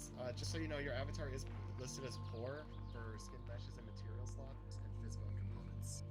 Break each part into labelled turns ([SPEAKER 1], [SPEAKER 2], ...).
[SPEAKER 1] is, just so you know, your avatar is listed as poor for skin meshes and material slots and physical components.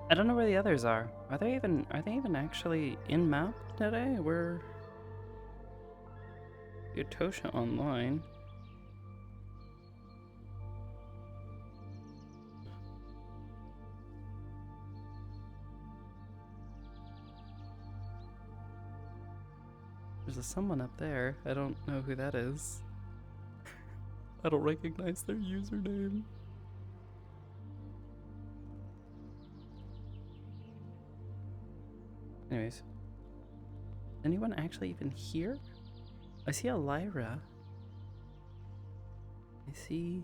[SPEAKER 2] I don't know where the others are. Are they even actually in map today? We're Tosha online. There's someone up there. I don't know who that is. I don't recognize their username. Anyways. Anyone actually even here? I see a Lyra. I see...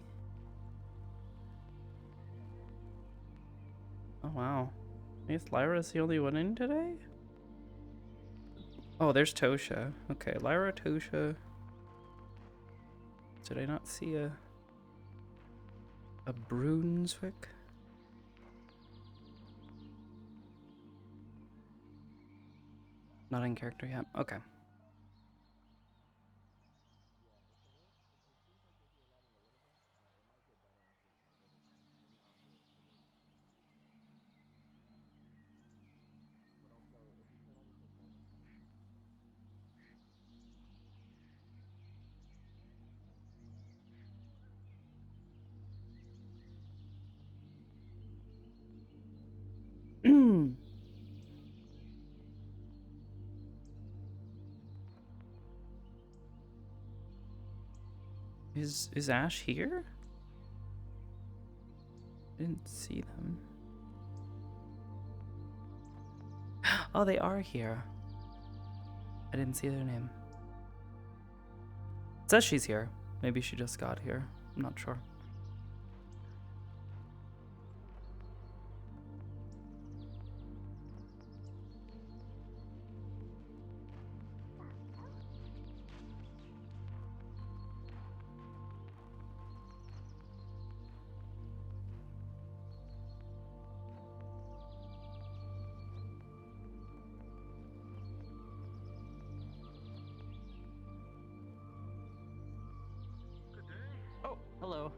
[SPEAKER 2] Oh wow. I guess Lyra's the only one in today? Oh, there's Tosha. Okay, Lyra, Tosha. Did I not see a Brunswick? Not in character yet. Okay. Is Ash here? Didn't see them. Oh, they are here. I didn't see their name. It says she's here. Maybe she just got here. I'm not sure.
[SPEAKER 3] Oh, hello.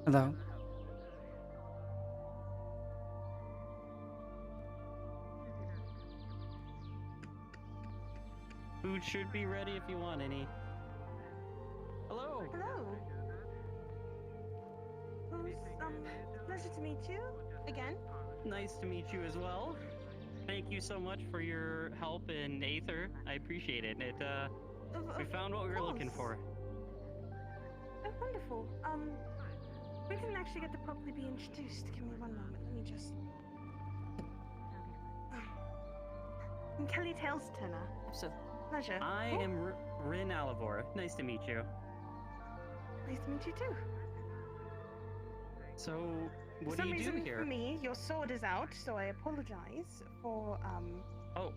[SPEAKER 2] Hello.
[SPEAKER 3] Food should be ready if you want any. Hello.
[SPEAKER 4] Hello. Who's, pleasure to meet you again.
[SPEAKER 3] Nice to meet you as well. Thank you so much for your help in Aether. I appreciate it. We found what we were looking for.
[SPEAKER 4] Oh, wonderful. We didn't actually get to properly be introduced. Give me one moment. Let me just. I'm Kelly Tails Turner. It's a pleasure.
[SPEAKER 3] I am Rin Alivor. Nice to meet you.
[SPEAKER 4] Nice to meet you too.
[SPEAKER 3] So, what
[SPEAKER 4] For
[SPEAKER 3] do
[SPEAKER 4] some
[SPEAKER 3] you do
[SPEAKER 4] reason,
[SPEAKER 3] here?
[SPEAKER 4] for me, your sword is out, so I apologize for
[SPEAKER 3] Oh.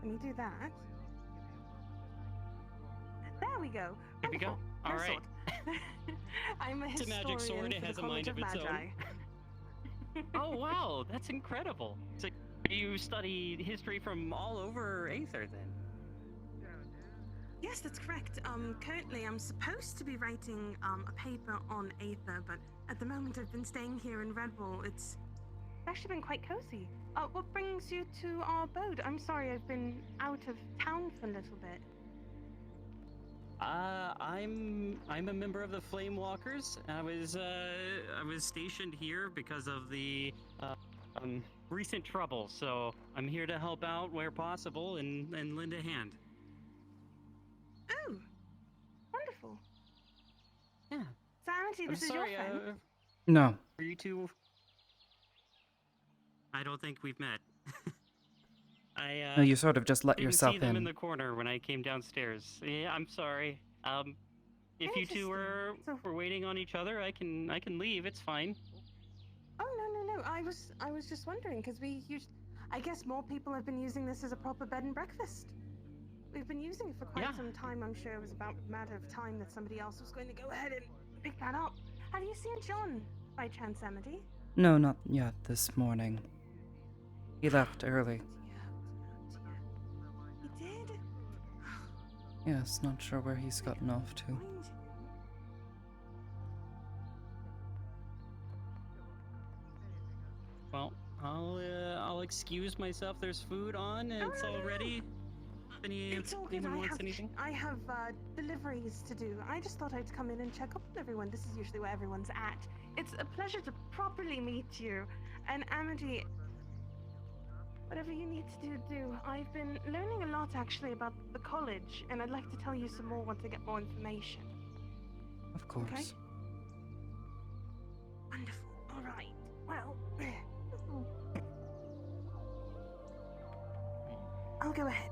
[SPEAKER 4] Let me do that. There we go.
[SPEAKER 3] Here we go.
[SPEAKER 4] Wonderful.
[SPEAKER 3] All
[SPEAKER 4] My
[SPEAKER 3] right.
[SPEAKER 4] sword. I'm a
[SPEAKER 3] It's a
[SPEAKER 4] historian
[SPEAKER 3] magic sword. It
[SPEAKER 4] for
[SPEAKER 3] has
[SPEAKER 4] the
[SPEAKER 3] a mind
[SPEAKER 4] College
[SPEAKER 3] of its
[SPEAKER 4] Magi.
[SPEAKER 3] Oh wow, that's incredible. So you study history from all over Aether then?
[SPEAKER 4] Yes, that's correct. Currently, I'm supposed to be writing a paper on Aether, but at the moment, I've been staying here in Redwall. It's actually been quite cozy. What brings you to our abode? I'm sorry, I've been out of town for a little bit.
[SPEAKER 3] I'm a member of the Flame Walkers. I was stationed here because of the recent trouble, so I'm here to help out where possible and lend a hand.
[SPEAKER 4] Oh, wonderful.
[SPEAKER 3] Yeah.
[SPEAKER 4] So, Amity,
[SPEAKER 3] I'm
[SPEAKER 4] this is
[SPEAKER 3] sorry.
[SPEAKER 4] your friend.
[SPEAKER 2] No.
[SPEAKER 3] Are you two? I don't think we've met.
[SPEAKER 2] No, you sort of just let
[SPEAKER 3] didn't
[SPEAKER 2] yourself
[SPEAKER 3] see them in
[SPEAKER 2] in.
[SPEAKER 3] the corner when I came downstairs. Yeah, I'm sorry. If you two
[SPEAKER 4] Interesting.
[SPEAKER 3] were waiting on each other, I can leave. It's fine.
[SPEAKER 4] Oh no! I was just wondering because I guess more people have been using this as a proper bed and breakfast. We've been using it for quite
[SPEAKER 3] Yeah.
[SPEAKER 4] some time. I'm sure it was about a matter of time that somebody else was going to go ahead and pick that up. Have you seen John by chance, Amity?
[SPEAKER 2] No, not yet this morning. He left early.
[SPEAKER 4] He did?
[SPEAKER 2] Yes, not sure where he's gotten off to.
[SPEAKER 4] Find him.
[SPEAKER 3] Well, I'll excuse myself. There's food on. And it's all ready.
[SPEAKER 4] It's all good.
[SPEAKER 3] Anyone wants anything?
[SPEAKER 4] I have deliveries to do. I just thought I'd come in and check up on everyone. This is usually where everyone's at. It's a pleasure to properly meet you. And Amity, whatever you need to do. I've been learning a lot actually about the college, and I'd like to tell you some more once I get more information.
[SPEAKER 2] Of course.
[SPEAKER 4] Okay. Wonderful. All right. Well, I'll go ahead.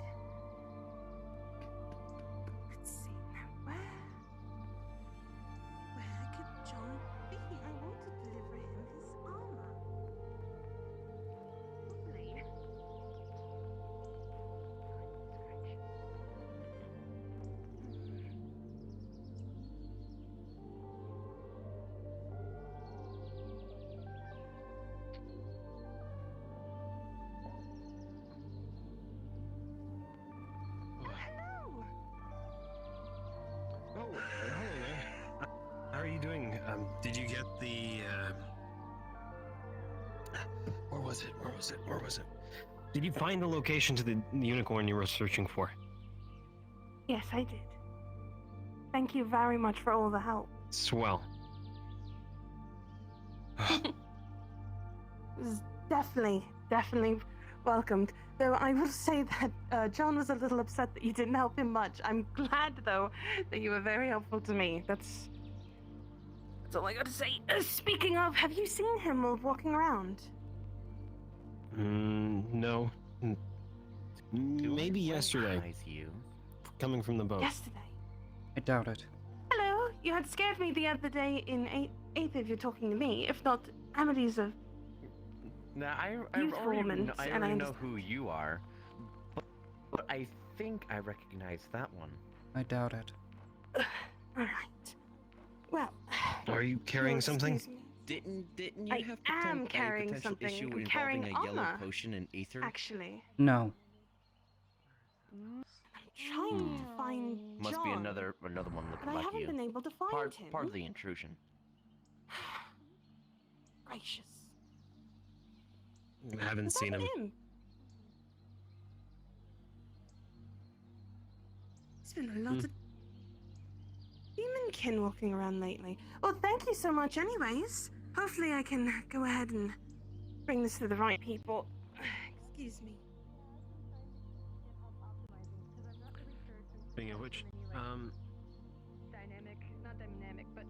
[SPEAKER 4] Let's see now. Where could John be? I want to deliver him his armor. Lovely. Hello.
[SPEAKER 5] Oh, hello there. How are you doing? Did you get the, Where was it? Did you find the location to the unicorn you were searching for?
[SPEAKER 4] Yes, I did. Thank you very much for all the help.
[SPEAKER 5] Swell.
[SPEAKER 4] It was definitely welcomed. Though I will say that John was a little upset that you didn't help him much. I'm glad, though, that you were very helpful to me. That's all I got to say. Speaking of, have you seen him while walking around?
[SPEAKER 5] No. Maybe yesterday,
[SPEAKER 6] You.
[SPEAKER 5] coming from the boat.
[SPEAKER 4] Yesterday.
[SPEAKER 2] I doubt it.
[SPEAKER 4] Hello. You had scared me the other day in Aether if you're talking to me. If not, Amity's a...
[SPEAKER 6] Now I
[SPEAKER 4] Youthful
[SPEAKER 6] already,
[SPEAKER 4] woman,
[SPEAKER 6] I
[SPEAKER 4] and I
[SPEAKER 6] already know
[SPEAKER 4] understand.
[SPEAKER 6] who you are, but I think I recognize that one.
[SPEAKER 2] I doubt it.
[SPEAKER 4] All right. Well...
[SPEAKER 5] Are you carrying
[SPEAKER 4] you'll
[SPEAKER 5] something?
[SPEAKER 4] excuse me.
[SPEAKER 6] Didn't you
[SPEAKER 4] I
[SPEAKER 6] have
[SPEAKER 4] am carrying
[SPEAKER 6] potential
[SPEAKER 4] something.
[SPEAKER 6] issue
[SPEAKER 4] I'm
[SPEAKER 6] involving
[SPEAKER 4] carrying
[SPEAKER 6] a yellow
[SPEAKER 4] armor,
[SPEAKER 6] potion and Aether?
[SPEAKER 4] Actually.
[SPEAKER 2] No.
[SPEAKER 4] I'm trying to find
[SPEAKER 6] Must
[SPEAKER 4] John,
[SPEAKER 6] be another one looking
[SPEAKER 4] but I
[SPEAKER 6] like
[SPEAKER 4] haven't
[SPEAKER 6] you.
[SPEAKER 4] been able to find him.
[SPEAKER 6] Part of the intrusion.
[SPEAKER 4] Gracious.
[SPEAKER 5] I haven't
[SPEAKER 4] Was
[SPEAKER 5] seen
[SPEAKER 4] that
[SPEAKER 5] him.
[SPEAKER 4] There's been a lot of demonkin walking around lately. Well, thank you so much anyways. Hopefully I can go ahead and bring this to the right people. Excuse me.
[SPEAKER 5] Speaking of which,
[SPEAKER 7] not dynamic, but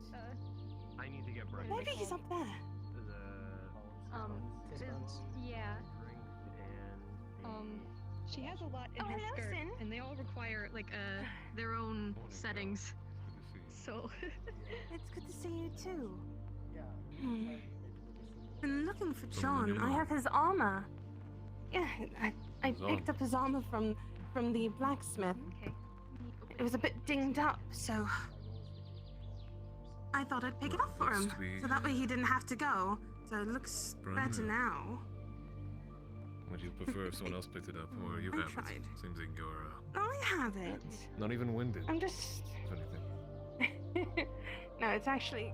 [SPEAKER 5] I need to get breakfast.
[SPEAKER 4] Maybe he's up there.
[SPEAKER 7] yeah. She has a lot in
[SPEAKER 4] Oh,
[SPEAKER 7] her
[SPEAKER 4] hello,
[SPEAKER 7] skirt,
[SPEAKER 4] Sin.
[SPEAKER 7] and they all require like their own settings. So
[SPEAKER 4] It's good to see you too. Been looking for John. I have his armor. Yeah, I picked up his armor from the blacksmith.
[SPEAKER 7] okay.
[SPEAKER 4] It was a bit dinged up, so I thought I'd pick it up for him. So that way he didn't have to go. So it looks better now.
[SPEAKER 8] Would you prefer if someone else picked it up, or you
[SPEAKER 4] I
[SPEAKER 8] have
[SPEAKER 4] tried.
[SPEAKER 8] it? Seems you can go around.
[SPEAKER 4] I have it.
[SPEAKER 8] Not even winded,
[SPEAKER 4] I'm just...
[SPEAKER 8] if anything.
[SPEAKER 4] No, it's actually...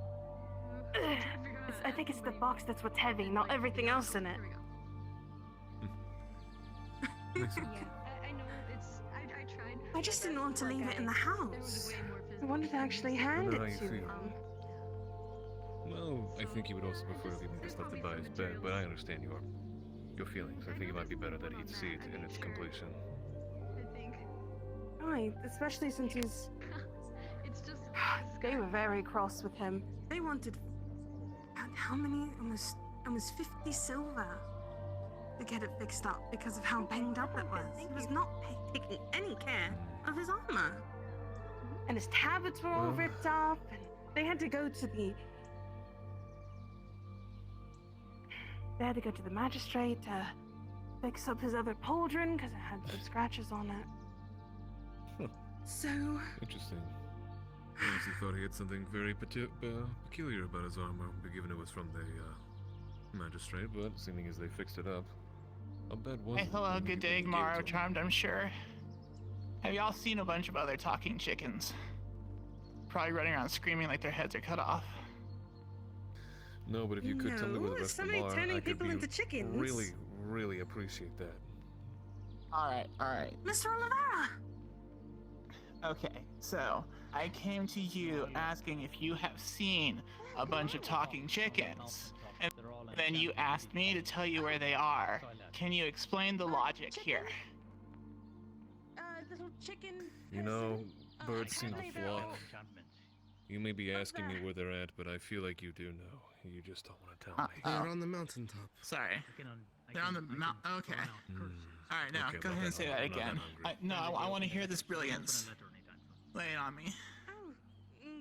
[SPEAKER 4] I think it's the box that's what's heavy, not everything else in it.
[SPEAKER 7] Here we go.
[SPEAKER 8] Makes sense.
[SPEAKER 7] Yeah, I know. I tried.
[SPEAKER 4] I just didn't want to leave it in the
[SPEAKER 7] There was
[SPEAKER 4] house.
[SPEAKER 7] a way more
[SPEAKER 4] I wanted to actually hand
[SPEAKER 8] know how
[SPEAKER 4] it
[SPEAKER 8] you
[SPEAKER 4] to
[SPEAKER 8] feel.
[SPEAKER 4] him.
[SPEAKER 8] Well, I think he would also prefer if he just left it by his bed, but I understand your feelings. I think it might be better that he'd see it in its completion.
[SPEAKER 7] I think.
[SPEAKER 4] Right, especially since he's.
[SPEAKER 7] It's just.
[SPEAKER 4] They were very cross with him. They wanted. How many? Almost 50 silver to get it fixed up because of how banged up it was. He was not taking any care of his armor. And his tablets were all ripped up, and they had to go to the. They had to go to the magistrate to fix up his other pauldron because it had some scratches on it. So.
[SPEAKER 8] Interesting. I honestly thought he had something very peculiar about his armor, given it was from the magistrate, but seeming as they fixed it up, I'll bet wasn't.
[SPEAKER 9] Hey, hello,
[SPEAKER 8] when
[SPEAKER 9] good
[SPEAKER 8] he
[SPEAKER 9] day,
[SPEAKER 8] gave it
[SPEAKER 9] Gmaro
[SPEAKER 8] to him.
[SPEAKER 9] Charmed, I'm sure. Have y'all seen a bunch of other talking chickens? Probably running around screaming like their heads are cut off.
[SPEAKER 8] No, but if you could tell me where the rest of them
[SPEAKER 4] somebody
[SPEAKER 8] are,
[SPEAKER 4] turning
[SPEAKER 8] I could
[SPEAKER 4] people
[SPEAKER 8] be
[SPEAKER 4] into chickens.
[SPEAKER 8] really appreciate that.
[SPEAKER 9] Alright.
[SPEAKER 4] Mr. Oliveira!
[SPEAKER 9] Okay, so I came to you asking if you have seen a bunch of talking chickens. And then you asked me to tell you where they are. Can you explain the logic here?
[SPEAKER 4] Little chicken.
[SPEAKER 8] You know, birds
[SPEAKER 4] can
[SPEAKER 8] seem
[SPEAKER 4] I
[SPEAKER 8] to
[SPEAKER 4] throw-
[SPEAKER 8] flock. You may be asking me where they're at, but I feel like you do know. You just don't want to tell me.
[SPEAKER 1] They're on the mountaintop.
[SPEAKER 9] Sorry. They're on the mount. Okay. Alright, now,
[SPEAKER 8] Okay,
[SPEAKER 9] go
[SPEAKER 8] I'm
[SPEAKER 9] ahead
[SPEAKER 8] not
[SPEAKER 9] and say
[SPEAKER 8] that
[SPEAKER 9] that
[SPEAKER 8] hungry. I'm
[SPEAKER 9] again.
[SPEAKER 8] not hungry.
[SPEAKER 9] I want to hear this brilliance. Lay it on me.
[SPEAKER 4] Oh,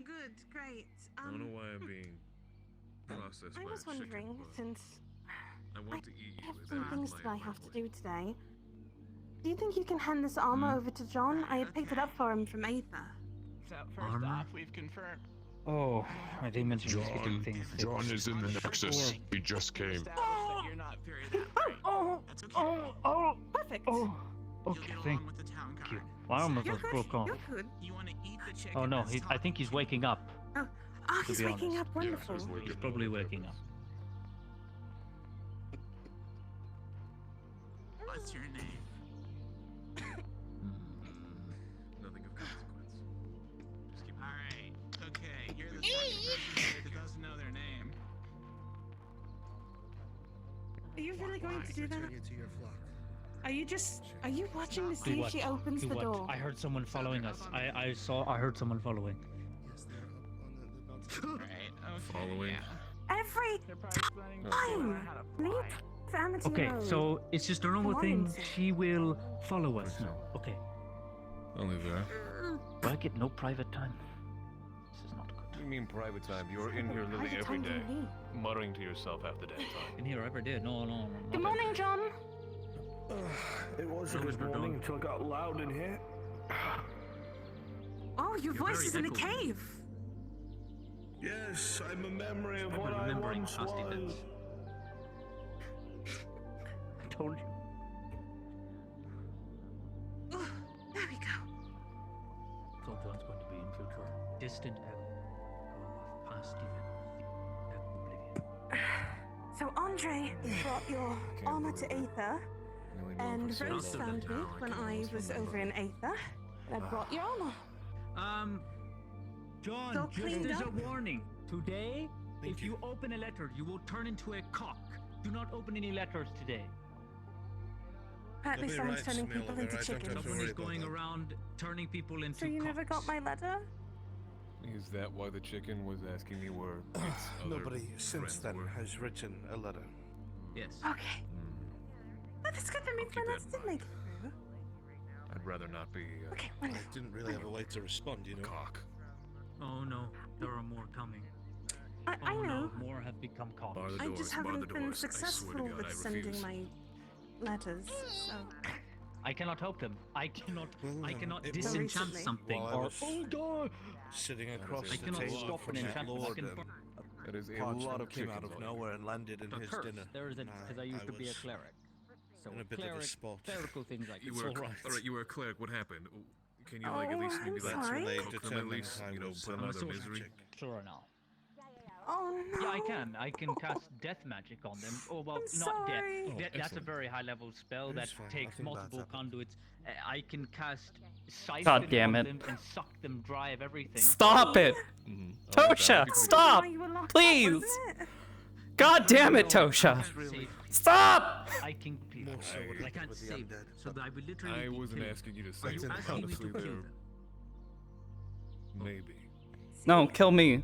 [SPEAKER 4] good, great.
[SPEAKER 8] I don't know why I'm being processed
[SPEAKER 4] I
[SPEAKER 8] by
[SPEAKER 4] was
[SPEAKER 8] a chicken,
[SPEAKER 4] wondering,
[SPEAKER 8] but
[SPEAKER 4] since
[SPEAKER 8] I want to eat
[SPEAKER 4] I
[SPEAKER 8] you.
[SPEAKER 4] have
[SPEAKER 8] That
[SPEAKER 4] some
[SPEAKER 8] is
[SPEAKER 4] things
[SPEAKER 8] my
[SPEAKER 4] that I have to
[SPEAKER 8] family.
[SPEAKER 4] do today. Do you think you can hand this armor over to John? I had picked it up for him from Aether.
[SPEAKER 9] So, first off, we've confirmed.
[SPEAKER 10] Oh, my demons are just getting
[SPEAKER 11] John,
[SPEAKER 10] things
[SPEAKER 11] John
[SPEAKER 10] fixed.
[SPEAKER 11] is in the Nexus. He just came.
[SPEAKER 9] Established that you're not very that bright. That's okay.
[SPEAKER 4] Perfect.
[SPEAKER 10] Oh,
[SPEAKER 9] You'll
[SPEAKER 10] okay,
[SPEAKER 9] get along
[SPEAKER 10] thank
[SPEAKER 9] with the town
[SPEAKER 10] you.
[SPEAKER 9] guard.
[SPEAKER 10] My armor
[SPEAKER 4] You're
[SPEAKER 10] was
[SPEAKER 4] good.
[SPEAKER 10] broke off.
[SPEAKER 4] You're good.
[SPEAKER 9] You want to eat the chicken?
[SPEAKER 10] Oh no,
[SPEAKER 9] that's
[SPEAKER 10] I think he's waking up.
[SPEAKER 4] Oh, he's
[SPEAKER 10] be
[SPEAKER 4] waking
[SPEAKER 10] honest.
[SPEAKER 4] up. Wonderful.
[SPEAKER 10] He's probably waking up.
[SPEAKER 9] What's your name?
[SPEAKER 8] Nothing of consequence. Just keep
[SPEAKER 9] Alright, okay, you're the second person here that doesn't know their name.
[SPEAKER 4] Are you really going to do that?
[SPEAKER 1] Return you to your flock.
[SPEAKER 4] Are you watching to see if she opens the door?
[SPEAKER 10] I heard someone following us. I heard someone following.
[SPEAKER 1] Yes, they're up on the mountain.
[SPEAKER 9] Right, okay.
[SPEAKER 8] Following.
[SPEAKER 9] Yeah.
[SPEAKER 4] Every
[SPEAKER 9] They're probably planning to
[SPEAKER 4] time.
[SPEAKER 9] learn how to
[SPEAKER 4] Leave
[SPEAKER 9] fly.
[SPEAKER 4] Amity
[SPEAKER 10] Okay,
[SPEAKER 4] alone.
[SPEAKER 10] so it's just a normal
[SPEAKER 4] Come on,
[SPEAKER 10] thing.
[SPEAKER 4] Lindsay.
[SPEAKER 10] She will follow us now. Okay.
[SPEAKER 8] Oliver.
[SPEAKER 10] Do I get no private time? This is not
[SPEAKER 8] What
[SPEAKER 10] good.
[SPEAKER 8] do you mean private time? You're in here literally
[SPEAKER 4] Private
[SPEAKER 8] every
[SPEAKER 4] time
[SPEAKER 8] day,
[SPEAKER 4] to me.
[SPEAKER 8] muttering to yourself half the damn time.
[SPEAKER 10] In here every day. No.
[SPEAKER 4] Good morning, John.
[SPEAKER 11] It was a
[SPEAKER 10] Those
[SPEAKER 11] good
[SPEAKER 10] were
[SPEAKER 11] morning
[SPEAKER 10] done.
[SPEAKER 11] until it got loud in here.
[SPEAKER 4] Oh, your
[SPEAKER 10] You're
[SPEAKER 4] voice
[SPEAKER 10] very
[SPEAKER 4] is in a
[SPEAKER 10] echoey.
[SPEAKER 4] cave.
[SPEAKER 11] Yes, I'm a memory of
[SPEAKER 10] I'm
[SPEAKER 11] what I
[SPEAKER 10] remembering
[SPEAKER 11] once
[SPEAKER 10] past
[SPEAKER 11] was.
[SPEAKER 10] events. I told you.
[SPEAKER 4] Oh, there we go.
[SPEAKER 10] So John's going to be in future. Distant echo of past events. Oblivion.
[SPEAKER 4] So Andre brought your armor to Aether,
[SPEAKER 8] Really known
[SPEAKER 4] and
[SPEAKER 8] for
[SPEAKER 4] Rose
[SPEAKER 8] saving
[SPEAKER 4] found
[SPEAKER 8] the
[SPEAKER 4] me
[SPEAKER 8] town,
[SPEAKER 4] when
[SPEAKER 8] can
[SPEAKER 4] I
[SPEAKER 8] almost
[SPEAKER 4] was
[SPEAKER 8] remember.
[SPEAKER 4] over in Aether, and I brought your armor.
[SPEAKER 10] John,
[SPEAKER 4] Go
[SPEAKER 10] just
[SPEAKER 4] cleaned
[SPEAKER 10] as a
[SPEAKER 4] up.
[SPEAKER 10] warning, today,
[SPEAKER 1] Thank
[SPEAKER 10] if you open a letter, you will turn into a cock. Do not open any letters today.
[SPEAKER 4] At
[SPEAKER 1] You'll
[SPEAKER 4] least
[SPEAKER 1] be
[SPEAKER 4] I was
[SPEAKER 1] right,
[SPEAKER 4] turning
[SPEAKER 1] Smell,
[SPEAKER 4] people
[SPEAKER 1] Oliver,
[SPEAKER 4] into
[SPEAKER 1] I don't have
[SPEAKER 4] chickens.
[SPEAKER 1] to
[SPEAKER 10] Someone
[SPEAKER 1] worry
[SPEAKER 10] is
[SPEAKER 1] about
[SPEAKER 10] going
[SPEAKER 1] that.
[SPEAKER 10] around turning people into
[SPEAKER 4] So you never got
[SPEAKER 10] cocks.
[SPEAKER 4] my letter?
[SPEAKER 8] Is that why the chicken was asking me where its other
[SPEAKER 11] Nobody since
[SPEAKER 8] friends
[SPEAKER 11] then
[SPEAKER 8] were?
[SPEAKER 11] has written a letter.
[SPEAKER 10] Yes.
[SPEAKER 4] Okay. But it's good that means my
[SPEAKER 8] keep that
[SPEAKER 4] letters
[SPEAKER 8] in
[SPEAKER 4] did
[SPEAKER 8] mind.
[SPEAKER 4] make it through.
[SPEAKER 8] I'd rather not be
[SPEAKER 4] Okay,
[SPEAKER 1] I
[SPEAKER 4] wonderful.
[SPEAKER 1] didn't really have a way to respond, you
[SPEAKER 8] a
[SPEAKER 1] know.
[SPEAKER 8] cock.
[SPEAKER 10] Oh no, there are more coming.
[SPEAKER 4] I
[SPEAKER 10] Oh
[SPEAKER 4] know.
[SPEAKER 10] no, more have become cocks.
[SPEAKER 8] Bar the
[SPEAKER 4] I
[SPEAKER 8] doors,
[SPEAKER 4] just
[SPEAKER 8] bar the
[SPEAKER 4] haven't been
[SPEAKER 8] doors. I swear to
[SPEAKER 4] successful
[SPEAKER 8] God, I
[SPEAKER 4] with sending
[SPEAKER 8] refuse.
[SPEAKER 4] my letters, so.
[SPEAKER 10] I cannot help them. I cannot
[SPEAKER 1] It was
[SPEAKER 10] disenchant
[SPEAKER 4] recently.
[SPEAKER 10] something.
[SPEAKER 11] While I
[SPEAKER 10] or
[SPEAKER 11] was
[SPEAKER 10] oh god!
[SPEAKER 11] sitting
[SPEAKER 8] That
[SPEAKER 11] across
[SPEAKER 8] is
[SPEAKER 10] I
[SPEAKER 11] the
[SPEAKER 10] cannot
[SPEAKER 11] table
[SPEAKER 10] stop
[SPEAKER 11] from
[SPEAKER 10] an
[SPEAKER 11] that
[SPEAKER 10] enchantment. I
[SPEAKER 11] lord,
[SPEAKER 10] can
[SPEAKER 11] and
[SPEAKER 8] That is a
[SPEAKER 11] parchment
[SPEAKER 8] lot of
[SPEAKER 11] came
[SPEAKER 8] chickens.
[SPEAKER 11] out of
[SPEAKER 8] Oliver.
[SPEAKER 11] nowhere and landed in
[SPEAKER 10] A
[SPEAKER 11] his
[SPEAKER 10] curse.
[SPEAKER 11] dinner.
[SPEAKER 10] There is a
[SPEAKER 11] and
[SPEAKER 10] because I used to be a
[SPEAKER 11] was
[SPEAKER 10] cleric. So
[SPEAKER 11] in a bit of a
[SPEAKER 10] cleric,
[SPEAKER 11] spot.
[SPEAKER 10] clerical things like
[SPEAKER 8] You
[SPEAKER 10] this.
[SPEAKER 8] were
[SPEAKER 11] all right.
[SPEAKER 8] all right. You were a cleric. What happened? Can you like at
[SPEAKER 4] Oh,
[SPEAKER 8] least
[SPEAKER 4] I'm
[SPEAKER 8] maybe like
[SPEAKER 4] sorry.
[SPEAKER 11] They
[SPEAKER 8] cook them at
[SPEAKER 11] determined
[SPEAKER 8] least?
[SPEAKER 11] I
[SPEAKER 8] You know,
[SPEAKER 11] was
[SPEAKER 8] put them
[SPEAKER 10] I'm
[SPEAKER 8] out
[SPEAKER 10] a
[SPEAKER 8] of their
[SPEAKER 10] sorcerer.
[SPEAKER 8] misery.
[SPEAKER 10] Sure now.
[SPEAKER 4] Oh no.
[SPEAKER 10] Yeah, I can. I can cast death magic on them. Oh well,
[SPEAKER 4] I'm
[SPEAKER 10] not death.
[SPEAKER 4] sorry.
[SPEAKER 8] Oh,
[SPEAKER 10] That's a
[SPEAKER 8] excellent.
[SPEAKER 10] very high level spell that
[SPEAKER 11] It's fine,
[SPEAKER 10] takes
[SPEAKER 11] nothing bad's
[SPEAKER 10] multiple
[SPEAKER 11] happened.
[SPEAKER 10] conduits. I can cast
[SPEAKER 2] God
[SPEAKER 10] siphon
[SPEAKER 2] damn
[SPEAKER 10] on
[SPEAKER 2] it.
[SPEAKER 10] them and suck them dry of everything.
[SPEAKER 2] Stop it!
[SPEAKER 8] Mm-hmm.
[SPEAKER 2] Tosha,
[SPEAKER 4] That's
[SPEAKER 2] stop!
[SPEAKER 4] why you were locked up,
[SPEAKER 2] Please!
[SPEAKER 4] wasn't it?
[SPEAKER 2] God damn it,
[SPEAKER 10] No, I
[SPEAKER 2] Tosha!
[SPEAKER 10] can't
[SPEAKER 11] Really?
[SPEAKER 10] save
[SPEAKER 2] Stop!
[SPEAKER 10] I can people.
[SPEAKER 11] More so
[SPEAKER 10] I can't
[SPEAKER 11] with the
[SPEAKER 10] save
[SPEAKER 11] undead,
[SPEAKER 10] them. So
[SPEAKER 11] but
[SPEAKER 10] I will literally
[SPEAKER 8] I
[SPEAKER 10] be
[SPEAKER 8] wasn't
[SPEAKER 10] killing
[SPEAKER 8] asking you to
[SPEAKER 10] them.
[SPEAKER 8] say
[SPEAKER 10] Are you
[SPEAKER 8] that.
[SPEAKER 10] asking me
[SPEAKER 8] Honestly,
[SPEAKER 10] to kill
[SPEAKER 8] they're
[SPEAKER 10] them?
[SPEAKER 8] maybe.
[SPEAKER 2] No, kill me.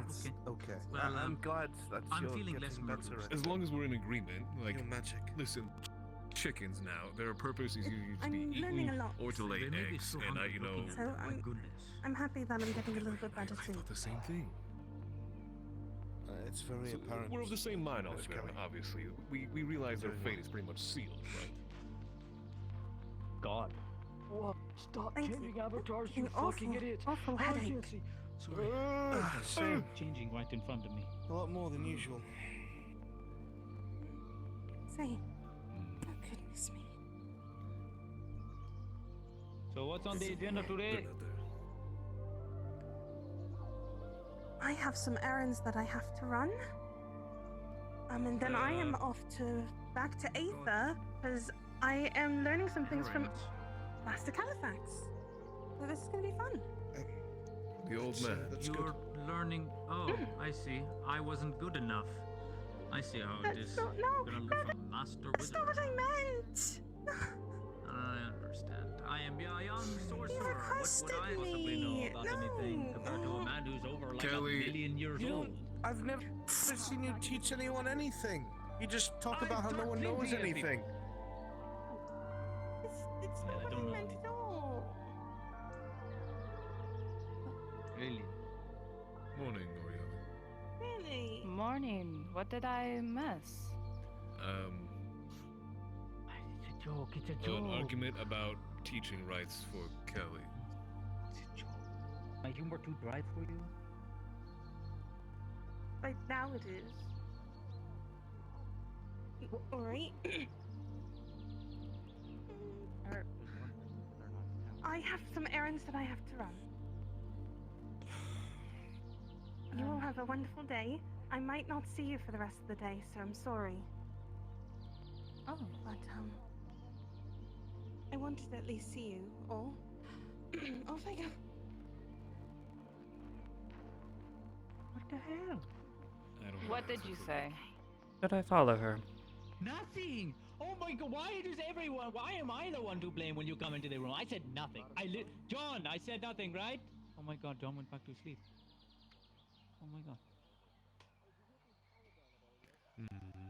[SPEAKER 11] It's okay.
[SPEAKER 10] Well,
[SPEAKER 11] I'm glad that
[SPEAKER 10] I'm
[SPEAKER 11] you're
[SPEAKER 10] feeling less
[SPEAKER 11] getting better
[SPEAKER 10] murderous.
[SPEAKER 11] at
[SPEAKER 8] As long as we're in agreement, like,
[SPEAKER 11] your magic.
[SPEAKER 8] listen, chickens now, their purpose is either to
[SPEAKER 4] I'm
[SPEAKER 8] be
[SPEAKER 4] learning
[SPEAKER 8] eaten
[SPEAKER 4] a lot.
[SPEAKER 8] or to lay
[SPEAKER 10] They may be
[SPEAKER 8] eggs,
[SPEAKER 10] so
[SPEAKER 8] and
[SPEAKER 10] hungry looking
[SPEAKER 4] So
[SPEAKER 10] at them. My
[SPEAKER 4] I'm-
[SPEAKER 10] goodness.
[SPEAKER 4] I'm happy that I'm getting a little bit better
[SPEAKER 8] I
[SPEAKER 4] too.
[SPEAKER 8] thought the same thing.
[SPEAKER 11] It's very
[SPEAKER 8] So
[SPEAKER 11] apparent.
[SPEAKER 8] we're of the same mind,
[SPEAKER 11] Miss
[SPEAKER 8] Oliver,
[SPEAKER 11] Kelly.
[SPEAKER 8] obviously. We realize their
[SPEAKER 11] Very
[SPEAKER 8] fate
[SPEAKER 11] well.
[SPEAKER 8] is pretty much sealed, right?
[SPEAKER 10] God.
[SPEAKER 12] What? Stop
[SPEAKER 4] Thank you.
[SPEAKER 12] changing avatars, you
[SPEAKER 4] An
[SPEAKER 12] fucking
[SPEAKER 4] awful,
[SPEAKER 12] idiot!
[SPEAKER 4] awful
[SPEAKER 12] How
[SPEAKER 4] headache.
[SPEAKER 12] juicy. Sorry.
[SPEAKER 11] Same.
[SPEAKER 12] Changing right in front of me.
[SPEAKER 11] A lot more than usual.
[SPEAKER 4] Say, oh goodness me.
[SPEAKER 10] So what's on the agenda
[SPEAKER 8] They're
[SPEAKER 10] today?
[SPEAKER 8] not there.
[SPEAKER 4] I have some errands that I have to run. And then I am off back to Aether because I am learning some things from Master Califax. So this is gonna be fun.
[SPEAKER 8] The old man.
[SPEAKER 11] That's
[SPEAKER 10] You're
[SPEAKER 11] good.
[SPEAKER 10] learning. Oh, I see. I wasn't good enough. I see how it
[SPEAKER 4] That's
[SPEAKER 10] is.
[SPEAKER 4] not, no,
[SPEAKER 10] You're gonna learn from a master
[SPEAKER 4] that's
[SPEAKER 10] wizard.
[SPEAKER 4] not what I meant.
[SPEAKER 10] I understand. I am a young sorcerer. What
[SPEAKER 4] requested
[SPEAKER 10] would I possibly
[SPEAKER 4] me.
[SPEAKER 10] know about anything compared to a man who's over like
[SPEAKER 8] Kelly,
[SPEAKER 10] a million years
[SPEAKER 11] You
[SPEAKER 10] old?
[SPEAKER 11] don't. I've never seen you teach anyone anything. You just talk
[SPEAKER 10] I've
[SPEAKER 11] about how no
[SPEAKER 10] taught
[SPEAKER 11] one knows
[SPEAKER 10] plenty of
[SPEAKER 11] anything.
[SPEAKER 4] It's
[SPEAKER 10] Yeah,
[SPEAKER 4] not
[SPEAKER 10] I
[SPEAKER 4] what I
[SPEAKER 10] don't know.
[SPEAKER 4] meant at all.
[SPEAKER 10] Really?
[SPEAKER 8] Morning, Oriana.
[SPEAKER 4] Really?
[SPEAKER 13] Morning. What did I miss?
[SPEAKER 10] It's a joke. It's a
[SPEAKER 8] An
[SPEAKER 10] joke.
[SPEAKER 8] argument about teaching rights for Kelly.
[SPEAKER 10] It's a joke. My humor too dry for you?
[SPEAKER 4] Right now it is. Alright. I have some errands that I have to run. You will have a wonderful day. I might not see you for the rest of the day, so I'm sorry.
[SPEAKER 13] Oh,
[SPEAKER 4] But, I wanted to at least see you all. Off I go.
[SPEAKER 10] What the hell?
[SPEAKER 8] I don't have
[SPEAKER 13] what
[SPEAKER 8] an
[SPEAKER 13] did
[SPEAKER 8] answer
[SPEAKER 13] you
[SPEAKER 8] for
[SPEAKER 13] say?
[SPEAKER 2] Should I follow her?
[SPEAKER 10] Nothing. Oh my God! Why does everyone? Why am I the one to blame when you come into the room? I said nothing. John, I said nothing, right? Oh my God! John went back to sleep. Oh my God!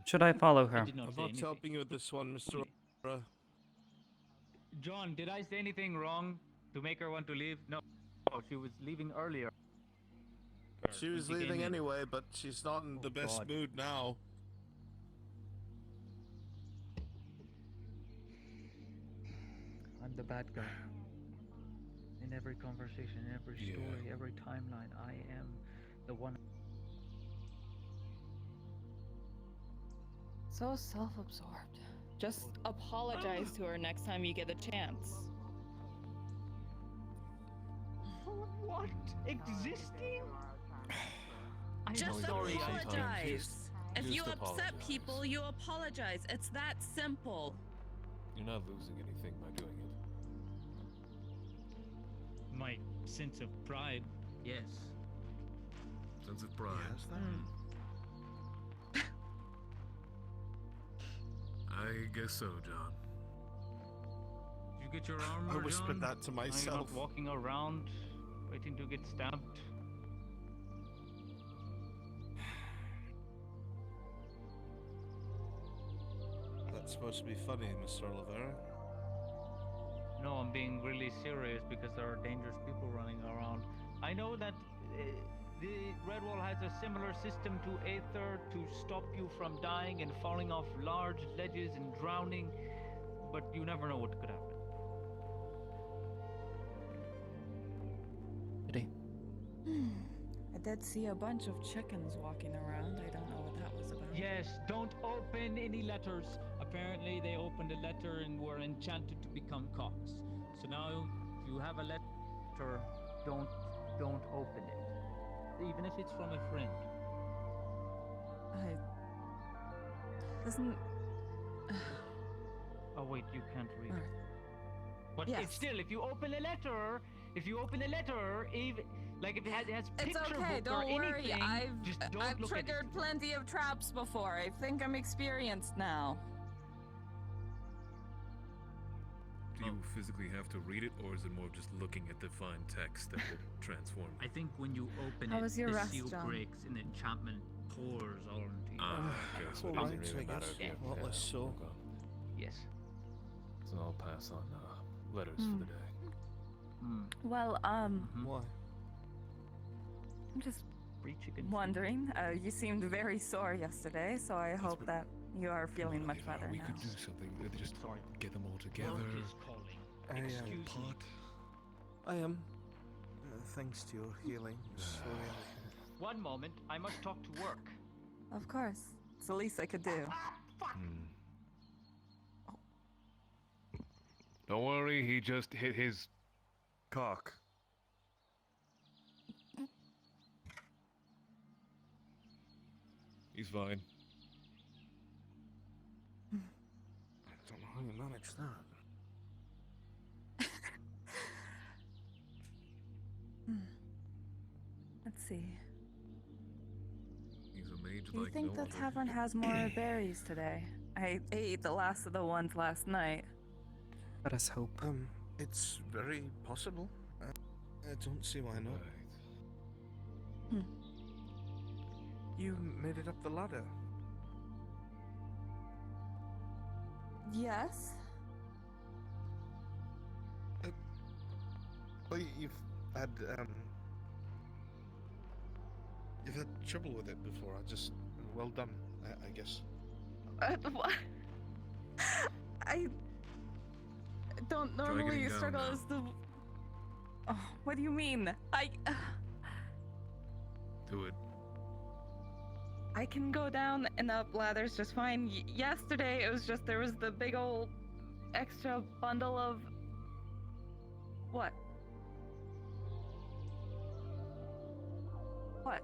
[SPEAKER 2] Should I follow her?
[SPEAKER 10] I did not
[SPEAKER 11] I'm
[SPEAKER 10] say
[SPEAKER 11] not
[SPEAKER 10] anything.
[SPEAKER 11] helping you with this one, Mr. Ra.
[SPEAKER 10] John, did I say anything wrong to make her want to leave? No. Oh, she was leaving earlier.
[SPEAKER 11] She was
[SPEAKER 10] She came
[SPEAKER 11] leaving
[SPEAKER 10] in.
[SPEAKER 11] anyway, but she's not in the best
[SPEAKER 10] God.
[SPEAKER 11] mood now.
[SPEAKER 10] I'm the bad guy. In every conversation, in every
[SPEAKER 8] Yeah.
[SPEAKER 10] story, every timeline, I am the one.
[SPEAKER 13] So self-absorbed. Just apologize to her next time you get a chance.
[SPEAKER 10] What? Existing? I'm
[SPEAKER 13] Just
[SPEAKER 10] sorry.
[SPEAKER 13] apologize. If
[SPEAKER 8] Just
[SPEAKER 13] you upset
[SPEAKER 8] apologize.
[SPEAKER 13] people, you apologize. It's that simple.
[SPEAKER 8] You're not losing anything by doing it.
[SPEAKER 10] My sense of pride, yes.
[SPEAKER 8] Sense of pride.
[SPEAKER 11] Yes, that.
[SPEAKER 8] I guess so, John.
[SPEAKER 10] Did you get your armor,
[SPEAKER 11] I whispered
[SPEAKER 10] John?
[SPEAKER 11] that to
[SPEAKER 10] Now you're
[SPEAKER 11] myself.
[SPEAKER 10] not walking around waiting to get stabbed.
[SPEAKER 11] That's supposed to be funny, Mr. Oliveira.
[SPEAKER 10] No, I'm being really serious because there are dangerous people running around. I know that the Red Wall has a similar system to Aether to stop you from dying and falling off large ledges and drowning, but you never know what could happen.
[SPEAKER 2] Pity.
[SPEAKER 13] I did see a bunch of chickens walking around. I don't know what that was about.
[SPEAKER 10] Yes, don't open any letters. Apparently they opened a letter and were enchanted to become cocks. So now if you have a letter, don't open it. even if it's from a friend.
[SPEAKER 13] Doesn't.
[SPEAKER 10] Oh wait, you can't read.
[SPEAKER 13] Alright.
[SPEAKER 10] But
[SPEAKER 13] Yes.
[SPEAKER 10] it's still, if you open a letter, even like if it has
[SPEAKER 13] It's
[SPEAKER 10] picture
[SPEAKER 13] okay.
[SPEAKER 10] book
[SPEAKER 13] Don't
[SPEAKER 10] or
[SPEAKER 13] worry.
[SPEAKER 10] anything, just don't
[SPEAKER 13] I've
[SPEAKER 10] look
[SPEAKER 13] triggered plenty of traps before. I think I'm experienced now.
[SPEAKER 8] Do you physically have to read it, or is it more just looking at the fine text that will transform
[SPEAKER 10] I think when you open
[SPEAKER 13] How
[SPEAKER 10] it,
[SPEAKER 13] was your
[SPEAKER 10] the
[SPEAKER 13] rest,
[SPEAKER 10] seal
[SPEAKER 13] John?
[SPEAKER 10] breaks and the enchantment pours all into you.
[SPEAKER 8] Okay, so it
[SPEAKER 11] All
[SPEAKER 8] doesn't
[SPEAKER 11] right,
[SPEAKER 8] really
[SPEAKER 11] I
[SPEAKER 8] matter.
[SPEAKER 11] guess.
[SPEAKER 8] If you,
[SPEAKER 11] What was so?
[SPEAKER 8] okay.
[SPEAKER 10] Yes.
[SPEAKER 8] So I'll pass on letters for the day.
[SPEAKER 13] Well,
[SPEAKER 11] Why?
[SPEAKER 13] I'm just
[SPEAKER 10] Free chicken.
[SPEAKER 13] wondering. You seemed very sore yesterday, so I hope
[SPEAKER 8] what-
[SPEAKER 13] that you are feeling much better
[SPEAKER 8] We
[SPEAKER 13] now.
[SPEAKER 8] could do something. Just get them all together.
[SPEAKER 10] Work is calling.
[SPEAKER 11] I am.
[SPEAKER 10] Excuse me.
[SPEAKER 8] Pot.
[SPEAKER 11] I am. Thanks to your healing. Sorry.
[SPEAKER 10] One moment, I must talk to work.
[SPEAKER 13] Of course. It's the least I could do.
[SPEAKER 8] Don't worry, he just hit his cock. He's fine.
[SPEAKER 11] I don't know how you managed that.
[SPEAKER 13] Let's see.
[SPEAKER 8] He's a mage
[SPEAKER 13] Do you
[SPEAKER 8] like
[SPEAKER 13] think
[SPEAKER 8] no
[SPEAKER 13] the
[SPEAKER 8] other.
[SPEAKER 13] tavern has more berries today? I ate the last of the ones last night.
[SPEAKER 2] Let us hope.
[SPEAKER 11] It's very possible. I don't see why not.
[SPEAKER 8] Right.
[SPEAKER 11] You made it up the ladder.
[SPEAKER 13] Yes.
[SPEAKER 11] Well, you've had trouble with it before. Well done, I guess.
[SPEAKER 13] What? I don't normally
[SPEAKER 8] getting down
[SPEAKER 13] struggle
[SPEAKER 8] now.
[SPEAKER 13] as the. Oh, what do you mean?
[SPEAKER 8] Do it.
[SPEAKER 13] I can go down and up ladders just fine. Yesterday it was just there was the big old extra bundle of. What? What?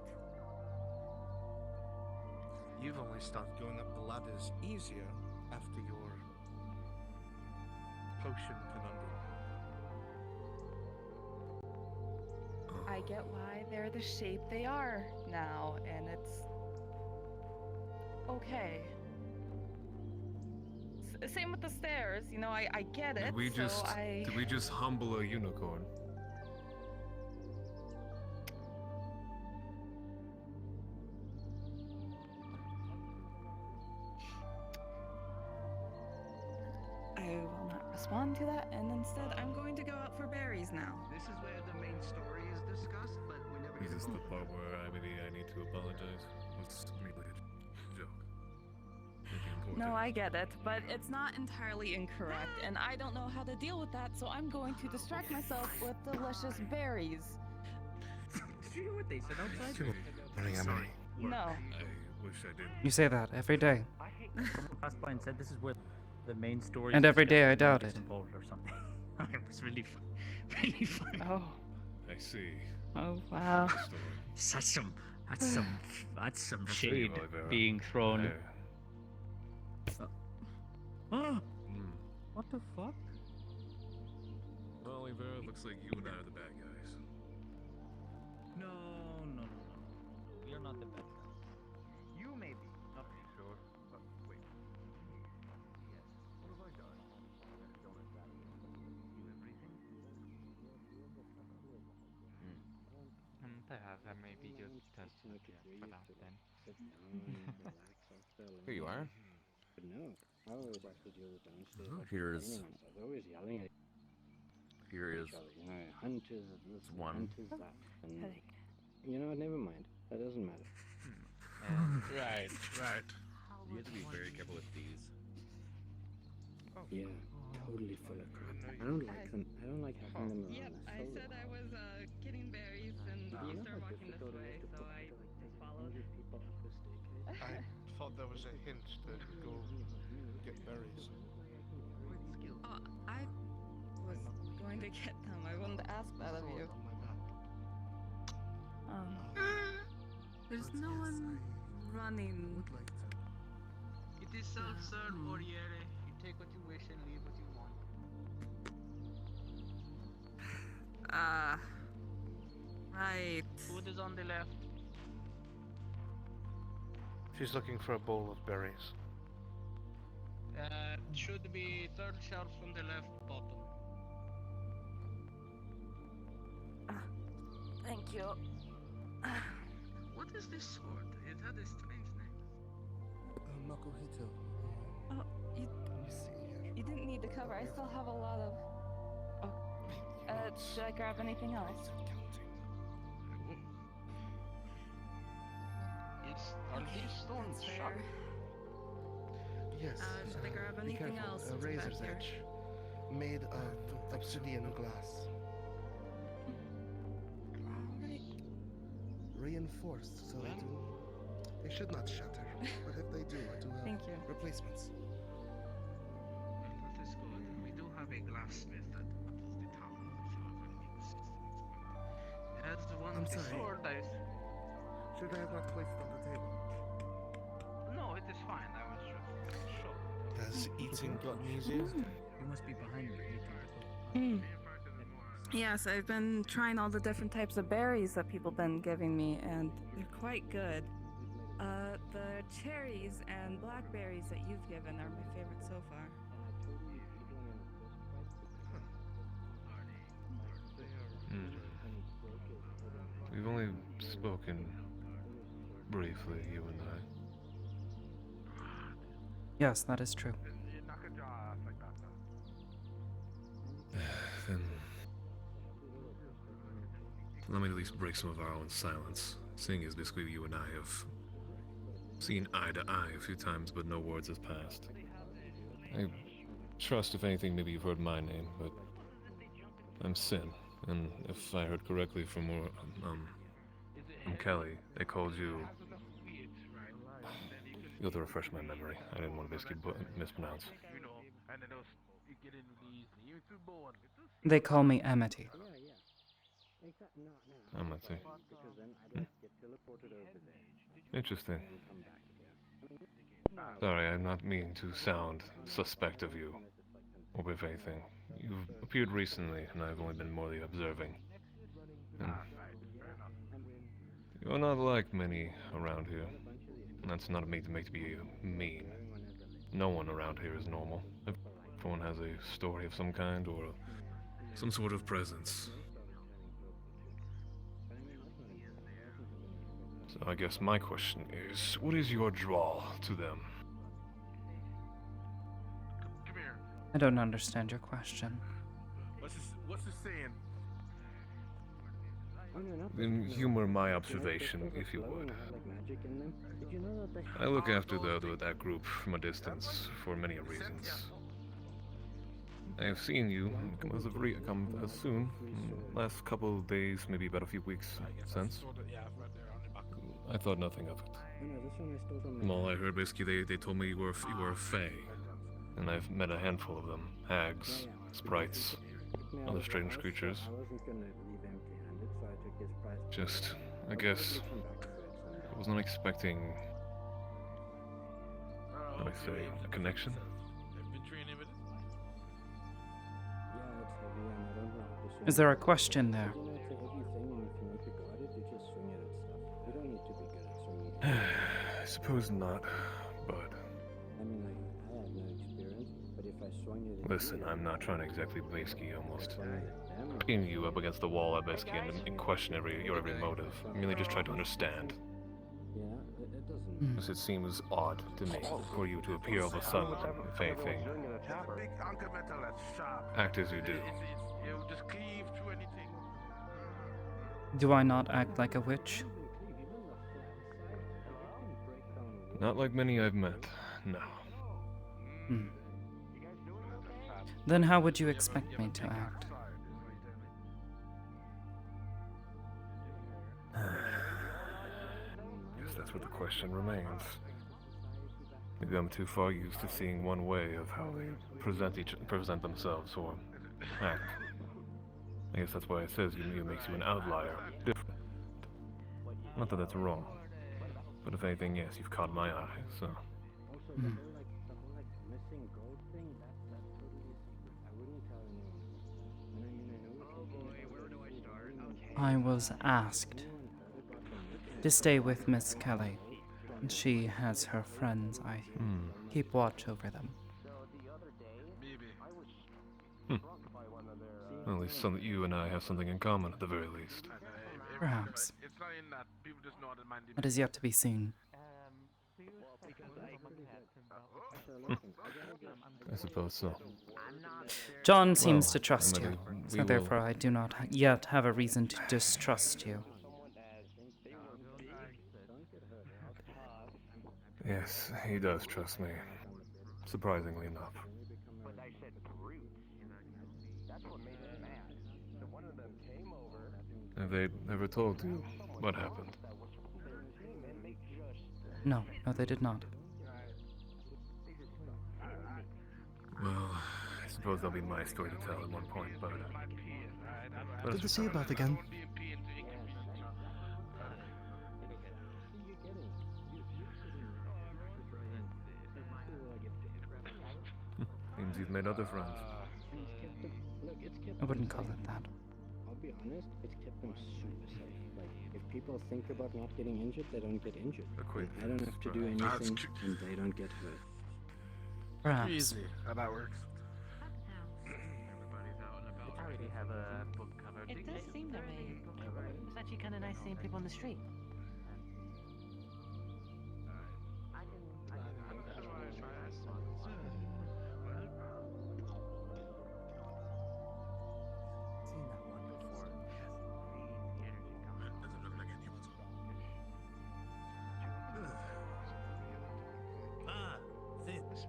[SPEAKER 11] You've only started going up the ladders easier after your potion conundrum.
[SPEAKER 13] I get why they're the shape they are now, and it's okay. Same with the stairs, you know. I get it.
[SPEAKER 8] Did we just
[SPEAKER 13] so I.
[SPEAKER 8] did we just humble a unicorn?
[SPEAKER 13] I will not respond to that, and instead I'm going to go out for berries now.
[SPEAKER 14] This is where the main story is discussed, but we never
[SPEAKER 8] Is
[SPEAKER 14] get
[SPEAKER 8] this
[SPEAKER 14] to
[SPEAKER 8] the part where I need to apologize? It's merely a joke. Nothing important.
[SPEAKER 13] No, I get it, but it's not entirely incorrect, and I don't know how to deal with that, so I'm going to distract myself with delicious berries.
[SPEAKER 10] Did you hear what they said outside?
[SPEAKER 8] Sorry.
[SPEAKER 13] No.
[SPEAKER 8] I wish I didn't.
[SPEAKER 2] You say that every day.
[SPEAKER 10] Someone passed by and said this is where the main story.
[SPEAKER 2] And
[SPEAKER 10] is
[SPEAKER 2] every day I
[SPEAKER 10] discussed,
[SPEAKER 2] doubt
[SPEAKER 10] it's
[SPEAKER 2] it.
[SPEAKER 10] involved or something. It was really fun. Really funny.
[SPEAKER 13] Oh.
[SPEAKER 8] I see.
[SPEAKER 13] Oh wow.
[SPEAKER 10] That's some
[SPEAKER 8] see,
[SPEAKER 10] shade
[SPEAKER 8] Olivera.
[SPEAKER 10] being thrown.
[SPEAKER 8] Hey.
[SPEAKER 10] What the fuck?
[SPEAKER 8] Well, Olivera, looks like you and I are the bad guys.
[SPEAKER 10] No. You're not the bad guy.
[SPEAKER 14] You may be. Not really sure. But wait. Yes. What have I done? Don't let that do everything.
[SPEAKER 15] Perhaps I may be good test subject for that then.
[SPEAKER 6] Here you are. Here is one.
[SPEAKER 16] You know, never mind. That doesn't matter.
[SPEAKER 6] Right. You have to be very careful with these.
[SPEAKER 16] Yeah, totally full of crap. I don't like them. I don't like having them around.
[SPEAKER 13] Yep, I said I was getting berries, and you start walking this way, so I just followed.
[SPEAKER 11] I thought there was a hint to go get berries.
[SPEAKER 13] Oh, I was going to get them. I wouldn't ask that of you. There's no one running.
[SPEAKER 1] Would like to.
[SPEAKER 10] It is self-serve, Oriere. You take what you wish and leave what you want.
[SPEAKER 13] Right.
[SPEAKER 10] Food is on the left.
[SPEAKER 11] She's looking for a bowl of berries.
[SPEAKER 10] It should be third shelf from the left bottom.
[SPEAKER 13] Thank you.
[SPEAKER 10] What is this sword? It had a strange name.
[SPEAKER 1] Makuhito.
[SPEAKER 13] Oh, you
[SPEAKER 1] Let me see here.
[SPEAKER 13] you didn't need to cover. I still have a lot of. Oh. Should I grab anything else?
[SPEAKER 10] Yes. Are these stones sharp?
[SPEAKER 1] Yes.
[SPEAKER 13] Should I grab
[SPEAKER 1] be
[SPEAKER 13] anything
[SPEAKER 1] careful.
[SPEAKER 13] else?
[SPEAKER 1] A
[SPEAKER 13] What's
[SPEAKER 1] razor's
[SPEAKER 13] back here?
[SPEAKER 1] edge, made of obsidian glass,
[SPEAKER 13] Alright.
[SPEAKER 1] reinforced so they should not shatter. But if they do, I do have
[SPEAKER 13] Thank you.
[SPEAKER 1] replacements.
[SPEAKER 10] That is good. We do have a glassmith at the town, so as one
[SPEAKER 1] I'm
[SPEAKER 10] of the
[SPEAKER 1] sorry.
[SPEAKER 10] sword,
[SPEAKER 1] Should I have not placed it on the table?
[SPEAKER 10] No, it is fine. I was just shocked.
[SPEAKER 1] Has eating gotten easier?
[SPEAKER 12] You must be behind me eating.
[SPEAKER 13] Yes, I've been trying all the different types of berries that people been giving me, and they're quite good. The cherries and blackberries that you've given are my favorite so far.
[SPEAKER 8] We've only spoken briefly, you and I.
[SPEAKER 2] Yes, that is true.
[SPEAKER 8] Then let me at least break some of our own silence, seeing as basically you and I have seen eye to eye a few times, but no words have passed. I trust, if anything, maybe you've heard my name, but I'm Sin, and if I heard correctly from Kelly, they called you. You'll have to refresh my memory. I didn't want to basically mispronounce.
[SPEAKER 2] They call me Amity.
[SPEAKER 8] Amity. Interesting. Sorry, I'm not meaning to sound suspect of you, or if anything. You've appeared recently, and I've only been morely observing. And you're not like many around here. And that's not me to make to be mean. No one around here is normal. Everyone has a story of some kind, or some sort of presence. So I guess my question is, what is your draw to them?
[SPEAKER 11] Come here.
[SPEAKER 2] I don't understand your question.
[SPEAKER 11] What's this saying?
[SPEAKER 8] Then humor my observation, if you would. I look after that group from a distance for many reasons. I have seen you come as soon, last couple of days, maybe about a few weeks since. I thought nothing of it. From all I heard, basically, they told me you were a fae, and I've met a handful of them: hags, sprites, other strange creatures. Just, I guess, I was not expecting, how do I say, a connection?
[SPEAKER 2] Is there a question there?
[SPEAKER 8] I suppose not, but... Listen, I'm not trying to exactly basically almost pin you up against the wall at basically and question your every motive. I merely just try to understand. Because it seems odd to me for you to appear all of a sudden with them, if anything. Act as you do.
[SPEAKER 11] Just cleave to anything.
[SPEAKER 2] Do I not act like a witch?
[SPEAKER 8] Not like many I've met, no.
[SPEAKER 2] Then how would you expect me to act?
[SPEAKER 8] Guess that's what the question remains. Maybe I'm too far used to seeing one way of how they present themselves or act. I guess that's why it says you makes you an outlier, different. Not that that's wrong. But if anything, yes, you've caught my eye, so...
[SPEAKER 16] Also,
[SPEAKER 2] Hmm.
[SPEAKER 16] the whole like missing gold thing, that's totally secret. I wouldn't tell anyone. And I mean, I know
[SPEAKER 14] Oh boy, where do I start? Okay.
[SPEAKER 2] I was asked to stay with Miss Kelly. She has her friends. I keep watch over them.
[SPEAKER 8] At least so that you and I have something in common at the very least.
[SPEAKER 2] Perhaps.
[SPEAKER 11] It's not in that. People just know that mind.
[SPEAKER 2] That is yet to be seen.
[SPEAKER 8] I suppose so.
[SPEAKER 2] John seems
[SPEAKER 8] Well,
[SPEAKER 2] to trust
[SPEAKER 8] Amity,
[SPEAKER 2] you,
[SPEAKER 8] we
[SPEAKER 2] so
[SPEAKER 8] will-
[SPEAKER 2] therefore I do not yet have a reason to distrust you.
[SPEAKER 8] Yes, he does trust me. Surprisingly enough.
[SPEAKER 14] But I said brutes. That's what made them mad. So one of them came over.
[SPEAKER 8] Have they ever told you what happened?
[SPEAKER 2] No, they did not.
[SPEAKER 8] Well, I suppose that'll be my story to tell at one point, but...
[SPEAKER 5] Good to see you both again.
[SPEAKER 8] Means you've made other friends.
[SPEAKER 2] I wouldn't call it that.
[SPEAKER 16] I'll be honest, it's kept them super safe. Like, if people think about not getting injured, they don't get injured. I don't have to do anything, and they don't get hurt.
[SPEAKER 2] Perhaps.
[SPEAKER 11] Easy. How that works.
[SPEAKER 15] I already have a book covered.
[SPEAKER 17] It does seem that way. It's actually kind of nice seeing people on the street.
[SPEAKER 15] Seen that one before.
[SPEAKER 11] Doesn't look like anyone's.
[SPEAKER 14] Vince.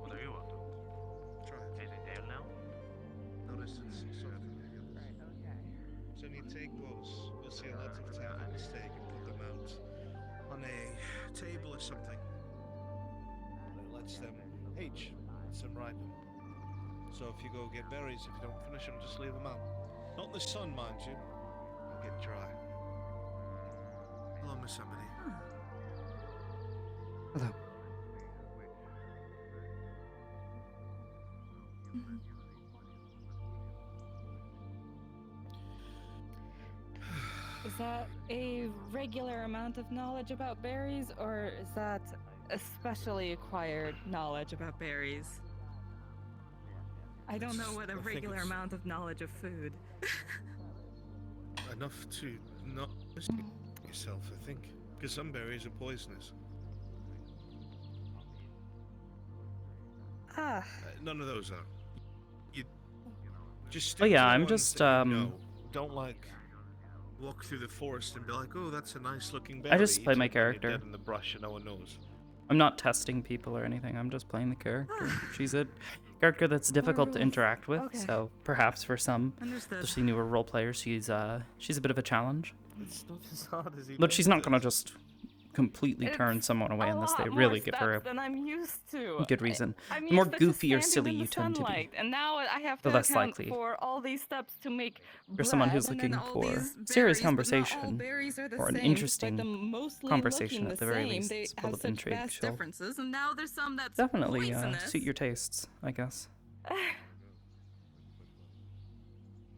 [SPEAKER 14] What are you up to?
[SPEAKER 11] Try it.
[SPEAKER 14] Is it there now?
[SPEAKER 11] No distance. So when you take those, you'll see a lot of tablets take and put them out on a table or something. It lets them age, lets them ripen. So if you go get berries, if you don't finish them, just leave them out. Not in the sun, mind you. They'll get dry. Hello, Miss Amity.
[SPEAKER 2] Hello.
[SPEAKER 13] Is that a regular amount of knowledge about berries, or is that especially acquired knowledge about berries? I don't know what a
[SPEAKER 11] I think
[SPEAKER 13] regular
[SPEAKER 11] it's-
[SPEAKER 13] amount of knowledge of food.
[SPEAKER 11] Enough to not mistake yourself, I think. Because some berries are poisonous. None of those are. You just stick
[SPEAKER 2] Oh yeah,
[SPEAKER 11] to the
[SPEAKER 2] I'm
[SPEAKER 11] ones
[SPEAKER 2] just
[SPEAKER 11] that you know. Don't like walk through the forest and be like, oh, that's a nice looking berry.
[SPEAKER 2] I just play
[SPEAKER 11] Eat
[SPEAKER 2] my
[SPEAKER 11] it when you're
[SPEAKER 2] character.
[SPEAKER 11] dead in the brush and no one knows.
[SPEAKER 2] I'm not testing people or anything. I'm just playing the character. She's a character that's difficult to interact with,
[SPEAKER 13] Okay.
[SPEAKER 2] so perhaps for some,
[SPEAKER 13] Understood.
[SPEAKER 2] especially newer role players, she's a bit of a challenge.
[SPEAKER 11] It's not as hard as he
[SPEAKER 2] But she's not
[SPEAKER 11] makes
[SPEAKER 2] gonna
[SPEAKER 11] it.
[SPEAKER 2] just completely turn someone away
[SPEAKER 13] a
[SPEAKER 2] unless they
[SPEAKER 13] lot
[SPEAKER 2] really
[SPEAKER 13] more
[SPEAKER 2] give her
[SPEAKER 13] steps than I'm used to.
[SPEAKER 2] a good reason.
[SPEAKER 13] I'm
[SPEAKER 2] The more
[SPEAKER 13] used to just
[SPEAKER 2] goofy or
[SPEAKER 13] standing
[SPEAKER 2] silly
[SPEAKER 13] in the
[SPEAKER 2] you tend to be,
[SPEAKER 13] sunlight, and now I have
[SPEAKER 2] the
[SPEAKER 13] to
[SPEAKER 2] less
[SPEAKER 13] account
[SPEAKER 2] likely
[SPEAKER 13] for all these steps to make
[SPEAKER 2] for someone who's
[SPEAKER 13] bread, and then
[SPEAKER 2] looking
[SPEAKER 13] all
[SPEAKER 2] for
[SPEAKER 13] these
[SPEAKER 2] serious
[SPEAKER 13] berries, but not all
[SPEAKER 2] conversation
[SPEAKER 13] berries are the
[SPEAKER 2] or an
[SPEAKER 13] same,
[SPEAKER 2] interesting
[SPEAKER 13] despite them mostly
[SPEAKER 2] conversation
[SPEAKER 13] looking
[SPEAKER 2] at the
[SPEAKER 13] the
[SPEAKER 2] very
[SPEAKER 13] same.
[SPEAKER 2] least.
[SPEAKER 13] They
[SPEAKER 2] It's full
[SPEAKER 13] have
[SPEAKER 2] of
[SPEAKER 13] such
[SPEAKER 2] intrigue.
[SPEAKER 13] vast
[SPEAKER 2] She'll
[SPEAKER 13] differences, and now there's some that's
[SPEAKER 2] definitely
[SPEAKER 13] poisonous.
[SPEAKER 2] suit your tastes, I guess. I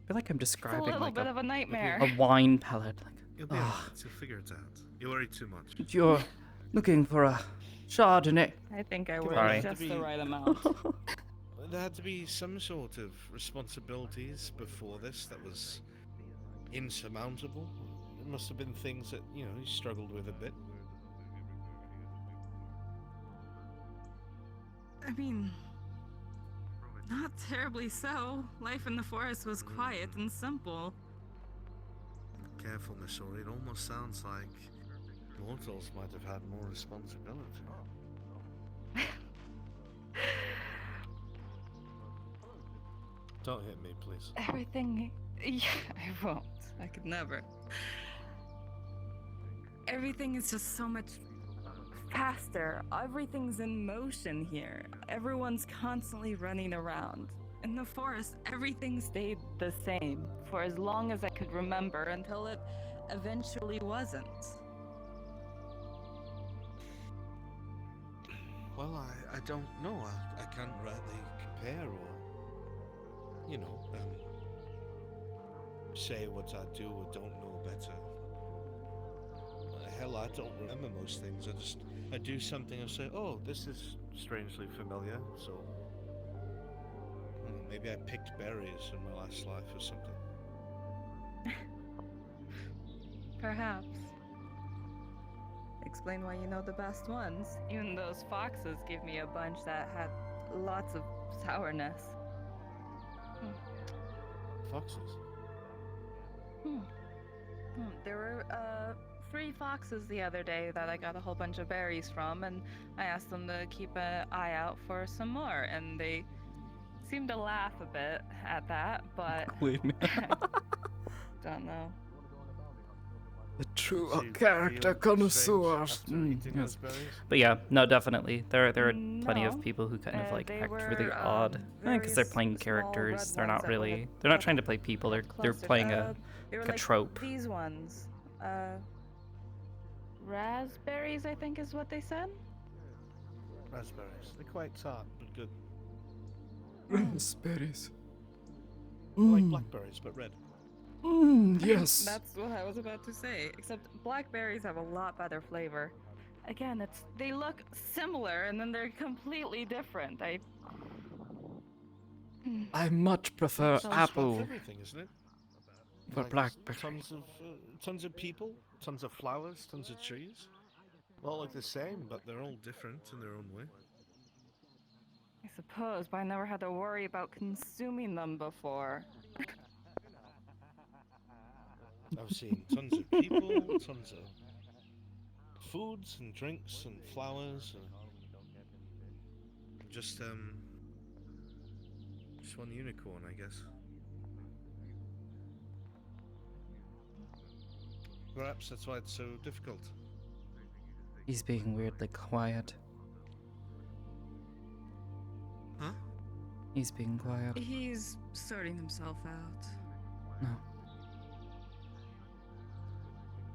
[SPEAKER 2] feel like I'm
[SPEAKER 13] It's a
[SPEAKER 2] describing
[SPEAKER 13] little
[SPEAKER 2] like
[SPEAKER 13] bit of a nightmare.
[SPEAKER 2] a wine palette. Like,
[SPEAKER 11] You'll be alright. You'll figure it out. You worry too much.
[SPEAKER 2] if you're looking for a Chardonnay.
[SPEAKER 13] I think I
[SPEAKER 2] Sorry.
[SPEAKER 13] worry just the right amount.
[SPEAKER 11] There had to be some sort of responsibilities before this that was insurmountable. It must have been things that, you struggled with a bit.
[SPEAKER 13] I mean, not terribly so. Life in the forest was quiet and simple.
[SPEAKER 11] Careful, Miss Ori. It almost sounds like mortals might have had more responsibility. Don't hit me, please.
[SPEAKER 13] Everything. Yeah, I won't. I could never. Everything is just so much faster. Everything's in motion here. Everyone's constantly running around. In the forest, everything stayed the same for as long as I could remember until it eventually wasn't.
[SPEAKER 11] Well, I don't know. I can't rightly compare or, say what I do or don't know better. Hell, I don't remember most things. I do something and say, oh, this is strangely familiar, so maybe I picked berries in my last life or something.
[SPEAKER 13] Perhaps. Explain why you know the best ones. Even those foxes gave me a bunch that had lots of sourness.
[SPEAKER 11] Foxes?
[SPEAKER 13] There were 3 foxes the other day that I got a whole bunch of berries from, and I asked them to keep an eye out for some more, and they seemed to laugh a bit at that, but don't know.
[SPEAKER 2] The true character connoisseur. Yes. But yeah, no, definitely. There are plenty of people who kind of like act really odd. Because they're playing characters. They're not really. They're not trying to play people. They're playing a trope.
[SPEAKER 13] These ones. Raspberries, I think is what they said.
[SPEAKER 11] Raspberries. They're quite tart, but good.
[SPEAKER 2] Raspberries.
[SPEAKER 11] Like blackberries, but red.
[SPEAKER 2] Yes.
[SPEAKER 13] That's what I was about to say. Except blackberries have a lot better flavor. Again, they look similar and then they're completely different.
[SPEAKER 2] I much prefer apple.
[SPEAKER 11] Everything, isn't it?
[SPEAKER 2] For blackberry.
[SPEAKER 11] Tons of people, tons of flowers, tons of trees. All look the same, but they're all different in their own way.
[SPEAKER 13] I suppose, but I never had to worry about consuming them before.
[SPEAKER 11] I've seen tons of people, tons of foods and drinks and flowers. Just one unicorn, I guess. Perhaps that's why it's so difficult.
[SPEAKER 2] He's being weirdly quiet.
[SPEAKER 11] Huh?
[SPEAKER 2] He's being quiet.
[SPEAKER 13] He's sorting himself out.
[SPEAKER 2] No.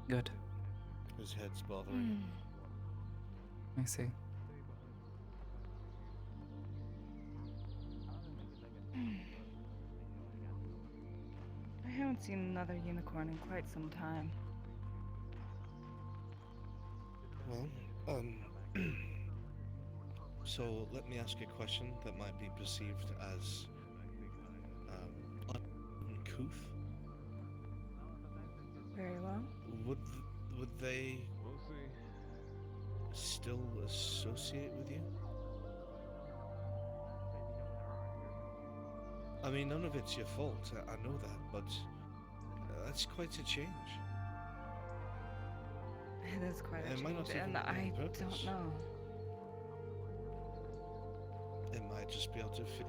[SPEAKER 2] Good.
[SPEAKER 11] His head's bothering him.
[SPEAKER 2] I see.
[SPEAKER 13] I haven't seen another unicorn in quite some time.
[SPEAKER 11] Well, so let me ask you a question that might be perceived as uncouth.
[SPEAKER 13] Very well.
[SPEAKER 11] Would they still associate with you? I mean, none of it's your fault, I know that, but that's quite a change.
[SPEAKER 13] It is quite a
[SPEAKER 11] It might not
[SPEAKER 13] change,
[SPEAKER 11] even
[SPEAKER 13] and
[SPEAKER 11] be on
[SPEAKER 13] I
[SPEAKER 11] purpose.
[SPEAKER 13] don't know.
[SPEAKER 11] It might just be out of fear.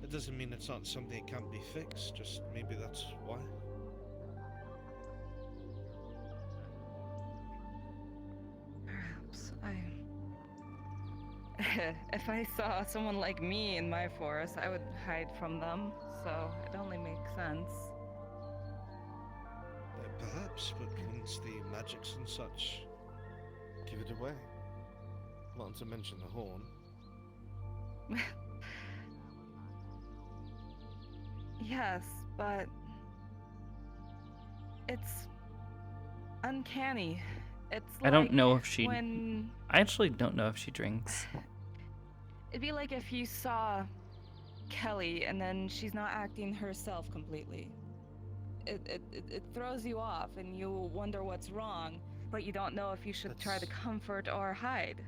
[SPEAKER 11] It doesn't mean it's not something that can't be fixed, just maybe that's why.
[SPEAKER 13] Perhaps if I saw someone like me in my forest, I would hide from them, so it only makes sense.
[SPEAKER 11] Perhaps, but once the magics and such give it away. Not to mention the horn.
[SPEAKER 13] Yes, but it's uncanny. It's
[SPEAKER 2] I don't
[SPEAKER 13] like
[SPEAKER 2] know if she.
[SPEAKER 13] when
[SPEAKER 2] I actually don't know if she drinks.
[SPEAKER 13] it'd be like if you saw Kelly and then she's not acting herself completely. It throws you off and you wonder what's wrong, but you don't know if you should try to comfort or hide.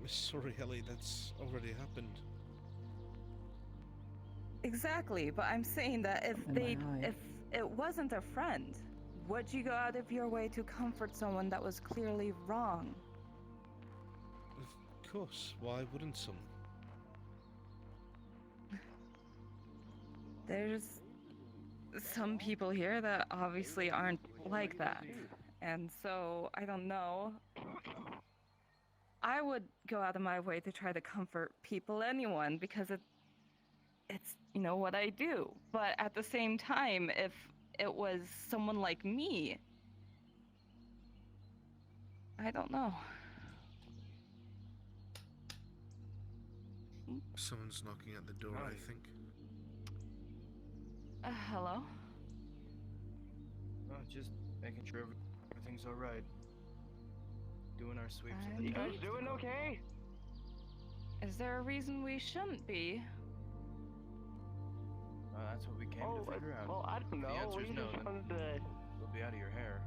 [SPEAKER 11] Sorry, Ellie, that's already happened.
[SPEAKER 13] Exactly, but I'm saying that if it wasn't a friend, would you go out of your way to comfort someone that was clearly wrong?
[SPEAKER 11] Of course, why wouldn't some?
[SPEAKER 13] There's some people here that obviously aren't like that. And so, I don't know. I would go out of my way to try to comfort people, anyone, because it's, you know, what I do. But at the same time, if it was someone like me, I don't know.
[SPEAKER 11] Someone's knocking at the door, I think.
[SPEAKER 13] Hello?
[SPEAKER 18] Oh, just making sure everything's all right. Doing our sweeps.
[SPEAKER 13] You
[SPEAKER 18] guys
[SPEAKER 13] doing
[SPEAKER 18] okay?
[SPEAKER 13] Is there a reason we shouldn't be?
[SPEAKER 18] That's what we came to figure out.
[SPEAKER 6] Well, I don't know.
[SPEAKER 18] If the answer's
[SPEAKER 6] We
[SPEAKER 18] no,
[SPEAKER 6] just
[SPEAKER 18] then
[SPEAKER 6] wanted to.
[SPEAKER 18] we'll be out of your hair.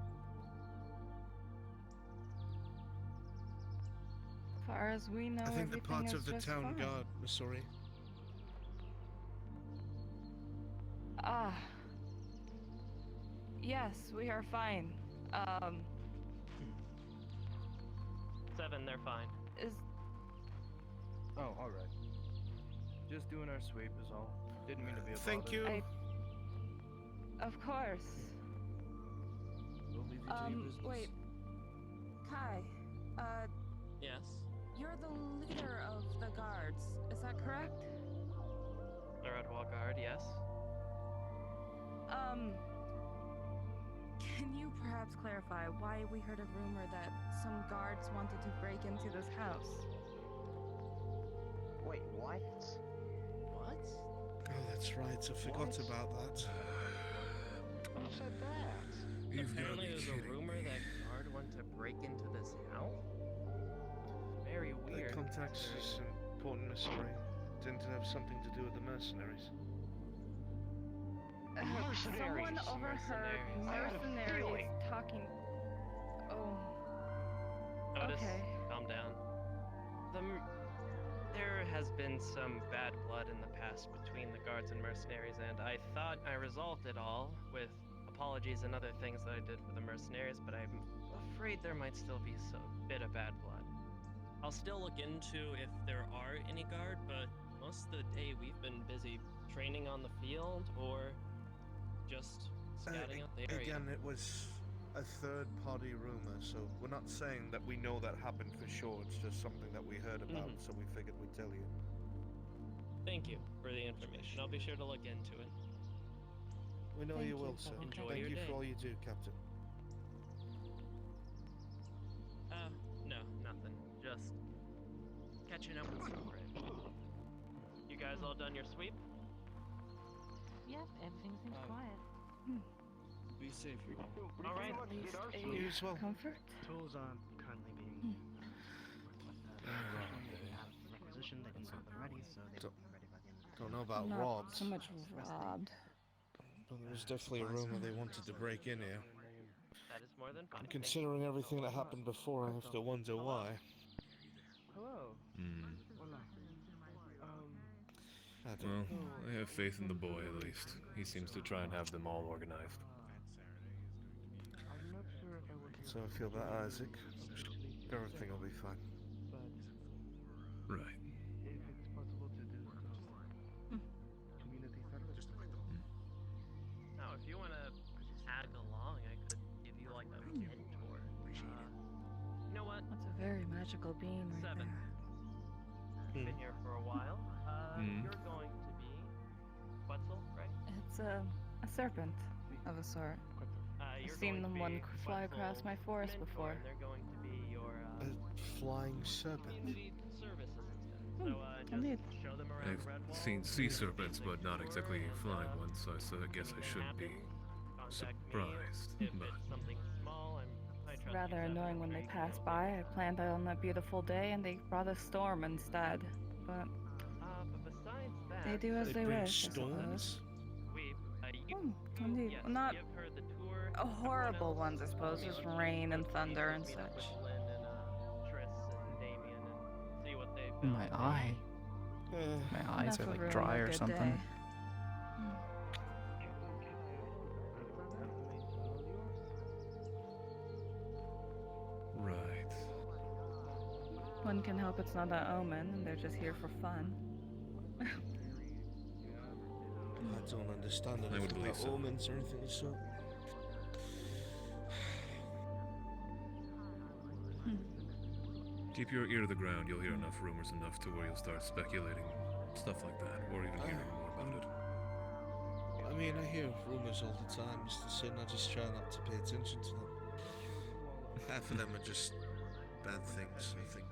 [SPEAKER 13] As far as we know,
[SPEAKER 11] I think the
[SPEAKER 13] everything
[SPEAKER 11] part
[SPEAKER 13] is
[SPEAKER 11] of the
[SPEAKER 13] just
[SPEAKER 11] town
[SPEAKER 13] fine.
[SPEAKER 11] guard, Missouri.
[SPEAKER 13] Yes, we are fine.
[SPEAKER 3] 7, they're fine.
[SPEAKER 18] Oh, all right. Just doing our sweep is all. Didn't mean to be a
[SPEAKER 11] Thank
[SPEAKER 18] bother.
[SPEAKER 11] you.
[SPEAKER 13] Of course.
[SPEAKER 18] We'll leave you to your business.
[SPEAKER 13] Wait. Kai,
[SPEAKER 3] Yes.
[SPEAKER 13] you're the leader of the guards, is that correct?
[SPEAKER 3] The Redwall Guard, yes.
[SPEAKER 13] Can you perhaps clarify why we heard a rumor that some guards wanted to break into this house?
[SPEAKER 6] Wait, what?
[SPEAKER 1] What?
[SPEAKER 11] Oh, that's right. I forgot about that.
[SPEAKER 6] Who said that?
[SPEAKER 11] You've got to
[SPEAKER 3] Apparently
[SPEAKER 11] be
[SPEAKER 3] there's
[SPEAKER 11] kidding
[SPEAKER 3] a rumor
[SPEAKER 11] me.
[SPEAKER 3] that guard wanted to break into this house. Very weird.
[SPEAKER 11] The contacts is important, Missouri. Didn't it have something to do with the mercenaries?
[SPEAKER 13] Someone overheard mercenaries talking. Oh.
[SPEAKER 3] Otis,
[SPEAKER 13] Okay.
[SPEAKER 3] calm down. There has been some bad blood in the past between the guards and mercenaries, and I thought I resolved it all with apologies and other things that I did for the mercenaries, but I'm afraid there might still be a bit of bad blood. I'll still look into if there are any guard, but most of the day we've been busy training on the field or just scouting out the area.
[SPEAKER 11] Again, it was a third-party rumor, so we're not saying that we know that happened for sure. It's just something that we heard about, so we figured we'd tell you.
[SPEAKER 3] Thank you for the information. I'll be sure to look into it.
[SPEAKER 11] We know you will, sir.
[SPEAKER 3] Enjoy
[SPEAKER 11] Thank
[SPEAKER 3] your
[SPEAKER 11] you
[SPEAKER 3] day.
[SPEAKER 11] for all you do, Captain.
[SPEAKER 3] No, nothing. Just catching up with some friends. You guys all done your sweep?
[SPEAKER 17] Yep, everything seems quiet.
[SPEAKER 18] Be safe.
[SPEAKER 3] All right.
[SPEAKER 11] You as well.
[SPEAKER 13] Comfort?
[SPEAKER 15] Tools are currently being requisitioned. They can have them ready, so they will be ready by the end of the
[SPEAKER 11] Don't know about
[SPEAKER 13] Not
[SPEAKER 11] robbed,
[SPEAKER 13] so much robbed.
[SPEAKER 11] but there was definitely a rumor they wanted to break in here.
[SPEAKER 3] That is more than fine.
[SPEAKER 11] Considering everything that happened before, I have to wonder why.
[SPEAKER 18] Hello.
[SPEAKER 11] I don't
[SPEAKER 8] Well, I have faith in the boy at least. He seems to try and have them all organized.
[SPEAKER 18] I'm not sure if I would
[SPEAKER 11] So I feel that, Isaac. I'm sure everything will be fine.
[SPEAKER 18] but
[SPEAKER 8] Right.
[SPEAKER 18] if it's possible to do some community service.
[SPEAKER 3] Now, if you want to tag along, I could give you like a mentor. You know what?
[SPEAKER 13] That's a very magical being right
[SPEAKER 3] 7.
[SPEAKER 13] there.
[SPEAKER 3] Been here for a while. You're going to be Quetzal, right?
[SPEAKER 13] It's a serpent of a sort. I've
[SPEAKER 3] You're
[SPEAKER 13] seen
[SPEAKER 3] going to
[SPEAKER 13] them
[SPEAKER 3] be
[SPEAKER 13] one fly across
[SPEAKER 3] Quetzal's
[SPEAKER 13] my forest
[SPEAKER 3] mentor,
[SPEAKER 13] before.
[SPEAKER 3] And they're going to be your
[SPEAKER 11] A flying serpent.
[SPEAKER 3] community service assistant. So
[SPEAKER 13] indeed.
[SPEAKER 3] just show them around
[SPEAKER 8] I've
[SPEAKER 3] Redwall.
[SPEAKER 8] seen sea serpents, but not exactly flying ones, so I guess I should be surprised.
[SPEAKER 3] If
[SPEAKER 8] But
[SPEAKER 3] it's something small, I trust
[SPEAKER 13] Rather
[SPEAKER 3] you,
[SPEAKER 13] annoying when they passed by. I planned on a beautiful day and they brought a storm instead. But
[SPEAKER 3] but besides that,
[SPEAKER 13] they do as they
[SPEAKER 11] bring
[SPEAKER 13] wish, I suppose.
[SPEAKER 11] storms?
[SPEAKER 13] Indeed.
[SPEAKER 3] Yes,
[SPEAKER 13] Well, not
[SPEAKER 3] you've heard the tour.
[SPEAKER 13] horrible ones, I suppose. Just rain and thunder and such.
[SPEAKER 3] Lynn and Triss and Damien and see what they've done.
[SPEAKER 2] My eye. My eyes
[SPEAKER 13] Enough
[SPEAKER 2] are
[SPEAKER 13] of
[SPEAKER 2] like
[SPEAKER 13] ruining
[SPEAKER 2] dry
[SPEAKER 13] a
[SPEAKER 2] or
[SPEAKER 13] good
[SPEAKER 2] something.
[SPEAKER 13] day.
[SPEAKER 8] right.
[SPEAKER 13] One can hope it's not an omen and they're just here for fun.
[SPEAKER 11] I don't understand
[SPEAKER 8] I would
[SPEAKER 11] anything
[SPEAKER 8] believe
[SPEAKER 11] about
[SPEAKER 8] so.
[SPEAKER 11] omens or anything of the sort.
[SPEAKER 8] Keep your ear to the ground. You'll hear enough rumors enough to where you'll start speculating stuff like that, or even hearing more about it.
[SPEAKER 11] I mean, I hear rumors all the time, Mr. Sin. I just try not to pay attention to them. Half of them are just bad things, I think.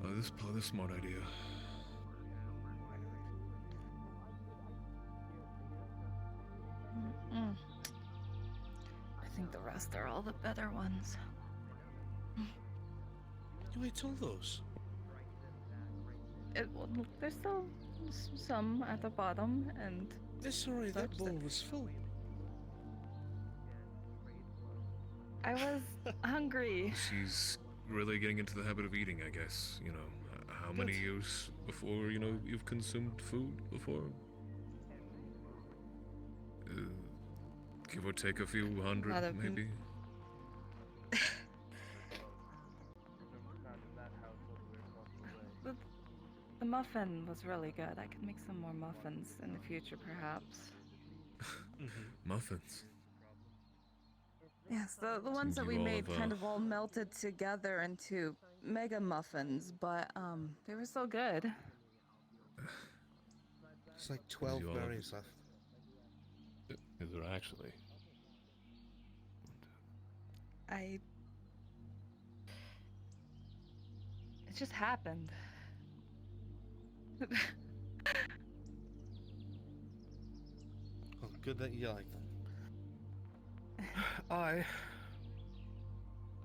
[SPEAKER 8] Oh, this is probably a smart idea.
[SPEAKER 13] I think the rest are all the better ones.
[SPEAKER 11] You ate all those?
[SPEAKER 13] Well, there's still some at the bottom, and...
[SPEAKER 11] Sorry, that bowl was full.
[SPEAKER 13] I was hungry.
[SPEAKER 8] She's really getting into the habit of eating, I guess. You know, how many years before, you know, you've consumed food before? Give or take a few hundred, maybe?
[SPEAKER 13] The muffin was really good. I could make some more muffins in the future, perhaps.
[SPEAKER 8] Muffins?
[SPEAKER 13] Yes, the ones that we made kind of all melted together into mega muffins, but they were so good.
[SPEAKER 11] It's like 12 berries left.
[SPEAKER 8] Is there actually?
[SPEAKER 13] It just happened.
[SPEAKER 11] Oh, good that you like them.
[SPEAKER 5] I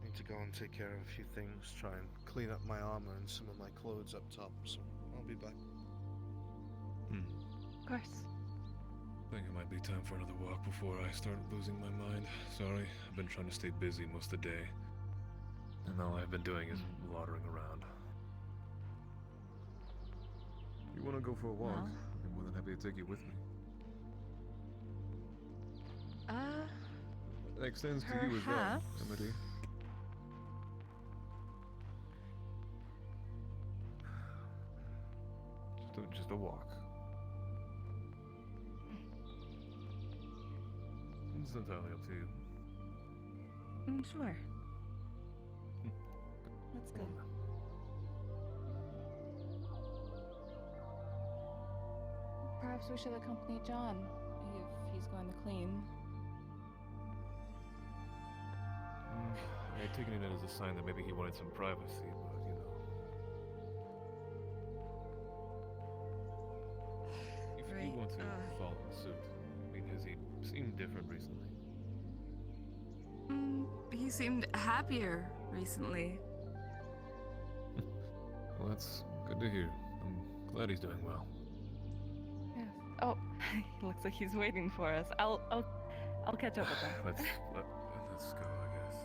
[SPEAKER 11] need to go and take care of a few things, try and clean up my armor and some of my clothes up top, so I'll be back.
[SPEAKER 13] Of course.
[SPEAKER 8] I think it might be time for another walk before I start losing my mind. Sorry, I've been trying to stay busy most of the day. And all I've been doing is loitering around. You want to go for a walk? I'm more than happy to take you with me. That extends to you as well, Amity. Just a walk. It's entirely up to you.
[SPEAKER 13] Sure. Let's go. Perhaps we should accompany John if he's going to clean.
[SPEAKER 8] I had taken it as a sign that maybe he wanted some privacy, but you know. If you want to follow suit, I mean, has he seemed different recently?
[SPEAKER 13] He seemed happier recently.
[SPEAKER 8] Well, that's good to hear. I'm glad he's doing well.
[SPEAKER 13] Yes. Oh, he looks like he's waiting for us. I'll catch up with him.
[SPEAKER 8] Let's go, I guess.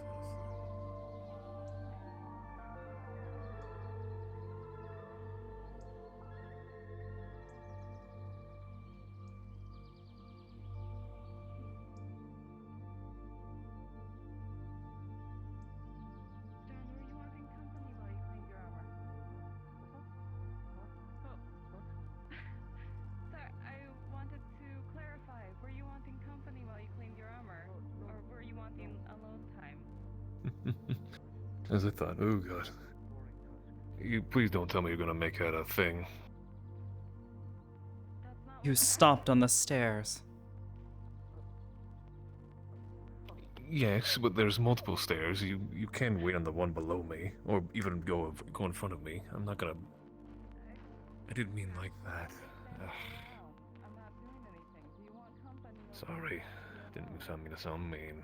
[SPEAKER 8] As I thought. Oh god. You please don't tell me you're gonna make that a thing.
[SPEAKER 2] You stopped on the stairs.
[SPEAKER 8] Yes, but there's multiple stairs. You can wait on the one below me, or even go in front of me. I'm not gonna. I didn't mean like that. Sorry, didn't mean to sound mean.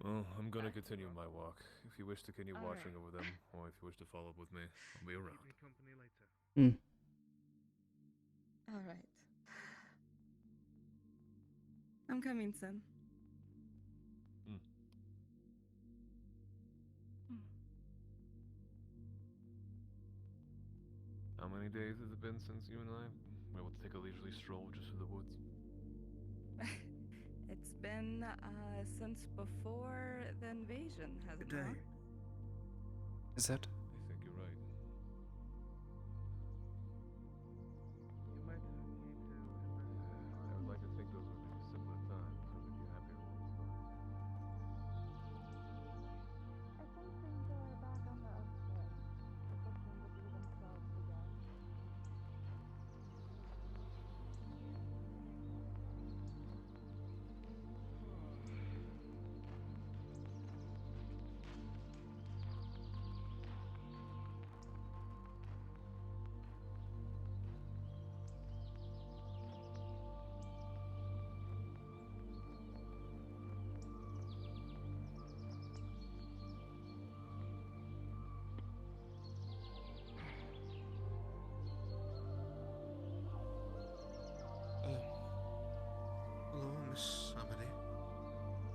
[SPEAKER 8] Well, I'm gonna continue my walk. If you wish to continue watching over them, or if you wish to follow up with me, I'll be around.
[SPEAKER 13] All right. I'm coming, Sim.
[SPEAKER 8] How many days has it been since you and I were able to take a leisurely stroll just through the woods?
[SPEAKER 13] It's been since before the invasion, hasn't it?
[SPEAKER 2] Is it?
[SPEAKER 8] I think you're right.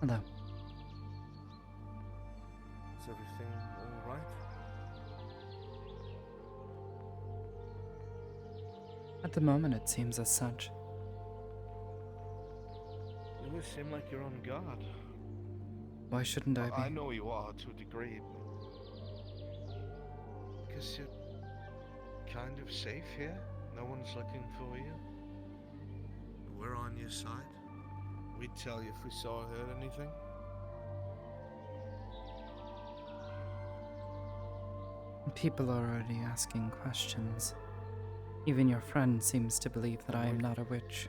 [SPEAKER 2] Hello.
[SPEAKER 11] Is everything all right?
[SPEAKER 2] At the moment, it seems as such.
[SPEAKER 11] You always seem like you're on guard.
[SPEAKER 2] Why shouldn't I be?
[SPEAKER 11] I know you are to a degree. Because you're kind of safe here. No one's looking for you. We're on your side. We'd tell you if we saw or heard anything.
[SPEAKER 2] People are already asking questions. Even your friend seems to believe that I am not a witch.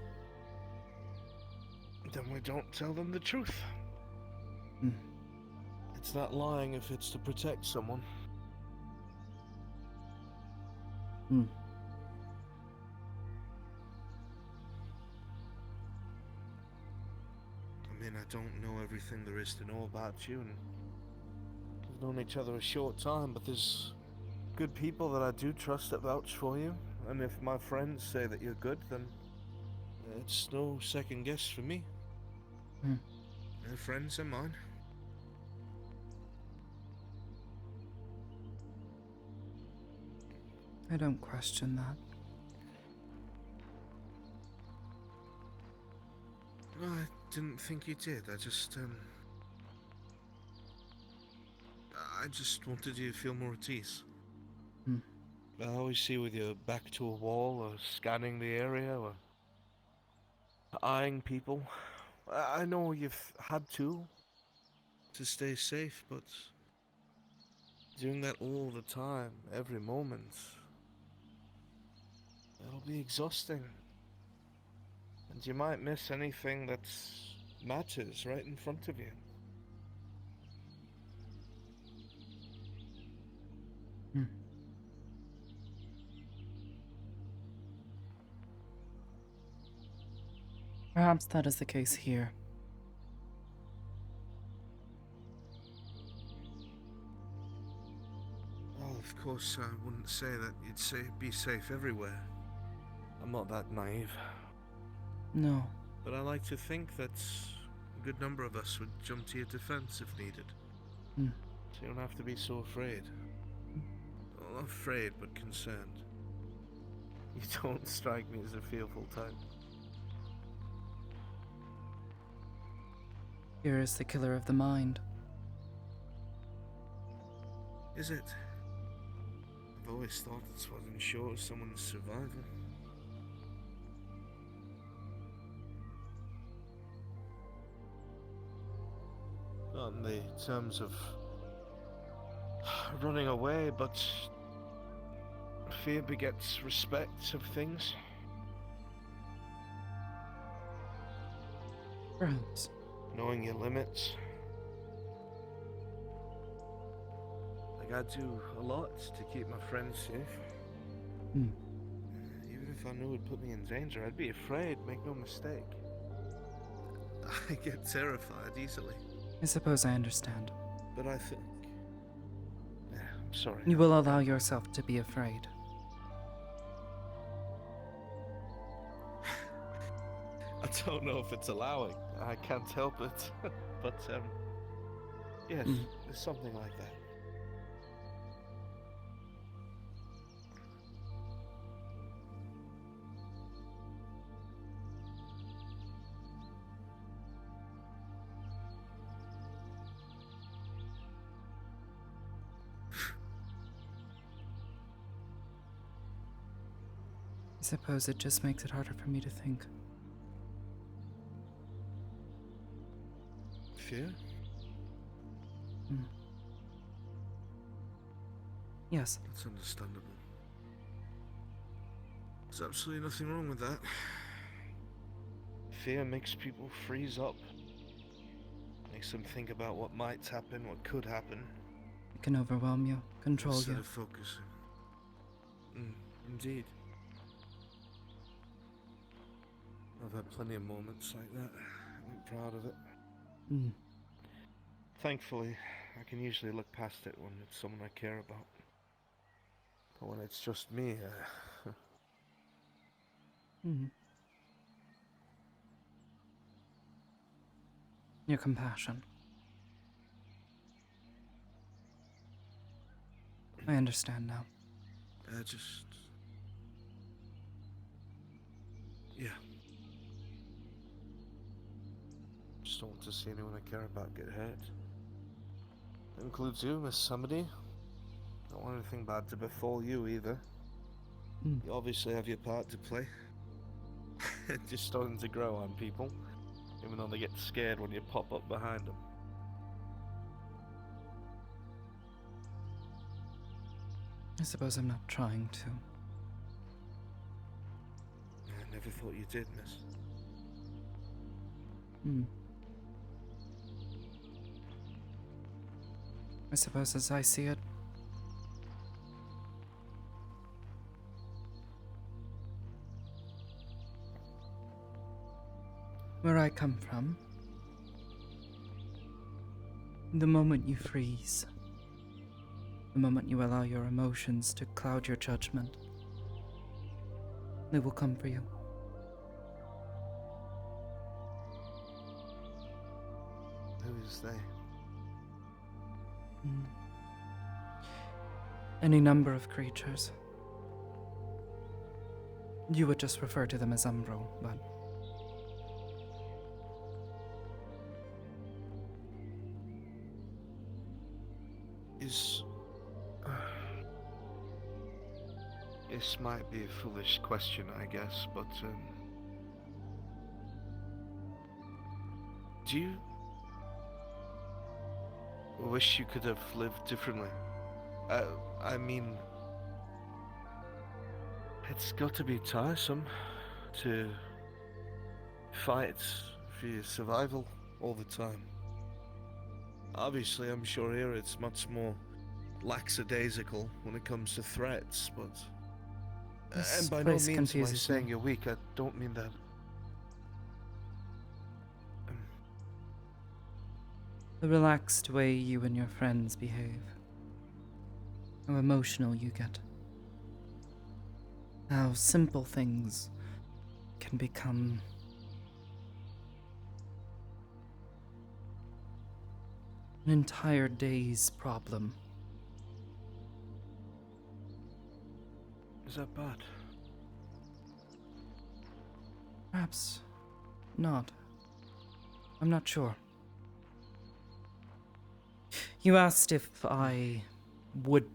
[SPEAKER 11] Then we don't tell them the truth.
[SPEAKER 2] Hmm.
[SPEAKER 11] It's not lying if it's to protect someone.
[SPEAKER 2] Hmm.
[SPEAKER 11] I mean, I don't know everything there is to know about you, and we've known each other a short time, but there's good people that I do trust that vouch for you, and if my friends say that you're good, then it's no second guess for me.
[SPEAKER 2] Hmm.
[SPEAKER 11] They're friends of mine.
[SPEAKER 2] I don't question that.
[SPEAKER 11] I didn't think you did. I just wanted you to feel more at ease.
[SPEAKER 2] Hmm.
[SPEAKER 11] I always see with your back to a wall, or scanning the area, or eyeing people. I know you've had to stay safe, but doing that all the time, every moment, it'll be exhausting. And you might miss anything that matters right in front of you.
[SPEAKER 2] Hmm. Perhaps that is the case here.
[SPEAKER 11] Well, of course, I wouldn't say that you'd be safe everywhere. I'm not that naive.
[SPEAKER 2] No.
[SPEAKER 11] But I like to think that a good number of us would jump to your defense if needed.
[SPEAKER 2] Hmm.
[SPEAKER 11] So you don't have to be so afraid. Well, not afraid, but concerned. You don't strike me as a fearful type.
[SPEAKER 2] Fear is the killer of the mind.
[SPEAKER 11] Is it? I've always thought it's what ensures someone's survival. Not in the terms of running away, but fear begets respect of things.
[SPEAKER 2] Perhaps.
[SPEAKER 11] Knowing your limits. Like, I do a lot to keep my friends safe.
[SPEAKER 2] Hmm.
[SPEAKER 11] Even if I knew it would put me in danger, I'd be afraid, make no mistake. I get terrified easily.
[SPEAKER 2] I suppose I understand.
[SPEAKER 11] But I think... Yeah, I'm sorry.
[SPEAKER 2] You will allow yourself to be afraid.
[SPEAKER 11] I don't know if it's allowing. I can't help it. But, yes, it's something like that.
[SPEAKER 2] I suppose it just makes it harder for me to think.
[SPEAKER 11] Fear?
[SPEAKER 2] Hmm. Yes.
[SPEAKER 11] That's understandable. There's absolutely nothing wrong with that. Fear makes people freeze up. Makes them think about what might happen, what could happen.
[SPEAKER 2] It can overwhelm you, control
[SPEAKER 11] Instead
[SPEAKER 2] you.
[SPEAKER 11] of focusing. Indeed. I've had plenty of moments like that. I'm proud of it.
[SPEAKER 2] Hmm.
[SPEAKER 11] Thankfully, I can usually look past it when it's someone I care about. But when it's just me,
[SPEAKER 2] Hmm. your compassion. I understand now.
[SPEAKER 11] Yeah. Just don't want to see anyone I care about get hurt. That includes you, Miss Amity. Don't want anything bad to befall you either. You obviously have your part to play. Just starting to grow on people, even though they get scared when you pop up behind them.
[SPEAKER 2] I suppose I'm not trying to.
[SPEAKER 11] I never thought you did, miss.
[SPEAKER 2] I suppose as I see it, where I come from, the moment you freeze, the moment you allow your emotions to cloud your judgment, they will come for you.
[SPEAKER 11] Who is they?
[SPEAKER 2] Any number of creatures. You would just refer to them as Umbro, but...
[SPEAKER 11] This might be a foolish question, I guess, but, do you wish you could have lived differently? I mean, it's got to be tiresome to fight for your survival all the time. Obviously, I'm sure here it's much more lackadaisical when it comes to threats, but... and by no means am I saying you're weak, I don't mean that.
[SPEAKER 2] The relaxed way you and your friends behave. How emotional you get. How simple things can become an entire day's problem.
[SPEAKER 11] Is that bad?
[SPEAKER 2] Perhaps not. I'm not sure. You asked if I would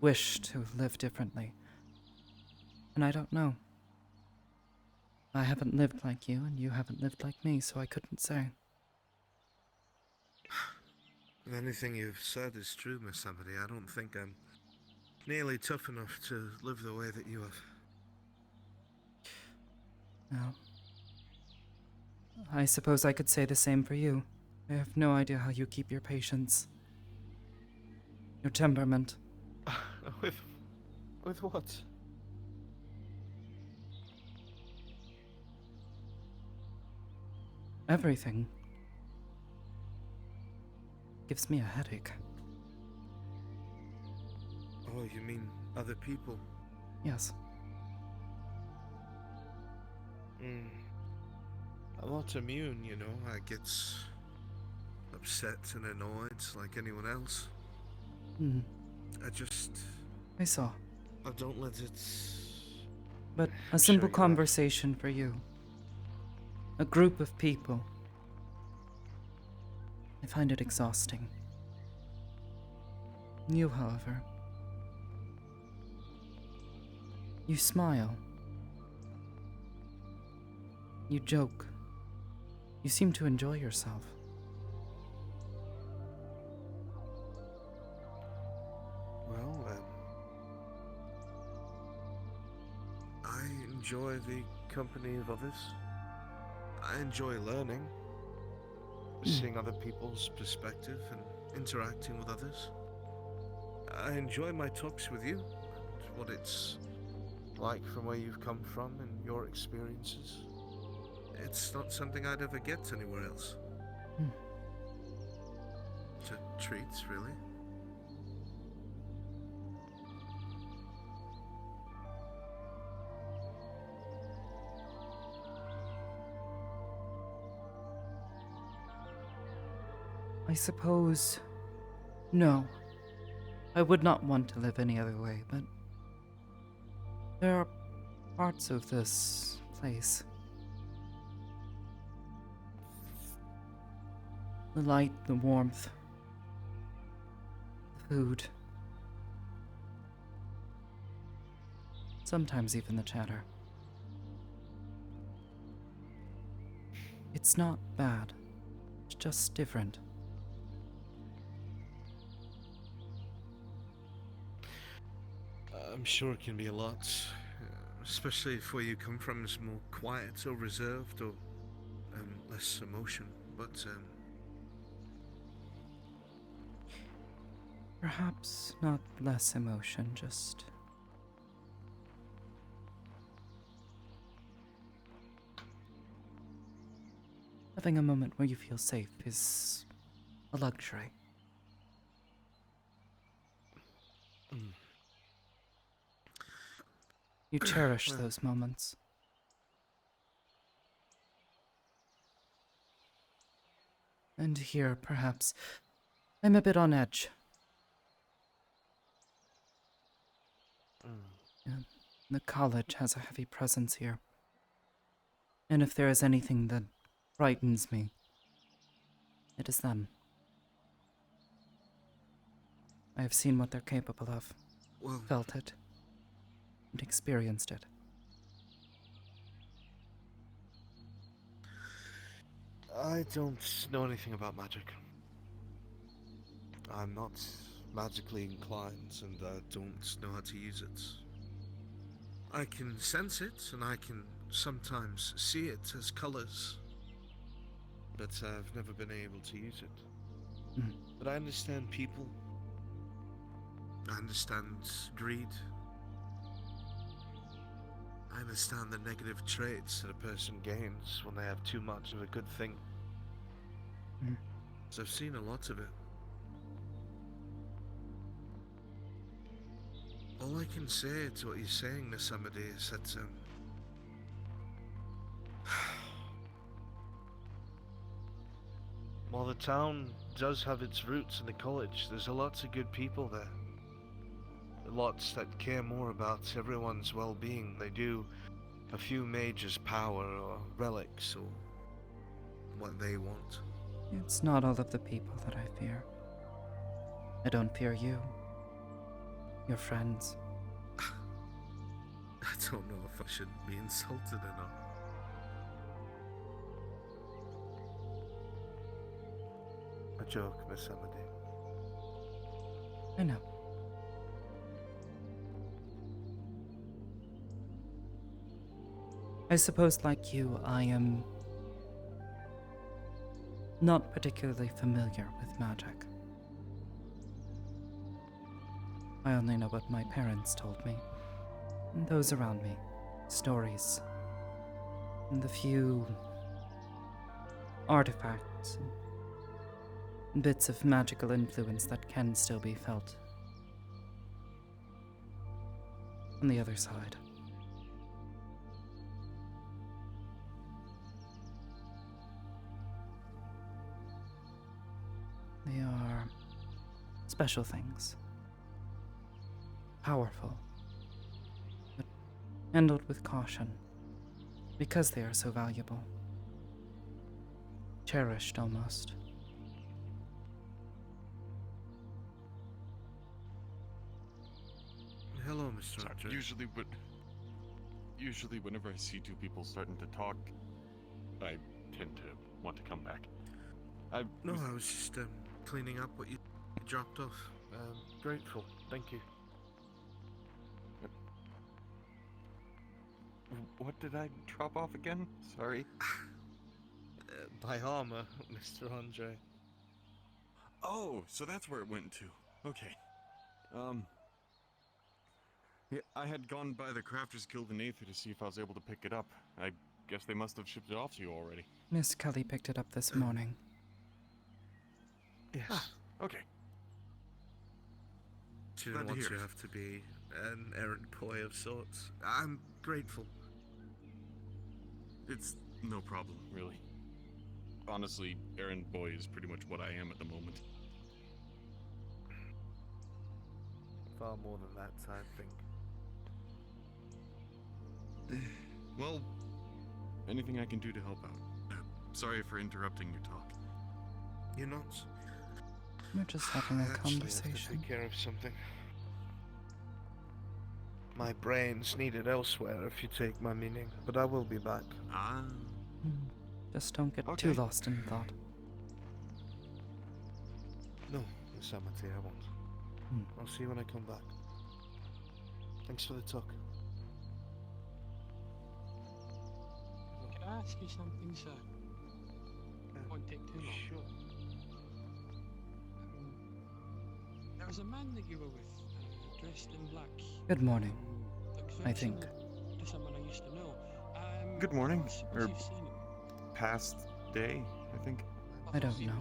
[SPEAKER 2] wish to live differently. And I don't know. I haven't lived like you, and you haven't lived like me, so I couldn't say.
[SPEAKER 11] If anything you've said is true, Miss Amity, I don't think I'm nearly tough enough to live the way that you have.
[SPEAKER 2] No. I suppose I could say the same for you. I have no idea how you keep your patience. Your temperament.
[SPEAKER 11] With what?
[SPEAKER 2] Everything. Gives me a headache.
[SPEAKER 11] Oh, you mean other people?
[SPEAKER 2] Yes.
[SPEAKER 11] I'm not immune, you know. I get upset and annoyed like anyone else.
[SPEAKER 2] I saw.
[SPEAKER 11] I don't let it...
[SPEAKER 2] But a simple conversation for you. A group of people. I find it exhausting. You, however. You smile. You joke. You seem to enjoy yourself.
[SPEAKER 11] Well, I enjoy the company of others. I enjoy learning, seeing other people's perspective and interacting with others. I enjoy my talks with you, and what it's like from where you've come from and your experiences. It's not something I'd ever get anywhere else. It's a treat, really.
[SPEAKER 2] I suppose... No. I would not want to live any other way, but... There are parts of this place. The light, the warmth, the food. Sometimes even the chatter. It's not bad. It's just different.
[SPEAKER 11] I'm sure it can be a lot, especially if where you come from is more quiet or reserved or less emotion, but
[SPEAKER 2] Perhaps not less emotion, just... Having a moment where you feel safe is a luxury. You cherish those moments. And here, perhaps, I'm a bit on edge. Yeah, the college has a heavy presence here. And if there is anything that frightens me, it is them. I have seen what they're capable of, felt it, and experienced it.
[SPEAKER 11] I don't know anything about magic. I'm not magically inclined, and I don't know how to use it. I can sense it, and I can sometimes see it as colors, but I've never been able to use it. But I understand people. I understand greed. I understand the negative traits that a person gains when they have too much of a good thing. So I've seen a lot of it. All I can say to what you're saying, Miss Amity, is that while the town does have its roots in the college, there's a lot of good people there. Lots that care more about everyone's well-being. They do a few mages' power or relics or what they want.
[SPEAKER 2] It's not all of the people that I fear. I don't fear you. Your friends.
[SPEAKER 11] I don't know if I should be insulted or not. A joke, Miss Amity.
[SPEAKER 2] I know. I suppose, like you, I am not particularly familiar with magic. I only know what my parents told me, and those around me, stories, and the few artifacts and bits of magical influence that can still be felt on the other side. They are special things. Powerful. But handled with caution. Because they are so valuable. Cherished almost.
[SPEAKER 11] Hello, Mr. Hunter.
[SPEAKER 19] Usually whenever I see two people starting to talk, I tend to want to come back.
[SPEAKER 11] I was just cleaning up what you dropped off. Grateful. Thank you.
[SPEAKER 19] What did I drop off again? Sorry.
[SPEAKER 11] My armor, Mr. Andre.
[SPEAKER 19] Oh, so that's where it went to. Okay. Yeah, I had gone by the Crafters Guild in Aether to see if I was able to pick it up. I guess they must have shipped it off to you already.
[SPEAKER 2] Miss Kelly picked it up this morning.
[SPEAKER 11] Yes.
[SPEAKER 19] Okay.
[SPEAKER 11] She didn't want you to have to be an errant boy of sorts. I'm grateful.
[SPEAKER 19] It's no problem, really. honestly, errand boy is pretty much what I am at the moment.
[SPEAKER 11] Far more than that, I think.
[SPEAKER 19] Well, anything I can do to help out. Sorry for interrupting your talk.
[SPEAKER 11] You're not.
[SPEAKER 2] We're just having a
[SPEAKER 11] I actually have to
[SPEAKER 2] conversation.
[SPEAKER 11] take care of something. My brain's needed elsewhere, if you take my meaning, but I will be back.
[SPEAKER 19] Ah.
[SPEAKER 2] Just don't get too lost in thought.
[SPEAKER 11] No, Miss Amity, I won't. I'll see you when I come back. Thanks for the talk.
[SPEAKER 20] Can I ask you something, sir? It won't take too long.
[SPEAKER 11] Sure.
[SPEAKER 20] There was a man that you were with, dressed in black.
[SPEAKER 2] Good morning,
[SPEAKER 20] Looks
[SPEAKER 2] I
[SPEAKER 20] very
[SPEAKER 2] think.
[SPEAKER 20] similar to someone I used to know.
[SPEAKER 19] Good morning.
[SPEAKER 20] I suppose
[SPEAKER 19] Or
[SPEAKER 20] you've seen him.
[SPEAKER 19] past day, I think.
[SPEAKER 2] I don't know.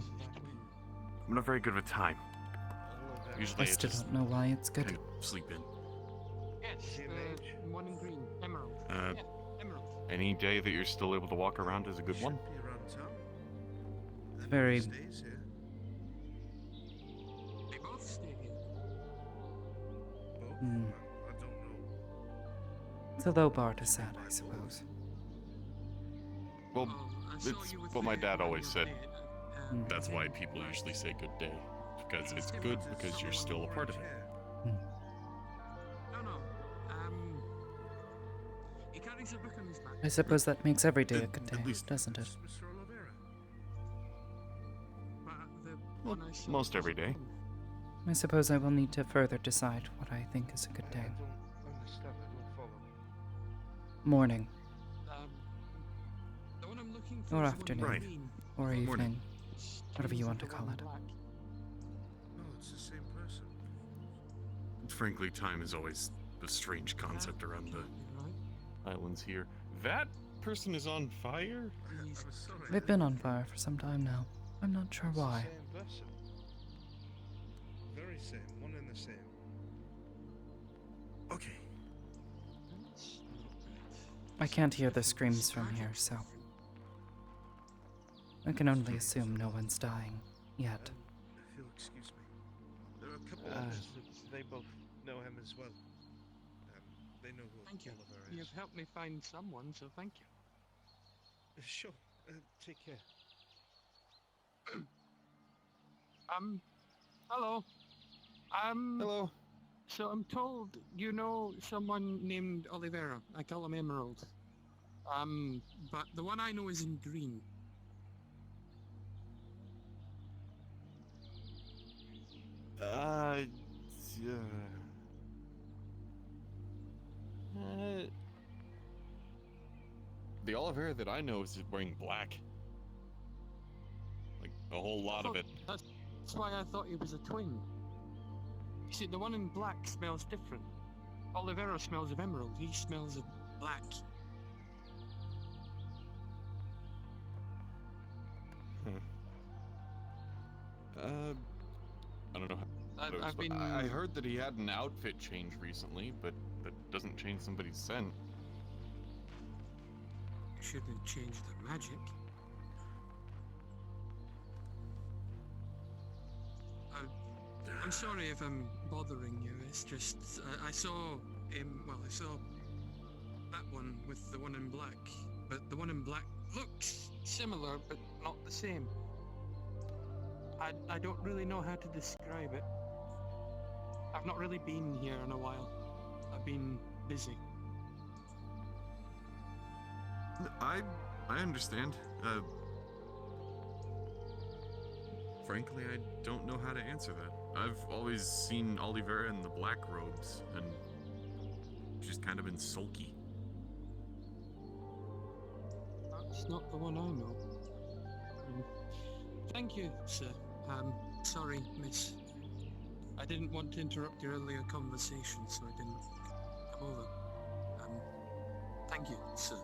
[SPEAKER 19] I'm not very good with time. Usually
[SPEAKER 2] I still don't know why it's good.
[SPEAKER 19] kind of sleep in.
[SPEAKER 20] Yes, one in green, emerald.
[SPEAKER 19] Uh,
[SPEAKER 20] Yeah, emerald.
[SPEAKER 19] Any day that you're still able to walk around is a good one.
[SPEAKER 2] It's very.
[SPEAKER 20] They both stay here.
[SPEAKER 11] I don't know.
[SPEAKER 2] It's a low bar to set, I suppose.
[SPEAKER 19] Well,
[SPEAKER 20] I saw
[SPEAKER 19] it's
[SPEAKER 20] you with
[SPEAKER 19] what my
[SPEAKER 20] the
[SPEAKER 19] dad
[SPEAKER 20] one
[SPEAKER 19] always
[SPEAKER 20] you
[SPEAKER 19] said.
[SPEAKER 20] did,
[SPEAKER 19] That's why people usually say good day. Because it's good because you're still a part of it.
[SPEAKER 20] No. He carries a book on his back.
[SPEAKER 2] I suppose that makes every day a good day, doesn't it?
[SPEAKER 20] One I saw
[SPEAKER 19] Most every day.
[SPEAKER 2] I suppose I will need to further decide what I think is a good day.
[SPEAKER 11] I don't understand. I don't follow.
[SPEAKER 2] Morning,
[SPEAKER 20] The one I'm looking for
[SPEAKER 2] or
[SPEAKER 20] is the one in
[SPEAKER 2] afternoon,
[SPEAKER 20] green.
[SPEAKER 2] or evening,
[SPEAKER 19] Morning.
[SPEAKER 2] whatever you want to
[SPEAKER 20] The
[SPEAKER 2] call
[SPEAKER 20] one in
[SPEAKER 2] it.
[SPEAKER 20] black.
[SPEAKER 11] No, it's the same person.
[SPEAKER 19] Frankly, time is always a strange concept around the islands here. That person is on fire?
[SPEAKER 11] I'm sorry.
[SPEAKER 2] They've been on fire for some time now. I'm not sure
[SPEAKER 11] It's the
[SPEAKER 2] why.
[SPEAKER 11] same person. Very same. One and the same.
[SPEAKER 19] Okay.
[SPEAKER 2] I can't hear the screams from here, so I can only assume no one's dying yet.
[SPEAKER 11] If you'll excuse me. There are a couple others that they both know him as well. They know who
[SPEAKER 20] Thank you.
[SPEAKER 11] Oliver is.
[SPEAKER 20] You've helped me find someone, so thank you.
[SPEAKER 11] Sure. Take care.
[SPEAKER 20] Hello.
[SPEAKER 19] Hello.
[SPEAKER 20] So I'm told you know someone named Olivera. I call him Emerald. But the one I know is in green.
[SPEAKER 19] The Oliver that I know is wearing black. Like, a whole lot of it.
[SPEAKER 20] That's why I thought he was a twin. You see, the one in black smells different. Olivera smells of emerald. He smells of black.
[SPEAKER 19] I don't know how to
[SPEAKER 20] I've
[SPEAKER 19] explain-
[SPEAKER 20] been-
[SPEAKER 19] I heard that he had an outfit change recently, but that doesn't change somebody's scent.
[SPEAKER 20] Shouldn't change the magic. I'm sorry if I'm bothering you. It's just I saw him. Well, I saw that one with the one in black, but the one in black looks similar, but not the same. I don't really know how to describe it. I've not really been here in a while. I've been busy.
[SPEAKER 19] I understand. Frankly, I don't know how to answer that. I've always seen Olivera in the black robes, and she's kind of been sulky.
[SPEAKER 20] That's not the one I know. Thank you, sir. Sorry, miss. I didn't want to interrupt your earlier conversation, so I didn't come over. Thank you, sir.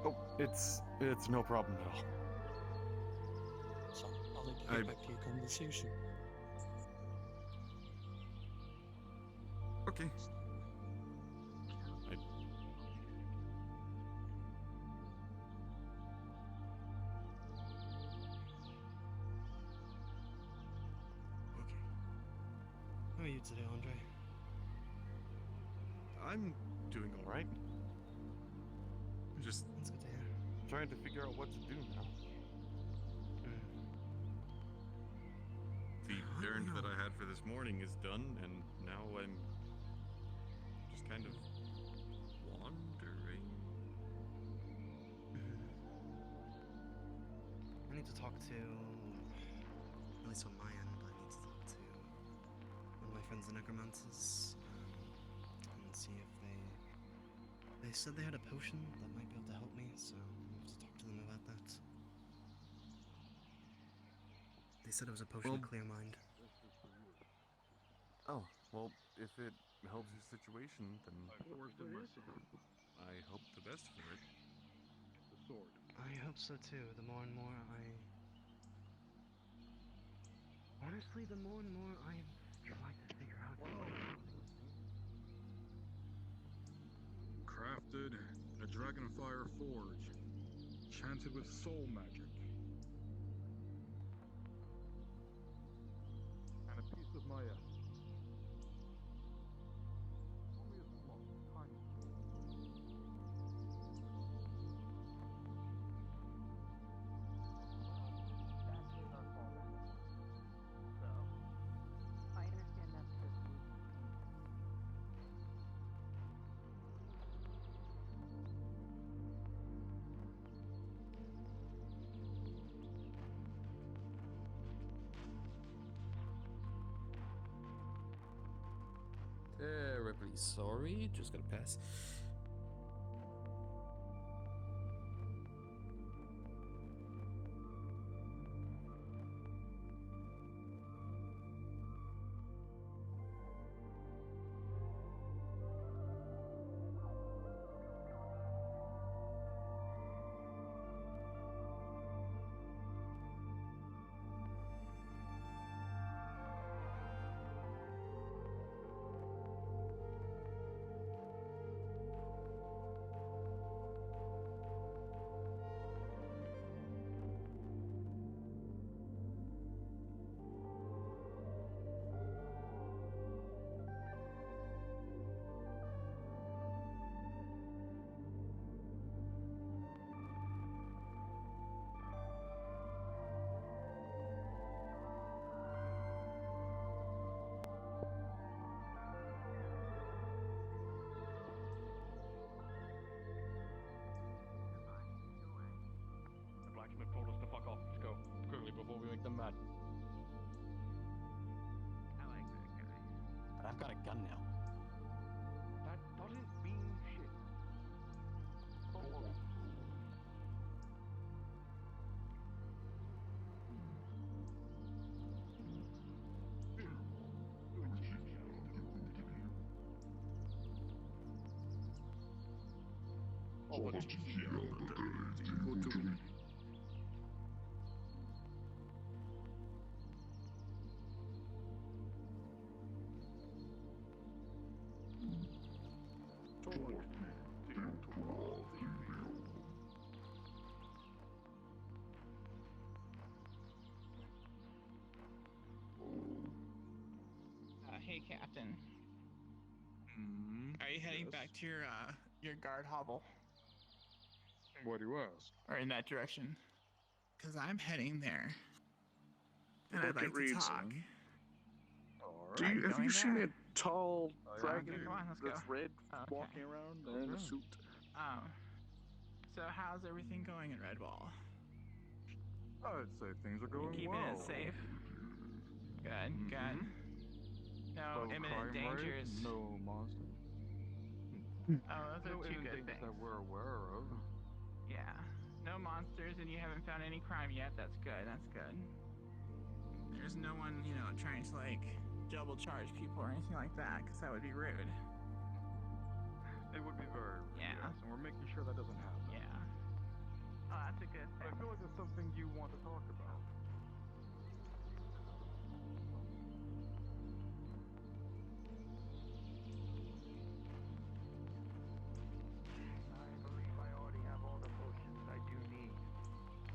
[SPEAKER 19] Oh, it's no problem at all.
[SPEAKER 20] So, I'll let you get back to your conversation.
[SPEAKER 19] Okay.
[SPEAKER 15] you today, Andre?
[SPEAKER 19] I'm doing all right. Just
[SPEAKER 15] That's good to hear.
[SPEAKER 19] trying to figure out what to do now. The errand that I had for this morning is done, and now I'm just kind of wandering.
[SPEAKER 15] I need to talk to, at least on my end, I need to talk to one of my friends, the necromancers, and see if they said they had a potion that might be able to help me, so I have to talk to them about that. They said it was a potion of clear mind.
[SPEAKER 19] Oh, well, if it helps your situation, then I hope the best for it.
[SPEAKER 15] I hope so too. The more and more honestly, the more and more I try to figure out.
[SPEAKER 21] Crafted in a dragonfire forge, enchanted with soul magic. And a piece of my only a small, tiny.
[SPEAKER 17] I understand that's just
[SPEAKER 22] Terribly sorry, just gonna pass.
[SPEAKER 21] The blacksmith told us to fuck off. Let's go. Quickly before we make them mad.
[SPEAKER 17] I like that guy.
[SPEAKER 3] But I've got a gun now.
[SPEAKER 21] That doesn't mean shit. Don't worry.
[SPEAKER 9] Hey, Captain. Are you heading back to your guard hovel?
[SPEAKER 21] Why do you ask?
[SPEAKER 9] Or in that direction? Because I'm heading there. And
[SPEAKER 21] Book
[SPEAKER 9] I'd like
[SPEAKER 21] it
[SPEAKER 9] to
[SPEAKER 21] reads,
[SPEAKER 9] talk.
[SPEAKER 21] then.
[SPEAKER 9] Are you
[SPEAKER 21] Have
[SPEAKER 9] going
[SPEAKER 21] you seen
[SPEAKER 9] there?
[SPEAKER 21] a tall dragon
[SPEAKER 9] Come on, let's
[SPEAKER 21] that's
[SPEAKER 9] go.
[SPEAKER 21] red
[SPEAKER 9] Okay.
[SPEAKER 21] walking around in a suit?
[SPEAKER 9] So how's everything going in Redwall?
[SPEAKER 21] I'd say things are going
[SPEAKER 9] Keeping
[SPEAKER 21] well.
[SPEAKER 9] it safe? Good, good. No
[SPEAKER 21] Low
[SPEAKER 9] imminent
[SPEAKER 21] crime rate,
[SPEAKER 9] dangers.
[SPEAKER 21] no monsters.
[SPEAKER 9] Oh, those
[SPEAKER 21] No
[SPEAKER 9] are two
[SPEAKER 21] imminent
[SPEAKER 9] good
[SPEAKER 21] dangers
[SPEAKER 9] things.
[SPEAKER 21] that we're aware of.
[SPEAKER 9] Yeah. No monsters, and you haven't found any crime yet. That's good. That's good. There's no one, trying to double charge people or anything like that, because that would be rude.
[SPEAKER 21] It would be very rude,
[SPEAKER 9] Yeah.
[SPEAKER 21] yes, and we're making sure that doesn't happen.
[SPEAKER 9] Yeah. Oh, that's a good thing.
[SPEAKER 21] I feel like there's something you want to talk about.
[SPEAKER 14] I believe I already have all the potions I do need.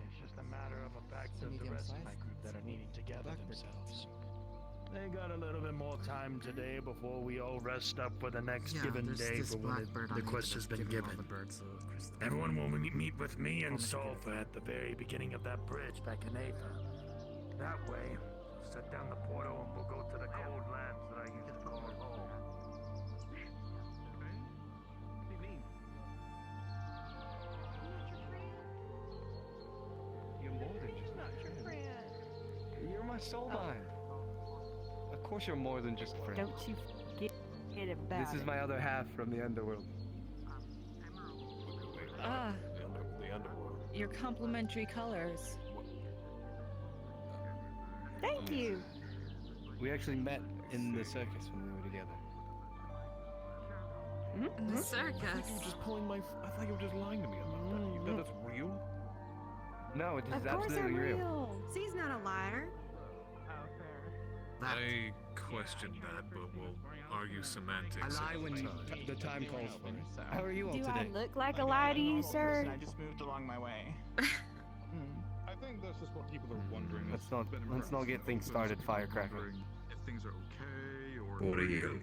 [SPEAKER 14] It's just a matter of a fact of the rest of my group that are needing to gather themselves.
[SPEAKER 4] They got a little bit more time today before we all rest up for the next given day for when the quest has been given. Everyone will meet with me and Sulfur at the very beginning of that bridge back in Aether. That way, we'll set down the portal and we'll go to the cold lands that I used to call home.
[SPEAKER 5] You're more than just my friend. You're my soulbind. Of course you're more than just a friend.
[SPEAKER 7] Don't you forget about it.
[SPEAKER 5] This is my other half from the underworld.
[SPEAKER 13] Ah,
[SPEAKER 8] The underworld.
[SPEAKER 13] your complementary colors.
[SPEAKER 7] Thank you.
[SPEAKER 5] We actually met in the circus when we were together.
[SPEAKER 13] In the
[SPEAKER 8] I
[SPEAKER 13] circus.
[SPEAKER 8] thought you were just pulling my. I thought you were just lying to me about that. You know that's real?
[SPEAKER 5] No, it is
[SPEAKER 7] Of course
[SPEAKER 5] absolutely
[SPEAKER 7] I'm
[SPEAKER 5] real.
[SPEAKER 7] real. C's not a liar.
[SPEAKER 8] I questioned that, but we'll argue semantics.
[SPEAKER 5] I lie when the time calls for it. How are you all
[SPEAKER 7] Do
[SPEAKER 5] today?
[SPEAKER 7] I look like a lie to you, sir?
[SPEAKER 9] I just moved along my way.
[SPEAKER 21] I think that's just what people are wondering.
[SPEAKER 5] Let's not get things started, firecracker.
[SPEAKER 21] If things are okay or.
[SPEAKER 8] What are you?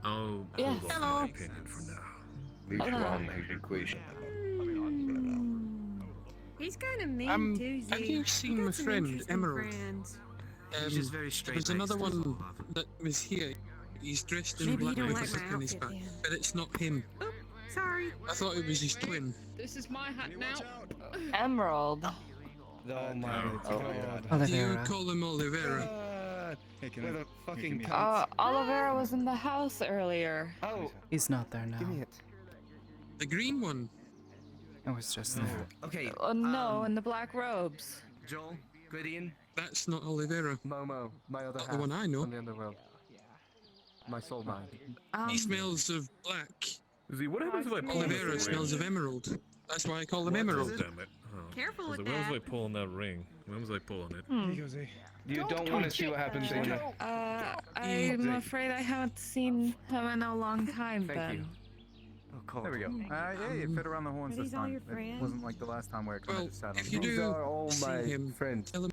[SPEAKER 8] Oh,
[SPEAKER 13] Yes.
[SPEAKER 8] hold on to my opinion for now.
[SPEAKER 13] Hold on.
[SPEAKER 8] the equation.
[SPEAKER 7] He's kind of mean too, Z.
[SPEAKER 20] Have you seen my friend Emerald?
[SPEAKER 15] He's just very straight.
[SPEAKER 20] There's another one that was here. He's dressed in
[SPEAKER 7] Maybe you
[SPEAKER 20] black
[SPEAKER 7] don't
[SPEAKER 20] with
[SPEAKER 7] like
[SPEAKER 20] a zip
[SPEAKER 7] my
[SPEAKER 20] on his
[SPEAKER 7] outfit
[SPEAKER 20] back,
[SPEAKER 7] then.
[SPEAKER 20] but it's not him.
[SPEAKER 7] Sorry.
[SPEAKER 20] I thought it was his twin.
[SPEAKER 12] This is my hat now.
[SPEAKER 13] Emerald.
[SPEAKER 5] Oh my god.
[SPEAKER 20] You call him Olivera.
[SPEAKER 5] With a fucking
[SPEAKER 13] Olivera was in the house earlier.
[SPEAKER 5] Oh,
[SPEAKER 2] He's not there now.
[SPEAKER 5] give me it.
[SPEAKER 20] The green one.
[SPEAKER 2] I was just there.
[SPEAKER 15] Okay.
[SPEAKER 13] No, in the black robes.
[SPEAKER 15] Joel, Gwydion.
[SPEAKER 20] That's not Olivera.
[SPEAKER 5] Momo, my other
[SPEAKER 20] Not
[SPEAKER 5] half.
[SPEAKER 20] the one I know.
[SPEAKER 5] From the underworld. My soul mind.
[SPEAKER 20] He smells of black.
[SPEAKER 8] Z, what happens if I pull
[SPEAKER 20] Olivera
[SPEAKER 8] this
[SPEAKER 20] smells
[SPEAKER 8] ring?
[SPEAKER 20] of emerald. That's why I call him
[SPEAKER 8] What?
[SPEAKER 20] Emerald.
[SPEAKER 8] Damn it. Oh.
[SPEAKER 7] Careful with
[SPEAKER 8] When was I
[SPEAKER 7] that.
[SPEAKER 8] pulling that ring? When was I pulling it?
[SPEAKER 5] You don't want to see what happens when
[SPEAKER 13] I'm afraid I haven't seen him in a long time,
[SPEAKER 5] Thank
[SPEAKER 13] Ben.
[SPEAKER 5] you.
[SPEAKER 23] There we go. Yeah, you fit around the horns
[SPEAKER 7] Are
[SPEAKER 23] this
[SPEAKER 7] these all
[SPEAKER 23] time.
[SPEAKER 7] your
[SPEAKER 23] It
[SPEAKER 7] friends?
[SPEAKER 23] wasn't like the last time where I kind
[SPEAKER 20] Well,
[SPEAKER 23] of just sat on
[SPEAKER 20] if
[SPEAKER 23] them.
[SPEAKER 20] you
[SPEAKER 5] These
[SPEAKER 20] do
[SPEAKER 5] are all
[SPEAKER 20] see
[SPEAKER 5] my
[SPEAKER 20] him,
[SPEAKER 5] friends.
[SPEAKER 20] tell him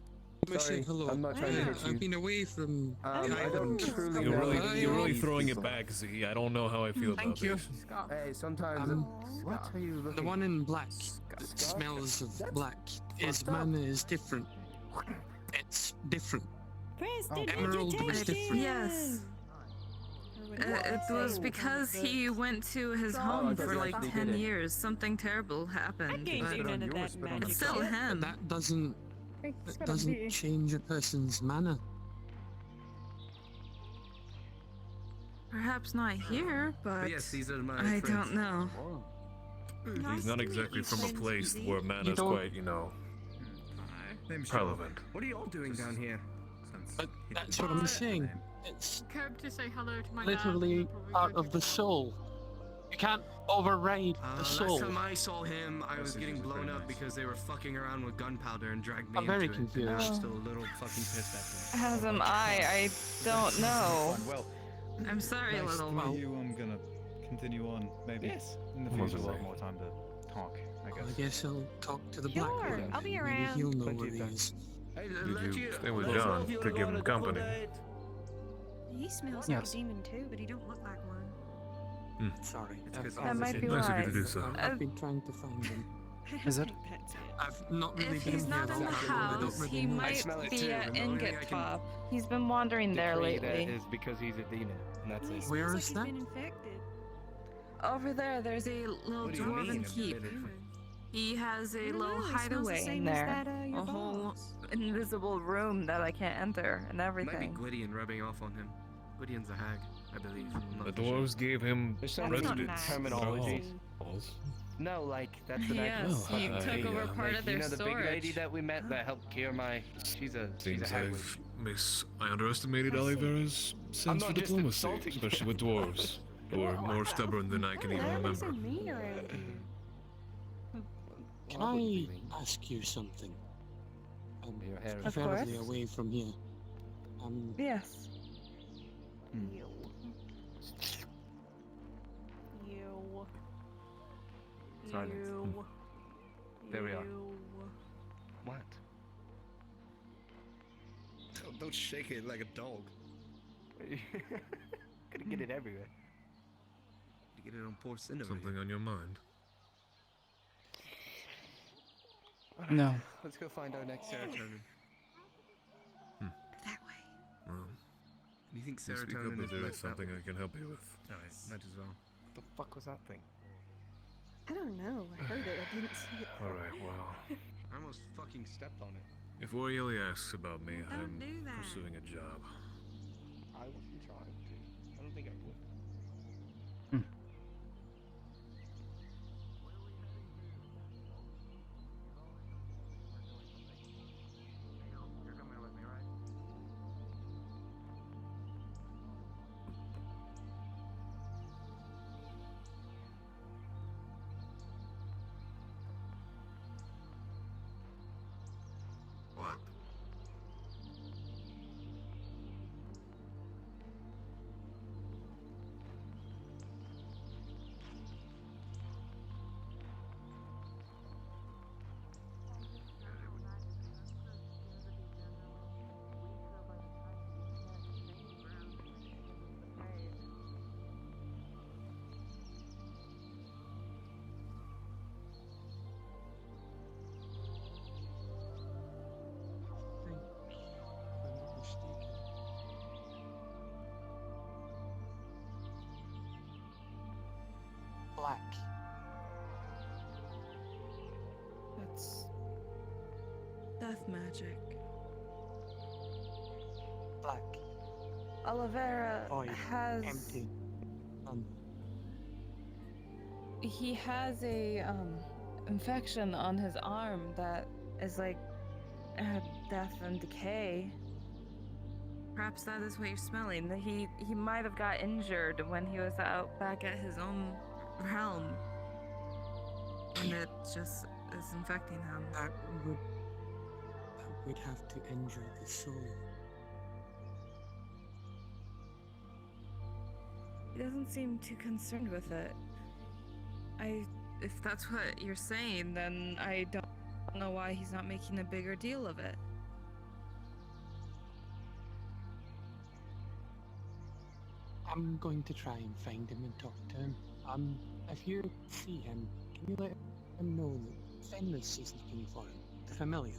[SPEAKER 20] I
[SPEAKER 5] Sorry,
[SPEAKER 20] said hello.
[SPEAKER 5] I'm not trying to hit you.
[SPEAKER 20] I've been away from.
[SPEAKER 5] I don't truly
[SPEAKER 8] You're
[SPEAKER 5] know
[SPEAKER 8] really, you're really
[SPEAKER 5] these
[SPEAKER 8] throwing it
[SPEAKER 5] people.
[SPEAKER 8] back, Z. I don't know how I feel about
[SPEAKER 20] Thank you.
[SPEAKER 8] this.
[SPEAKER 5] Hey, sometimes. What are you looking?
[SPEAKER 20] The one in black that smells of black. His mana is different. It's different. Emerald was different.
[SPEAKER 13] Yes. It was because he went to his home for like 10 years. Something terrible happened.
[SPEAKER 7] I can't do none of that magic.
[SPEAKER 13] It's still
[SPEAKER 7] shit.
[SPEAKER 13] him.
[SPEAKER 20] That doesn't. That doesn't change a person's mana.
[SPEAKER 13] Perhaps not here, but
[SPEAKER 15] yes, these are my
[SPEAKER 13] I
[SPEAKER 15] friends.
[SPEAKER 13] don't know.
[SPEAKER 8] He's not exactly from a place where mana's
[SPEAKER 20] don't-
[SPEAKER 8] quite, relevant.
[SPEAKER 15] What are you all doing down here?
[SPEAKER 20] But that's what I'm saying. It's
[SPEAKER 24] Came to say hello to my
[SPEAKER 20] literally part of the soul. You can't override the soul.
[SPEAKER 15] Last time I saw him, I was getting blown up because they were fucking around with gunpowder and dragged me
[SPEAKER 20] I'm very
[SPEAKER 15] into it.
[SPEAKER 20] confused.
[SPEAKER 15] And I'm still a little fucking pissed at them.
[SPEAKER 13] As am I don't know.
[SPEAKER 23] Well,
[SPEAKER 13] I'm sorry,
[SPEAKER 23] nice
[SPEAKER 13] little
[SPEAKER 23] to meet
[SPEAKER 13] one.
[SPEAKER 23] you. I'm gonna continue on. Maybe in the future we'll have more time to talk. I guess.
[SPEAKER 20] I guess I'll talk to the black
[SPEAKER 7] Sure,
[SPEAKER 20] one.
[SPEAKER 7] I'll be
[SPEAKER 20] Maybe
[SPEAKER 7] around.
[SPEAKER 20] he'll know where he is.
[SPEAKER 8] Did you stay with John to give him company?
[SPEAKER 7] He smells
[SPEAKER 2] Yes.
[SPEAKER 7] like a demon too, but he don't look like one.
[SPEAKER 20] Sorry.
[SPEAKER 13] That might be
[SPEAKER 8] Nice of you
[SPEAKER 13] why.
[SPEAKER 8] to do so.
[SPEAKER 20] I've been trying to find him.
[SPEAKER 2] Is it?
[SPEAKER 20] I've not really
[SPEAKER 13] If
[SPEAKER 20] been
[SPEAKER 13] he's
[SPEAKER 20] here
[SPEAKER 13] not
[SPEAKER 20] that
[SPEAKER 13] in the
[SPEAKER 20] long. I don't
[SPEAKER 13] house,
[SPEAKER 20] really
[SPEAKER 13] he
[SPEAKER 20] know.
[SPEAKER 13] might
[SPEAKER 5] smell it
[SPEAKER 13] be
[SPEAKER 5] too,
[SPEAKER 13] at
[SPEAKER 5] and the only thing
[SPEAKER 13] Ingot
[SPEAKER 5] I can
[SPEAKER 13] Top. He's been wandering there
[SPEAKER 5] Decree that
[SPEAKER 13] lately.
[SPEAKER 5] is because he's a demon, and that's
[SPEAKER 7] He
[SPEAKER 5] it.
[SPEAKER 7] smells
[SPEAKER 20] Where
[SPEAKER 7] like
[SPEAKER 20] is
[SPEAKER 7] he's
[SPEAKER 20] that?
[SPEAKER 7] been infected.
[SPEAKER 13] Over there, there's a little
[SPEAKER 15] What do you mean,
[SPEAKER 13] dwarven keep.
[SPEAKER 15] infected?
[SPEAKER 13] He has a
[SPEAKER 7] I don't
[SPEAKER 13] little
[SPEAKER 7] know, he smells the
[SPEAKER 13] hideaway in
[SPEAKER 7] same as
[SPEAKER 13] there.
[SPEAKER 7] that, your
[SPEAKER 13] A whole
[SPEAKER 7] boss.
[SPEAKER 13] invisible room that I can't enter and
[SPEAKER 15] Might be
[SPEAKER 13] everything.
[SPEAKER 15] Gwydion rubbing off on him. Gwydion's a hag, I believe. I'm not
[SPEAKER 8] The
[SPEAKER 15] too sure.
[SPEAKER 8] dwarves gave him
[SPEAKER 5] There's some
[SPEAKER 7] That's not
[SPEAKER 8] residence.
[SPEAKER 7] nice.
[SPEAKER 5] terminology.
[SPEAKER 8] Balls.
[SPEAKER 5] No, like that's an
[SPEAKER 13] Yes,
[SPEAKER 5] actual.
[SPEAKER 13] he
[SPEAKER 8] Oh,
[SPEAKER 13] took over part
[SPEAKER 5] Like,
[SPEAKER 13] of their
[SPEAKER 5] you know the
[SPEAKER 13] storage.
[SPEAKER 5] big lady that we met that helped cure my. She's a
[SPEAKER 8] Seems
[SPEAKER 5] hag.
[SPEAKER 8] I underestimated Olivera's sense
[SPEAKER 5] not
[SPEAKER 8] for
[SPEAKER 5] just
[SPEAKER 8] diplomacy,
[SPEAKER 5] insulting you.
[SPEAKER 8] especially with dwarves, who are more stubborn than I can even
[SPEAKER 7] Why are we so
[SPEAKER 8] remember.
[SPEAKER 7] mean around here?
[SPEAKER 20] Can I ask you something? I'm
[SPEAKER 5] Your hair is
[SPEAKER 13] Of
[SPEAKER 20] preferably
[SPEAKER 13] course.
[SPEAKER 20] away from here.
[SPEAKER 13] Yes.
[SPEAKER 7] You. You.
[SPEAKER 5] Silence.
[SPEAKER 7] You.
[SPEAKER 5] There we are.
[SPEAKER 7] You.
[SPEAKER 5] What?
[SPEAKER 15] Don't shake it like a dog.
[SPEAKER 18] Gotta get it everywhere.
[SPEAKER 15] You get it on poor Cinder.
[SPEAKER 8] Something on your mind?
[SPEAKER 18] Alright,
[SPEAKER 2] No.
[SPEAKER 18] Let's go find our next serotonin.
[SPEAKER 13] That way.
[SPEAKER 8] Well,
[SPEAKER 15] Do you think
[SPEAKER 8] you speak up
[SPEAKER 15] serotonin
[SPEAKER 8] if
[SPEAKER 15] is
[SPEAKER 8] there
[SPEAKER 15] less
[SPEAKER 8] is something
[SPEAKER 15] that
[SPEAKER 8] I can help you with.
[SPEAKER 15] Alright, might as well.
[SPEAKER 18] What the fuck was that thing?
[SPEAKER 7] I don't know. I heard it. I didn't see it.
[SPEAKER 8] Alright, well,
[SPEAKER 18] I almost fucking stepped on it.
[SPEAKER 8] if Orieli asks about me,
[SPEAKER 13] Don't
[SPEAKER 8] I'm
[SPEAKER 13] do that.
[SPEAKER 8] pursuing a job.
[SPEAKER 18] I wasn't trying to. I don't think I would.
[SPEAKER 14] You're coming with me, right?
[SPEAKER 8] What?
[SPEAKER 9] Black.
[SPEAKER 13] That's death magic.
[SPEAKER 9] Black.
[SPEAKER 13] Oliveira
[SPEAKER 9] Void.
[SPEAKER 13] has
[SPEAKER 9] Empty.
[SPEAKER 13] he has a infection on his arm that is like death and decay. Perhaps that is what you're smelling. That he might have got injured when he was out back at his own realm, and it just is infecting him.
[SPEAKER 20] That would have to injure the soul.
[SPEAKER 13] He doesn't seem too concerned with it. If that's what you're saying, then I don't know why he's not making a bigger deal of it.
[SPEAKER 20] I'm going to try and find him and talk to him. If you see him, can you let him know that Fenris is looking for him? The familiar.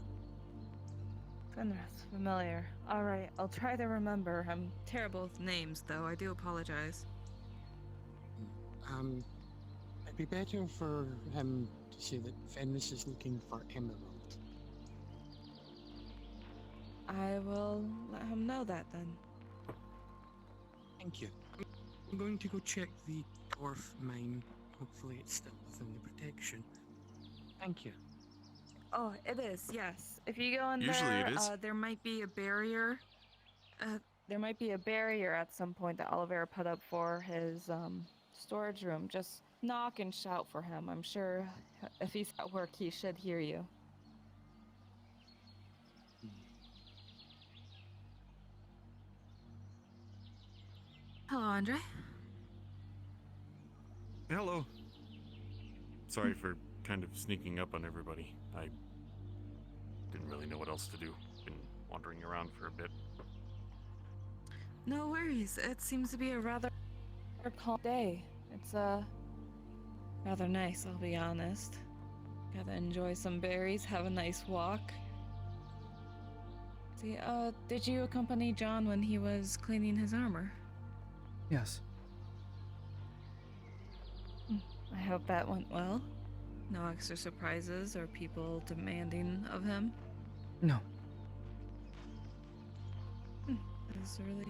[SPEAKER 13] Fenris, familiar. Alright, I'll try to remember. I'm terrible with names, though. I do apologize.
[SPEAKER 20] It'd be better for him to say that Fenris is looking for Emerald.
[SPEAKER 13] I will let him know that then.
[SPEAKER 20] Thank you. I'm going to go check the dwarf mine. Hopefully it's still within the protection. Thank you.
[SPEAKER 13] Oh, it is, yes. If you go in
[SPEAKER 19] Usually
[SPEAKER 13] there,
[SPEAKER 19] it is.
[SPEAKER 13] there might be a barrier. There might be a barrier at some point that Oliveira put up for his storage room. Just knock and shout for him. I'm sure if he's at work, he should hear you. Hello, Andre.
[SPEAKER 19] Hello. Sorry for kind of sneaking up on everybody. I didn't really know what else to do. Been wandering around for a bit.
[SPEAKER 13] No worries. It seems to be a rather calm day. It's rather nice, I'll be honest. Gotta enjoy some berries, have a nice walk. See, did you accompany John when he was cleaning his armor?
[SPEAKER 2] Yes.
[SPEAKER 13] I hope that went well. No extra surprises or people demanding of him.
[SPEAKER 2] No.
[SPEAKER 13] That is a relief.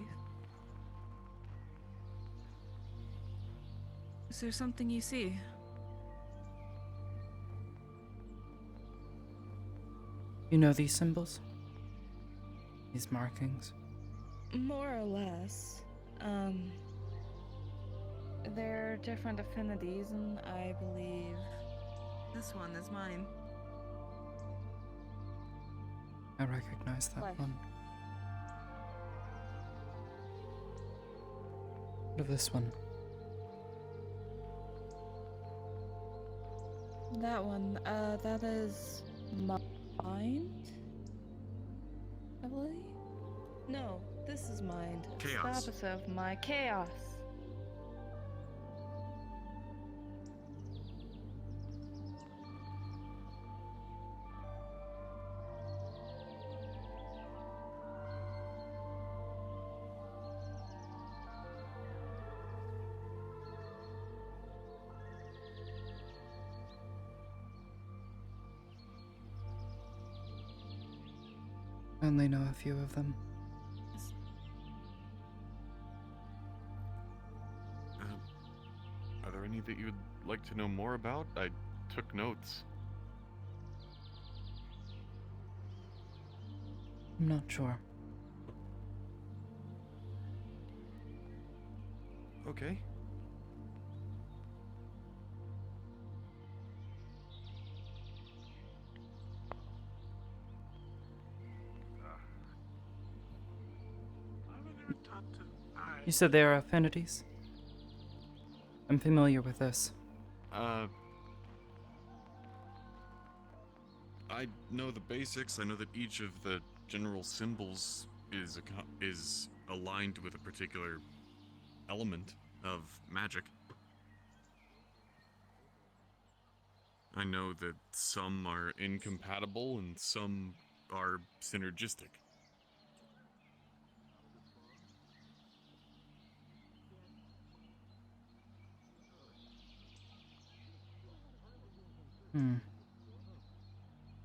[SPEAKER 13] Is there something you see?
[SPEAKER 2] You know these symbols? These markings?
[SPEAKER 13] More or less. They're different affinities, and I believe this one is mine.
[SPEAKER 2] I recognize that
[SPEAKER 13] Life.
[SPEAKER 2] one. What of this one?
[SPEAKER 13] That one, that is mind, I believe. No, this is mind. It's
[SPEAKER 19] Chaos.
[SPEAKER 13] the opposite of my chaos.
[SPEAKER 2] I only know a few of them.
[SPEAKER 19] Are there any that you'd like to know more about? I took notes.
[SPEAKER 2] I'm not sure.
[SPEAKER 19] Okay.
[SPEAKER 2] You said they are affinities? I'm familiar with this.
[SPEAKER 19] I know the basics. I know that each of the general symbols is aligned with a particular element of magic. I know that some are incompatible and some are synergistic.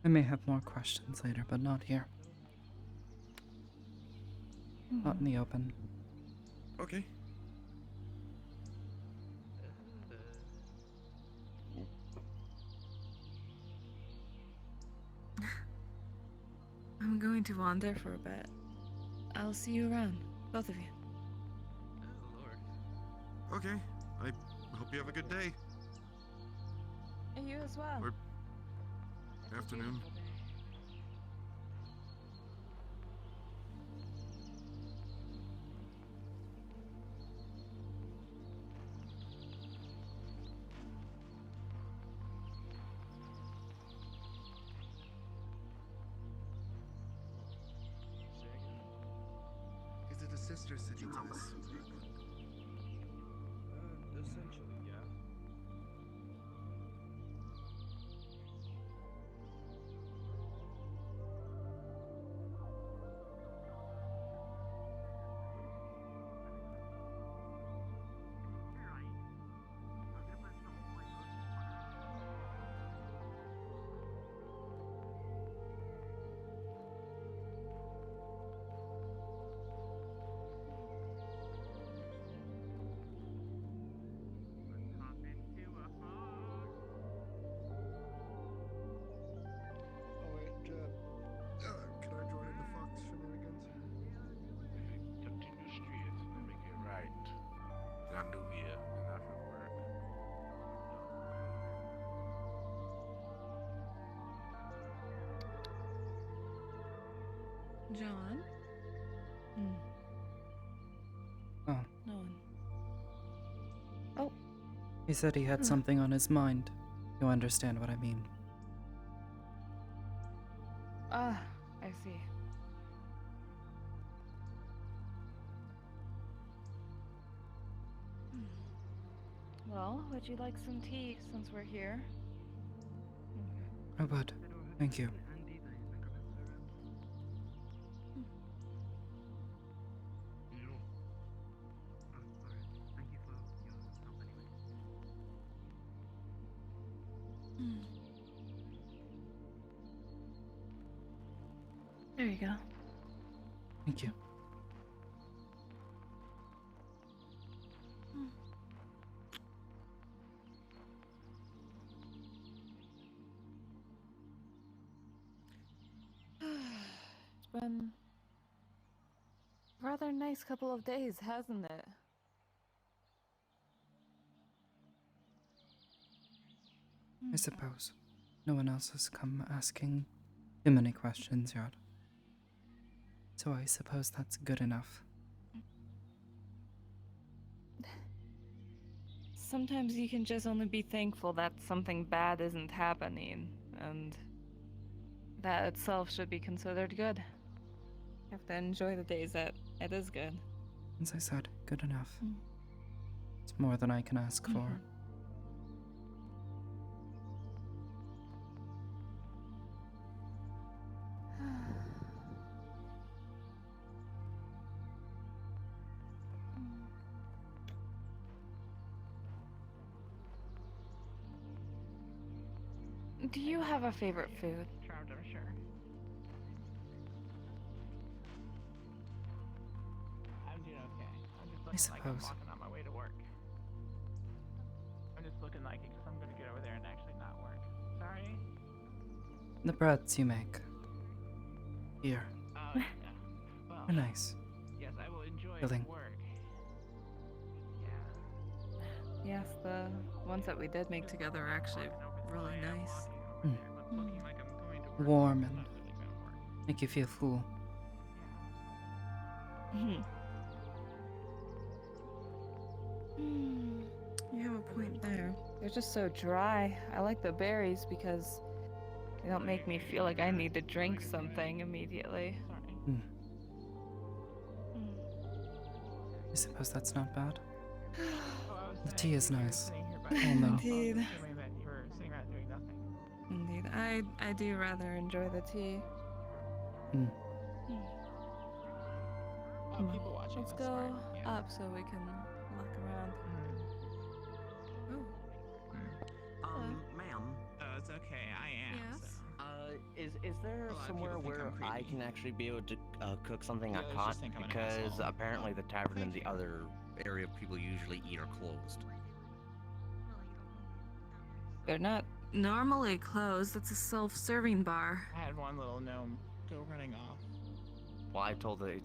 [SPEAKER 2] I may have more questions later, but not here. Not in the open.
[SPEAKER 19] Okay.
[SPEAKER 13] I'm going to wander for a bit. I'll see you around, both of you.
[SPEAKER 19] Okay. I hope you have a good day.
[SPEAKER 13] You as well.
[SPEAKER 19] Or afternoon.
[SPEAKER 15] Is it a sister city to this?
[SPEAKER 14] Essentially, yeah.
[SPEAKER 11] Oh wait, can I join in the Fox shenanigans?
[SPEAKER 14] Continue straight, let me get right. Can do here, and that will work.
[SPEAKER 13] John?
[SPEAKER 2] Oh.
[SPEAKER 13] No one. Oh.
[SPEAKER 2] He said he had something on his mind. You understand what I mean.
[SPEAKER 13] Ah, I see. Well, would you like some tea since we're here?
[SPEAKER 2] I would. Thank you.
[SPEAKER 13] There you go.
[SPEAKER 2] Thank you.
[SPEAKER 13] It's been a rather nice couple of days, hasn't it?
[SPEAKER 2] I suppose. No one else has come asking too many questions yet. So I suppose that's good enough.
[SPEAKER 13] Sometimes you can just only be thankful that something bad isn't happening, and that itself should be considered good. have to enjoy the days that it is good.
[SPEAKER 2] As I said, good enough. It's more than I can ask for.
[SPEAKER 13] Do you have a favorite food?
[SPEAKER 9] Charmed, I'm sure. I'm doing okay. I'm just looking like I'm
[SPEAKER 2] suppose.
[SPEAKER 9] walking on my way to work. I'm just looking like it because I'm going to get over there and actually not work. Sorry.
[SPEAKER 2] The breads you make. Here.
[SPEAKER 9] Oh, yeah. Well,
[SPEAKER 2] Are nice.
[SPEAKER 9] yes, I will enjoy
[SPEAKER 2] Filling.
[SPEAKER 9] work.
[SPEAKER 13] Yes, the ones that we did make together are actually really nice.
[SPEAKER 2] Warm and make you feel full.
[SPEAKER 13] You have a point there. They're just so dry. I like the berries because they don't make me feel like I need to drink something immediately.
[SPEAKER 2] I suppose that's not bad. The tea is nice. Oh no.
[SPEAKER 13] Indeed. Indeed. I do rather enjoy the tea.
[SPEAKER 9] People watching.
[SPEAKER 13] Let's go up so we can look around.
[SPEAKER 6] Ma'am.
[SPEAKER 9] Oh, it's okay. I am.
[SPEAKER 13] Yes.
[SPEAKER 6] Is there somewhere where I can actually be able to cook something I
[SPEAKER 9] Yeah, I was
[SPEAKER 6] caught?
[SPEAKER 9] just thinking I'm an
[SPEAKER 6] Because
[SPEAKER 9] asshole.
[SPEAKER 6] apparently the tavern and the other area people usually eat are closed.
[SPEAKER 13] They're not normally closed. It's a self-serving bar.
[SPEAKER 9] I had one little gnome go running off.
[SPEAKER 6] Well, I told that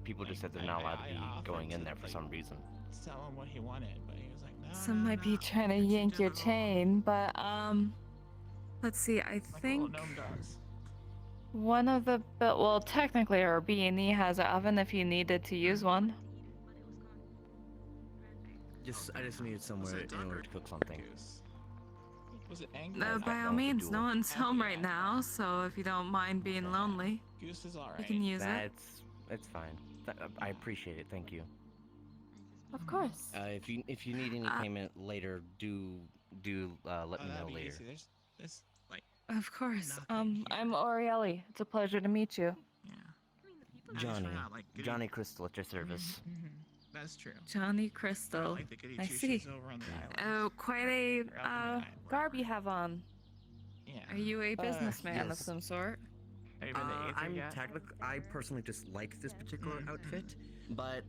[SPEAKER 6] people just said they're not allowed to be
[SPEAKER 9] offered
[SPEAKER 6] going in
[SPEAKER 9] to,
[SPEAKER 6] there for some reason.
[SPEAKER 9] Tell him what he wanted, but he was like, no.
[SPEAKER 13] Some might be trying to yank your chain, but let's see. I
[SPEAKER 9] Like a
[SPEAKER 13] think
[SPEAKER 9] little gnome does.
[SPEAKER 13] one of the well, technically our B&E has an oven if you needed to use one.
[SPEAKER 6] I just needed somewhere in order to cook something.
[SPEAKER 9] Was it angry?
[SPEAKER 13] By all means, no one's home right now, so if you don't mind being lonely,
[SPEAKER 9] Goose is alright.
[SPEAKER 13] you can use it.
[SPEAKER 6] It's fine. I appreciate it. Thank you.
[SPEAKER 13] Of course.
[SPEAKER 6] If you need any payment later, do let me know later.
[SPEAKER 9] There's like.
[SPEAKER 13] Of course. I'm Orielli. It's a pleasure to meet you.
[SPEAKER 6] Johnny Crystal at your service.
[SPEAKER 9] That's true.
[SPEAKER 13] Johnny Crystal.
[SPEAKER 9] Like the goody
[SPEAKER 13] I
[SPEAKER 9] two-shoes
[SPEAKER 13] see.
[SPEAKER 9] over on the island.
[SPEAKER 13] Oh, quite a garb you have on.
[SPEAKER 9] Yeah.
[SPEAKER 13] Are you a businessman of
[SPEAKER 6] yes.
[SPEAKER 13] some sort?
[SPEAKER 9] Have you been to Aether yet?
[SPEAKER 6] I personally just like this particular outfit, but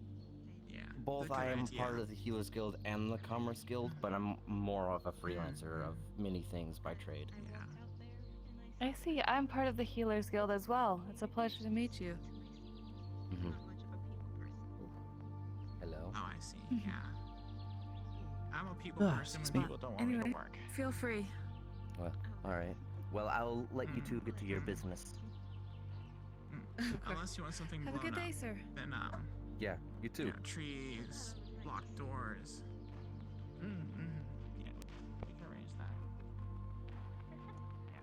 [SPEAKER 9] yeah,
[SPEAKER 6] both I am part of the Healers Guild and the Commerce Guild, but I'm more of a freelancer of many things by trade.
[SPEAKER 9] Yeah.
[SPEAKER 13] I see. I'm part of the Healers Guild as well. It's a pleasure to meet you.
[SPEAKER 6] Hello.
[SPEAKER 9] Oh, I see. Yeah. I'm a people person when people don't want me
[SPEAKER 13] Anyway,
[SPEAKER 9] to work.
[SPEAKER 13] feel free.
[SPEAKER 6] Well, all right. Well, I'll let you two get to your business.
[SPEAKER 9] Unless you want something
[SPEAKER 13] Have a
[SPEAKER 9] blown
[SPEAKER 13] good day,
[SPEAKER 9] up,
[SPEAKER 13] sir.
[SPEAKER 9] then
[SPEAKER 6] Yeah, you too.
[SPEAKER 9] trees, blocked doors. Yeah, we can arrange that. Yeah.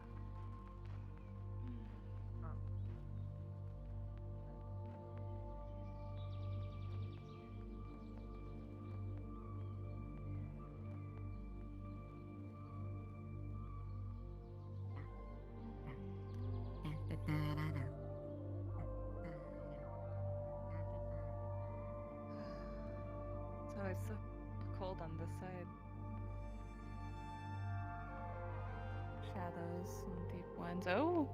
[SPEAKER 13] It's always so cold on this side. Shadows and deep winds. Oh!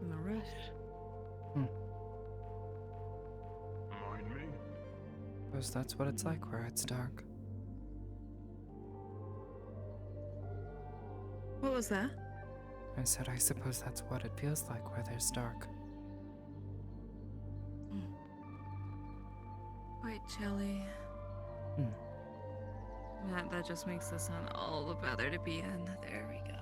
[SPEAKER 13] In the rush.
[SPEAKER 21] Mind me?
[SPEAKER 2] Suppose that's what it's like where it's dark.
[SPEAKER 13] What was that?
[SPEAKER 2] I said I suppose that's what it feels like where there's dark.
[SPEAKER 13] Quite chilly. That just makes the sun all the better to be in. There we go.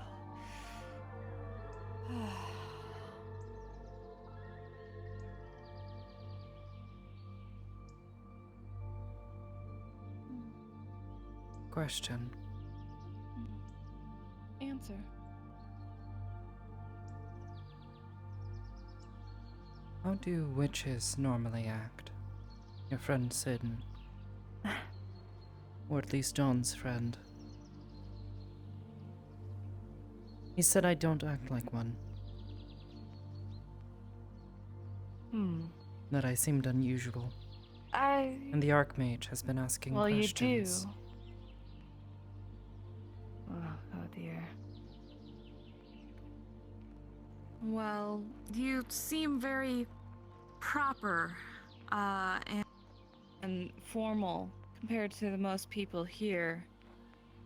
[SPEAKER 2] Question.
[SPEAKER 13] Answer.
[SPEAKER 2] How do witches normally act? Your friend Sin. Or at least John's friend. He said I don't act like one. That I seemed unusual. And the Archmage has been asking questions.
[SPEAKER 13] You do. Oh dear. Well, you seem very proper and formal compared to the most people here.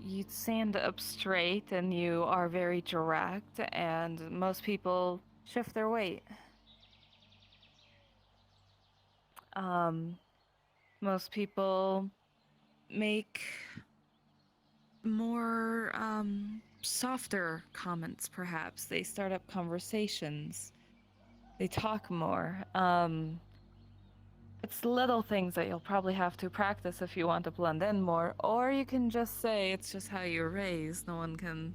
[SPEAKER 13] You stand up straight and you are very direct, and most people shift their weight. Most people make more softer comments, perhaps. They start up conversations. They talk more. It's little things that you'll probably have to practice if you want to blend in more, or you can just say it's just how you're raised. No one can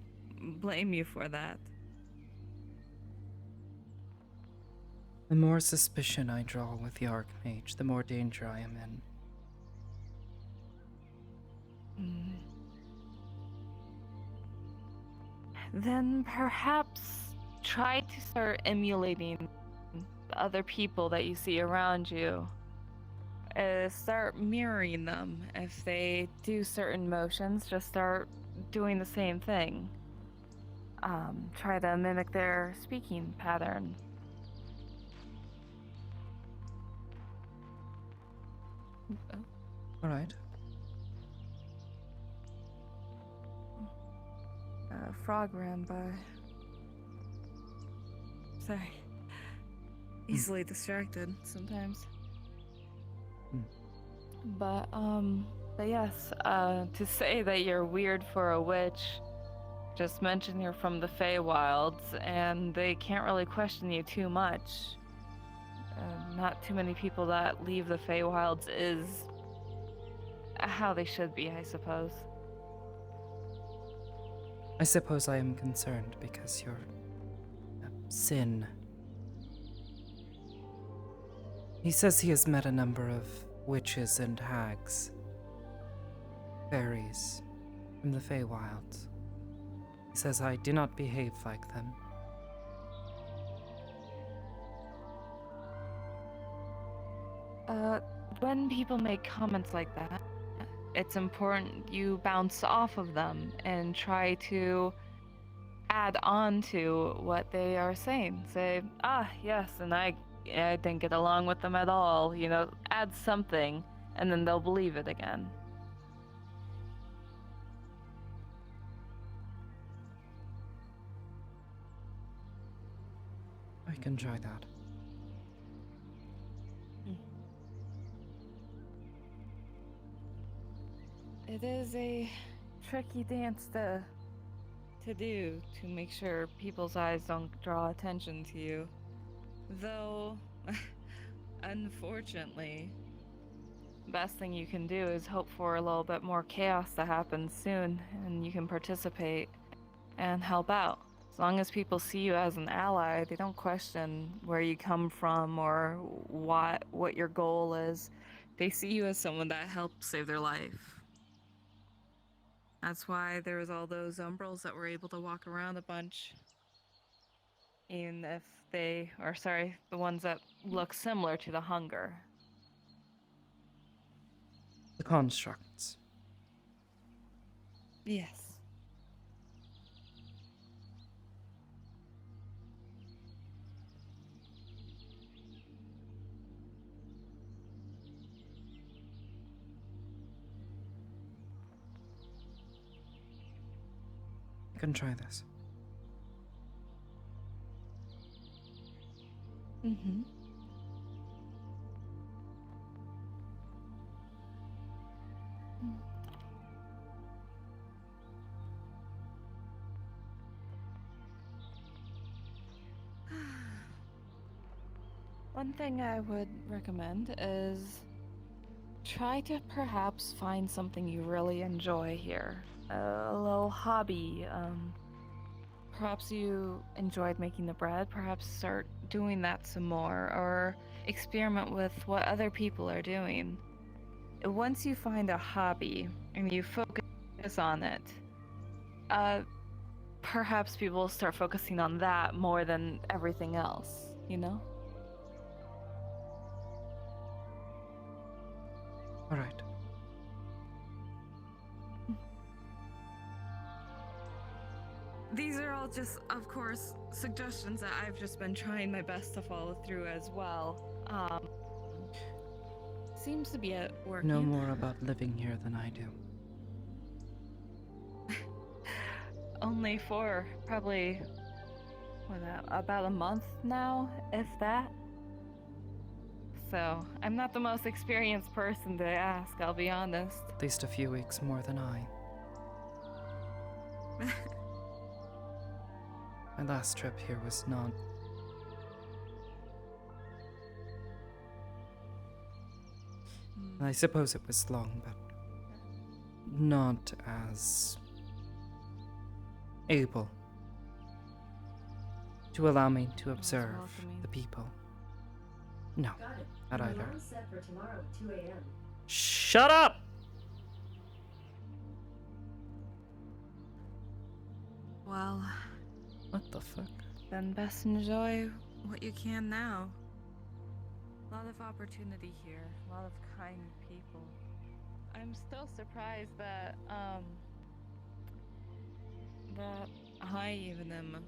[SPEAKER 13] blame you for that.
[SPEAKER 2] The more suspicion I draw with the Archmage, the more danger I am in.
[SPEAKER 13] Then perhaps try to start emulating the other people that you see around you. Start mirroring them. If they do certain motions, just start doing the same thing. Try to mimic their speaking pattern.
[SPEAKER 2] All right.
[SPEAKER 13] A frog ran by. Sorry. Easily distracted sometimes. But yes, to say that you're weird for a witch, just mention you're from the Feywilds, and they can't really question you too much. Not too many people that leave the Feywilds is how they should be, I suppose.
[SPEAKER 2] I suppose I am concerned because your Sin. He says he has met a number of witches and hags, fairies from the Feywilds. He says I do not behave like them.
[SPEAKER 13] When people make comments like that, it's important you bounce off of them and try to add on to what they are saying. Say, yes, and I didn't get along with them at all. You know, add something, and then they'll believe it again.
[SPEAKER 2] I can try that.
[SPEAKER 13] It is a tricky dance to do to make sure people's eyes don't draw attention to you. Though, unfortunately, the best thing you can do is hope for a little bit more chaos to happen soon, and you can participate and help out. As long as people see you as an ally, they don't question where you come from or what your goal is. They see you as someone that helped save their life. That's why there was all those umbrals that were able to walk around a bunch. Even if they, or sorry, the ones that look similar to the hunger.
[SPEAKER 2] The constructs.
[SPEAKER 13] Yes.
[SPEAKER 2] I can try this.
[SPEAKER 13] Mm-hmm. One thing I would recommend is try to perhaps find something you really enjoy here. A little hobby. perhaps you enjoyed making the bread. Perhaps start doing that some more, or experiment with what other people are doing. Once you find a hobby and you focus on it, perhaps people will start focusing on that more than everything else, you know?
[SPEAKER 2] All right.
[SPEAKER 13] These are all just, of course, suggestions that I've just been trying my best to follow through as well. Seems to be working.
[SPEAKER 2] Know more about living here than I do.
[SPEAKER 13] Only for probably about a month now, if that. So I'm not the most experienced person to ask, I'll be honest.
[SPEAKER 2] At least a few weeks more than I. My last trip here was not... I suppose it was long, but not as able to allow me to observe the people. No, not either.
[SPEAKER 1] Set for tomorrow at 2 a.m.
[SPEAKER 2] Shut up!
[SPEAKER 13] Well,
[SPEAKER 2] what the fuck?
[SPEAKER 13] Then best enjoy what you can now. A lot of opportunity here, a lot of kind people. I'm still surprised that I even am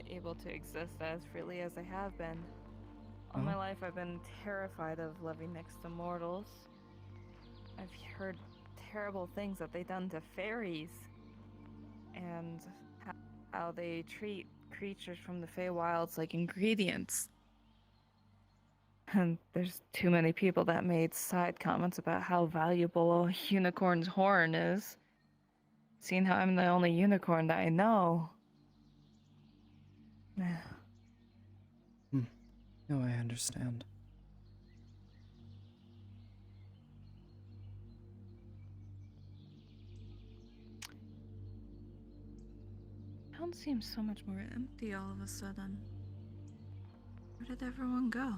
[SPEAKER 13] able to exist as freely as I have been. All my life I've been terrified of living next to mortals. I've heard terrible things that they've done to fairies, and how they treat creatures from the Feywilds like ingredients. And there's too many people that made side comments about how valuable a unicorn's horn is. Seeing how I'm the only unicorn that I know.
[SPEAKER 2] No, I understand.
[SPEAKER 13] Town seems so much more empty all of a sudden. Where did everyone go?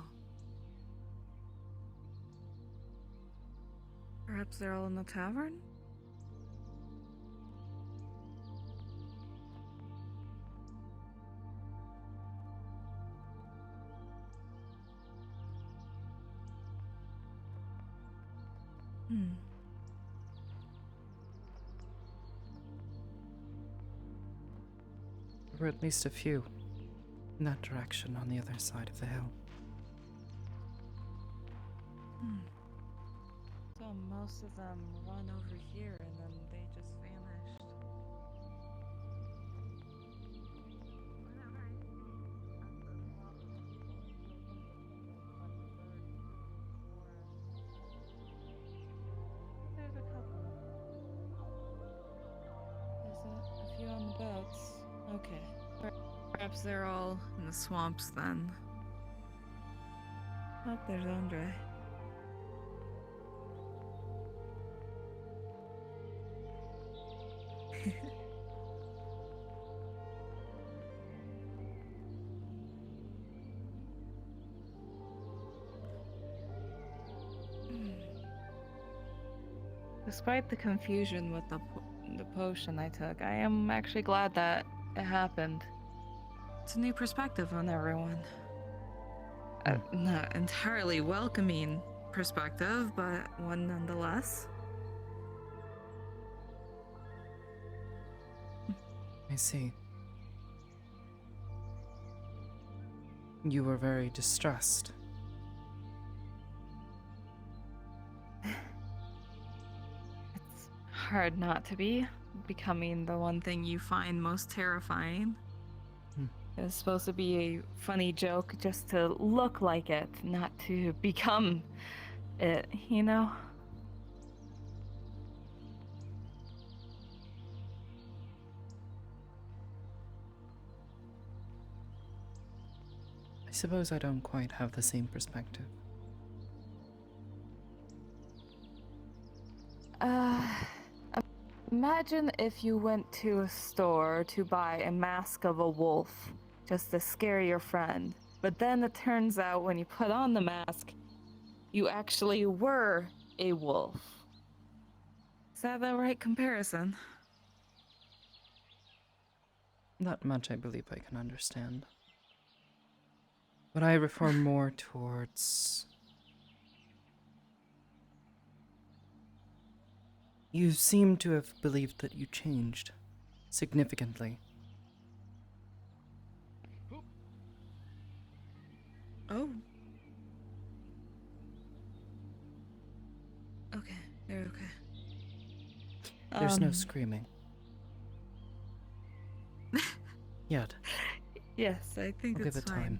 [SPEAKER 13] Perhaps they're all in the tavern?
[SPEAKER 2] There were at least a few in that direction on the other side of the hill.
[SPEAKER 13] So most of them run over here and then they just vanished. There's a couple. There's a few on the boats. Okay. Perhaps they're all in the swamps then. Oh, there's Andre. Despite the confusion with the potion I took, I am actually glad that it happened. It's a new perspective on everyone. Not entirely welcoming perspective, but one nonetheless.
[SPEAKER 2] I see. You were very distressed.
[SPEAKER 13] It's hard not to be, becoming the one thing you find most terrifying. It was supposed to be a funny joke just to look like it, not to become it, you know?
[SPEAKER 2] I suppose I don't quite have the same perspective.
[SPEAKER 13] Imagine if you went to a store to buy a mask of a wolf just to scare your friend. But then it turns out when you put on the mask, you actually were a wolf. Is that the right comparison?
[SPEAKER 2] That much I believe I can understand. But I refer more towards... You seem to have believed that you changed significantly.
[SPEAKER 13] Oh. Okay, you're okay.
[SPEAKER 2] There's no screaming. Yet.
[SPEAKER 13] Yes, I think
[SPEAKER 2] We'll
[SPEAKER 13] it's
[SPEAKER 2] give it
[SPEAKER 13] fine.
[SPEAKER 2] time.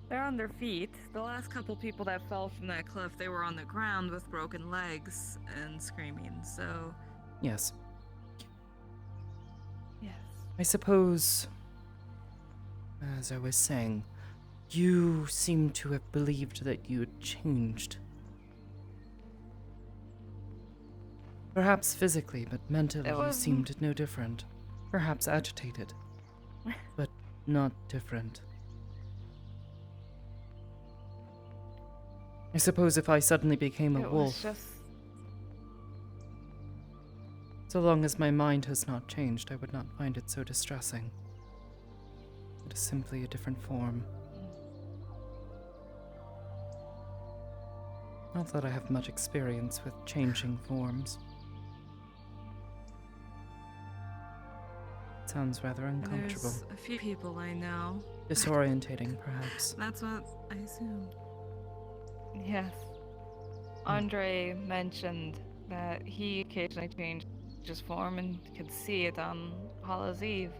[SPEAKER 13] They're on their feet. The last couple people that fell from that cliff, they were on the ground with broken legs and screaming, so...
[SPEAKER 2] Yes.
[SPEAKER 13] Yes.
[SPEAKER 2] I suppose, as I was saying, you seem to have believed that you had changed. Perhaps physically, but mentally you seemed no different. Perhaps agitated, but not different. I suppose if I suddenly became a wolf, so long as my mind has not changed, I would not find it so distressing. It is simply a different form. Not that I have much experience with changing forms. It sounds rather uncomfortable.
[SPEAKER 13] There's a few people I know.
[SPEAKER 2] Disorientating, perhaps.
[SPEAKER 13] That's what I assumed. Yes. Andre mentioned that he occasionally changed his form and could see it on Hallows Eve.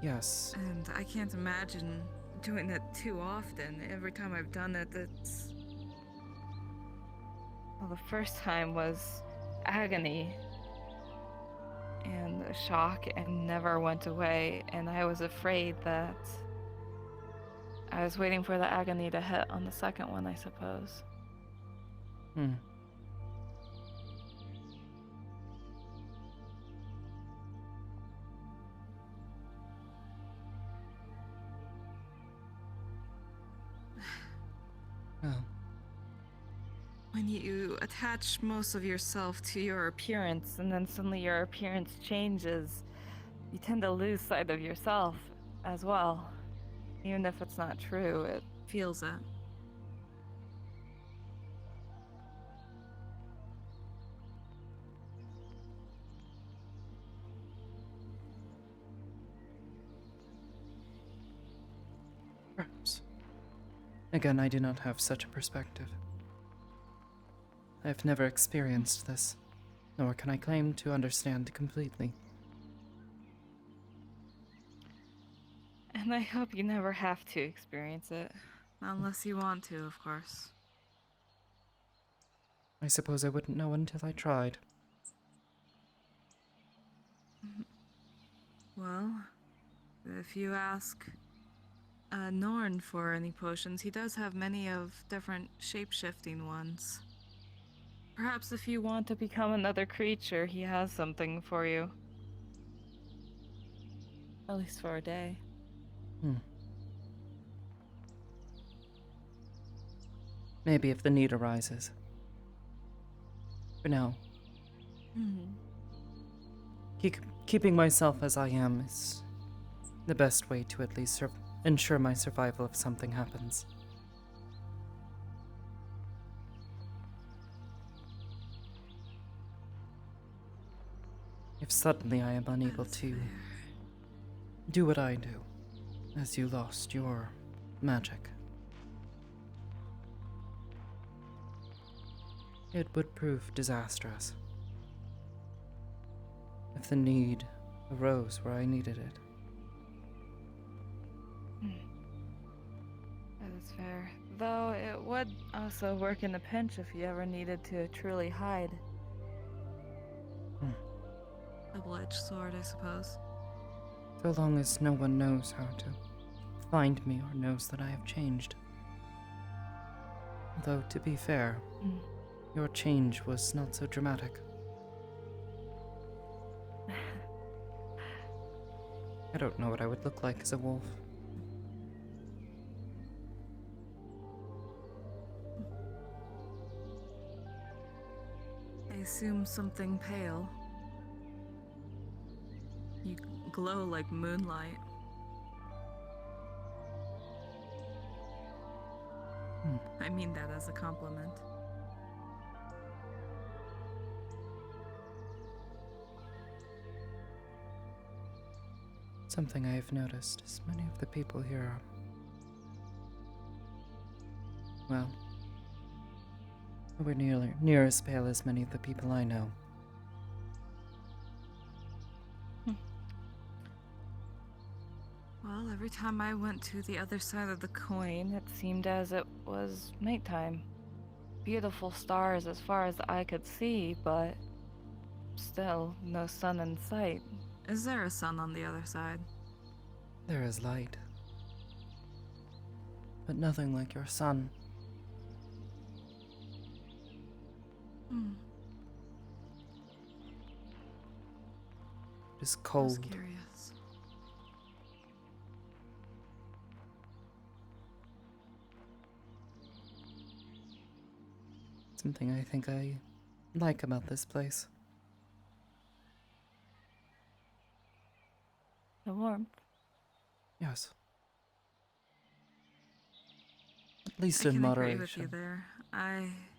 [SPEAKER 2] Yes.
[SPEAKER 13] And I can't imagine doing it too often. Every time I've done it, it's... Well, the first time was agony and a shock and never went away, and I was afraid that I was waiting for the agony to hit on the second one, I suppose.
[SPEAKER 2] Well.
[SPEAKER 13] When you attach most of yourself to your appearance and then suddenly your appearance changes, you tend to lose sight of yourself as well. Even if it's not true, it feels it.
[SPEAKER 2] Perhaps. Again, I do not have such a perspective. I have never experienced this, nor can I claim to understand completely.
[SPEAKER 13] And I hope you never have to experience it. Unless you want to, of course.
[SPEAKER 2] I suppose I wouldn't know until I tried.
[SPEAKER 13] Well, if you ask Norn for any potions, he does have many of different shape-shifting ones. Perhaps if you want to become another creature, he has something for you. At least for a day.
[SPEAKER 2] Maybe if the need arises. For now, keeping myself as I am is the best way to at least ensure my survival if something happens. If suddenly I am unable to do what I do, as you lost your magic, it would prove disastrous. If the need arose where I needed it.
[SPEAKER 13] That is fair. Though it would also work in a pinch if you ever needed to truly hide. Double-edged sword, I suppose.
[SPEAKER 2] So long as no one knows how to find me or knows that I have changed. Although, to be fair, your change was not so dramatic. I don't know what I would look like as a wolf.
[SPEAKER 13] I assume something pale. You glow like moonlight. I mean that as a compliment.
[SPEAKER 2] Something I have noticed is many of the people here are, well, nowhere near as pale as many of the people I know.
[SPEAKER 13] Well, every time I went to the other side of the coin, it seemed as it was nighttime. Beautiful stars as far as the eye could see, but still no sun in sight. Is there a sun on the other side?
[SPEAKER 2] There is light, but nothing like your sun. It is cold.
[SPEAKER 13] I was curious.
[SPEAKER 2] Something I think I like about this place.
[SPEAKER 13] The warmth.
[SPEAKER 2] Yes. At least
[SPEAKER 13] I
[SPEAKER 2] in
[SPEAKER 13] can
[SPEAKER 2] moderation.
[SPEAKER 13] agree with you there.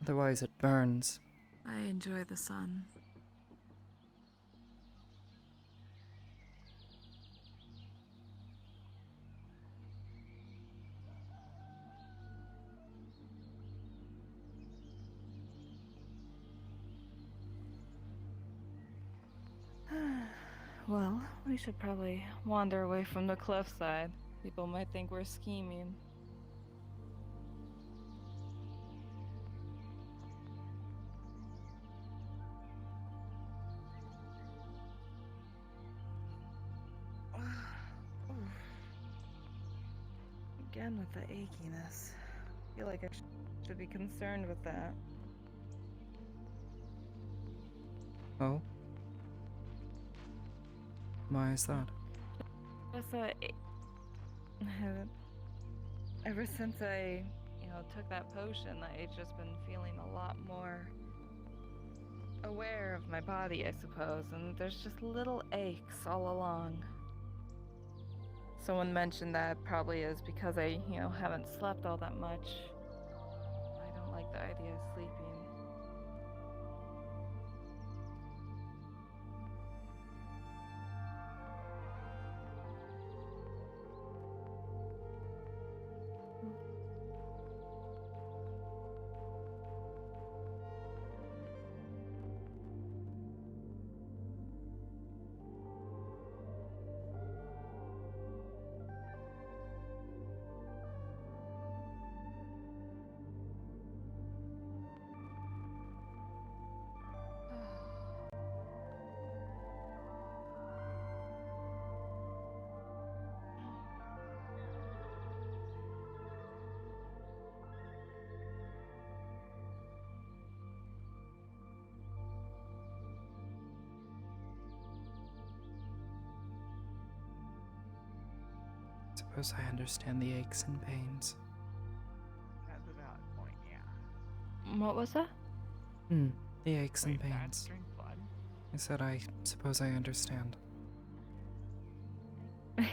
[SPEAKER 2] Otherwise it burns.
[SPEAKER 13] I enjoy the sun. Well, we should probably wander away from the cliffside. People might think we're scheming. Again with the achiness. I feel like I should be concerned with that.
[SPEAKER 2] Oh? Why is that?
[SPEAKER 13] Ever since I, took that potion, I've just been feeling a lot more aware of my body, I suppose, and there's just little aches all along. Someone mentioned that probably is because I, haven't slept all that much. I don't like the idea of sleeping.
[SPEAKER 2] Suppose I understand the aches and pains.
[SPEAKER 9] That's a valid point, yeah.
[SPEAKER 13] What was that?
[SPEAKER 2] The aches and
[SPEAKER 9] Wait,
[SPEAKER 2] pains.
[SPEAKER 9] that's drink blood?
[SPEAKER 2] I said I suppose I understand.
[SPEAKER 13] Yes.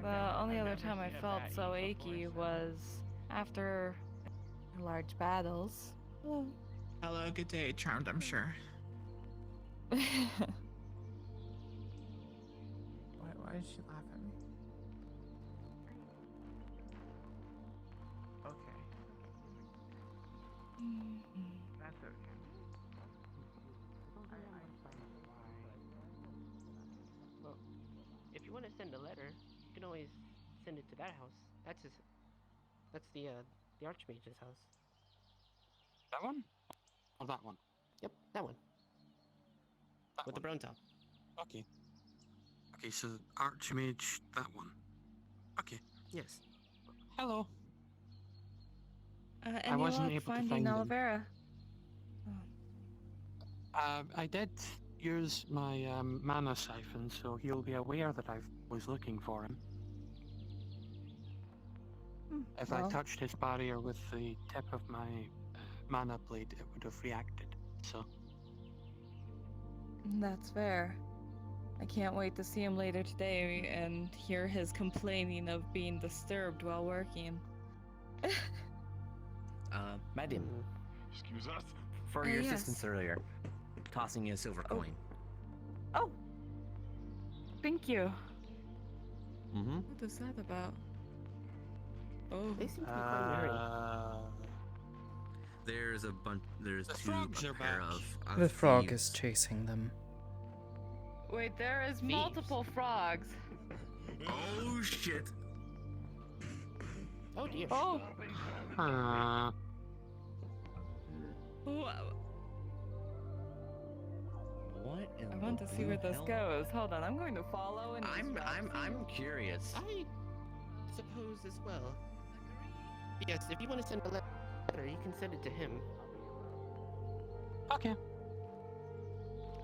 [SPEAKER 13] The only other time I felt so achy was after large battles.
[SPEAKER 9] Hello, good day, Charmed, I'm sure. Why did she laugh at me? Okay. That's okay.
[SPEAKER 17] Well, if you want to send a letter, you can always send it to that house. That's the Archmage's house.
[SPEAKER 20] That one? Or that one?
[SPEAKER 17] Yep, that one. With the brown top.
[SPEAKER 20] Okay. Okay, so Archmage, that one. Okay.
[SPEAKER 17] Yes.
[SPEAKER 20] Hello.
[SPEAKER 13] And I wasn't able to find him.
[SPEAKER 20] I did.
[SPEAKER 3] use my mana siphon, so he'll be aware that I was looking for him. If I
[SPEAKER 13] well.
[SPEAKER 3] touched his barrier with the tip of my mana blade, it would have reacted. So.
[SPEAKER 13] That's fair. I can't wait to see him later today and hear his complaining of being disturbed while working.
[SPEAKER 6] Madam.
[SPEAKER 14] Excuse us.
[SPEAKER 6] For your
[SPEAKER 13] yes.
[SPEAKER 6] assistance earlier, tossing you a silver coin.
[SPEAKER 13] Oh! Thank you.
[SPEAKER 6] Mm-hmm.
[SPEAKER 13] What is that about? Oh.
[SPEAKER 17] They seem to be quite merry.
[SPEAKER 6] There's a bunch. There's
[SPEAKER 20] The
[SPEAKER 6] two
[SPEAKER 20] frogs are
[SPEAKER 6] pair
[SPEAKER 20] back.
[SPEAKER 6] of
[SPEAKER 2] The frog
[SPEAKER 6] thieves.
[SPEAKER 2] is chasing them.
[SPEAKER 13] Wait, there is multiple frogs.
[SPEAKER 19] Oh shit!
[SPEAKER 17] Oh dear.
[SPEAKER 13] Oh!
[SPEAKER 3] Uh,
[SPEAKER 6] What? In
[SPEAKER 13] I want
[SPEAKER 6] the
[SPEAKER 13] to see where
[SPEAKER 6] blue
[SPEAKER 13] this
[SPEAKER 6] hell?
[SPEAKER 13] goes. Hold on, I'm going to follow and
[SPEAKER 6] I'm curious.
[SPEAKER 17] I suppose as well. Yes, if you want to send a letter, you can send it to him.
[SPEAKER 3] Okay.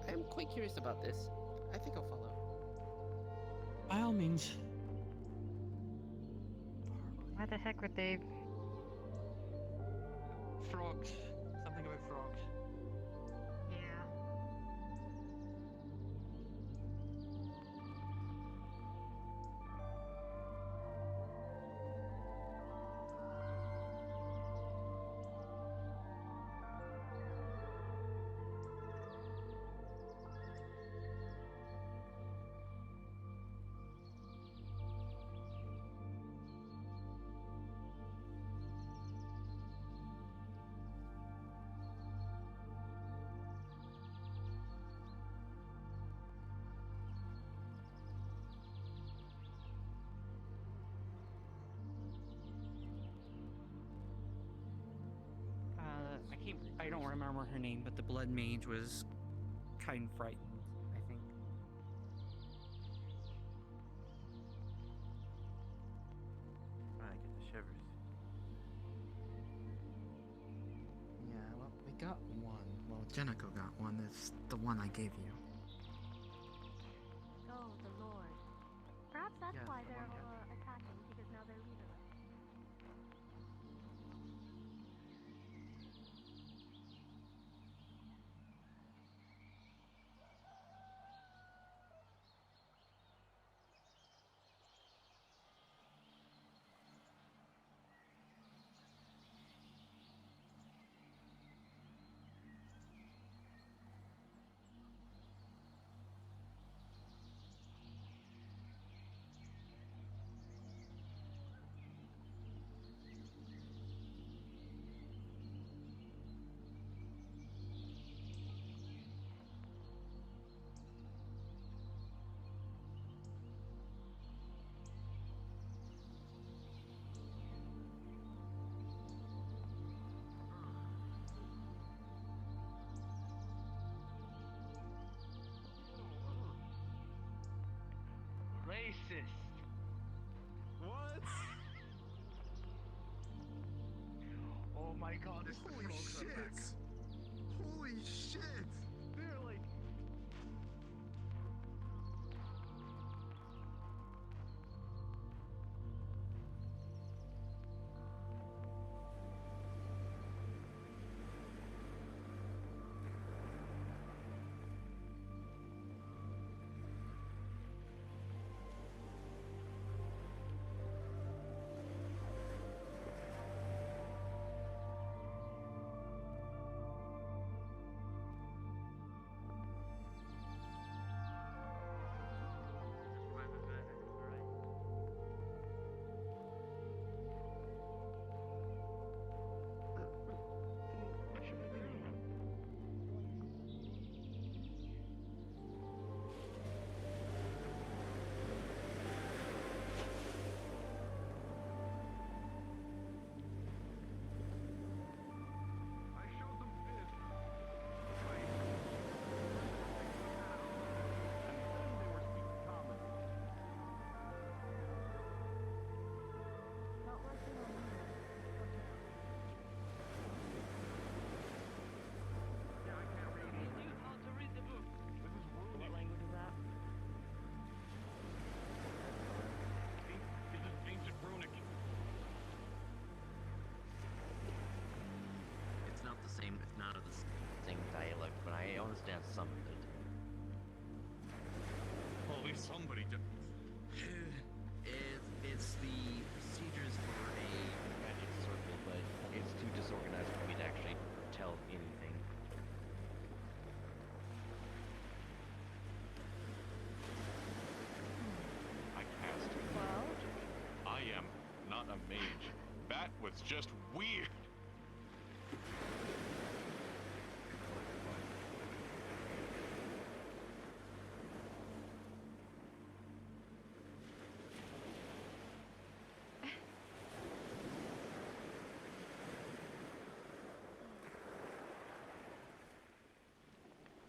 [SPEAKER 17] I am quite curious about this. I think I'll follow.
[SPEAKER 3] By all means.
[SPEAKER 10] Why the heck would they?
[SPEAKER 20] Frogs. Something about frogs.
[SPEAKER 10] Yeah.
[SPEAKER 2] I don't remember her name, but the blood mage was kind of frightened, I think.
[SPEAKER 12] I get the shivers. Yeah, well, we got one. Well, Jenico got one. It's the one I gave you.
[SPEAKER 10] Oh, the Lord. Perhaps that's
[SPEAKER 12] Yes,
[SPEAKER 10] why
[SPEAKER 12] the
[SPEAKER 10] they're
[SPEAKER 12] one,
[SPEAKER 10] attacking, because now they're leaderless.
[SPEAKER 14] Racist. What? Oh my god, this
[SPEAKER 19] Holy shit! Holy shit!
[SPEAKER 14] They're like.
[SPEAKER 6] summoned it.
[SPEAKER 19] Holy somebody just...
[SPEAKER 6] It's the procedures for a magic circle, but it's too disorganized for me to actually tell anything.
[SPEAKER 4] I cast.
[SPEAKER 16] Well?
[SPEAKER 4] I am not a mage. That was just weird.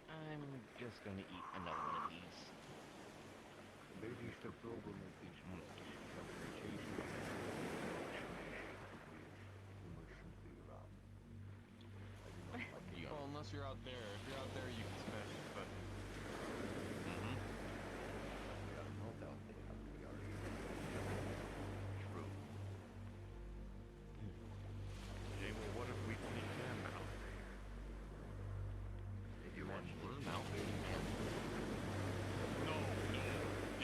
[SPEAKER 6] I'm just gonna eat another one of these.
[SPEAKER 14] Baby stepped over my beach.
[SPEAKER 4] Well, unless you're out there. If you're out there, you can smash it, but...
[SPEAKER 6] True.
[SPEAKER 4] Okay, well, what if we can out there?
[SPEAKER 6] If you want to
[SPEAKER 4] No.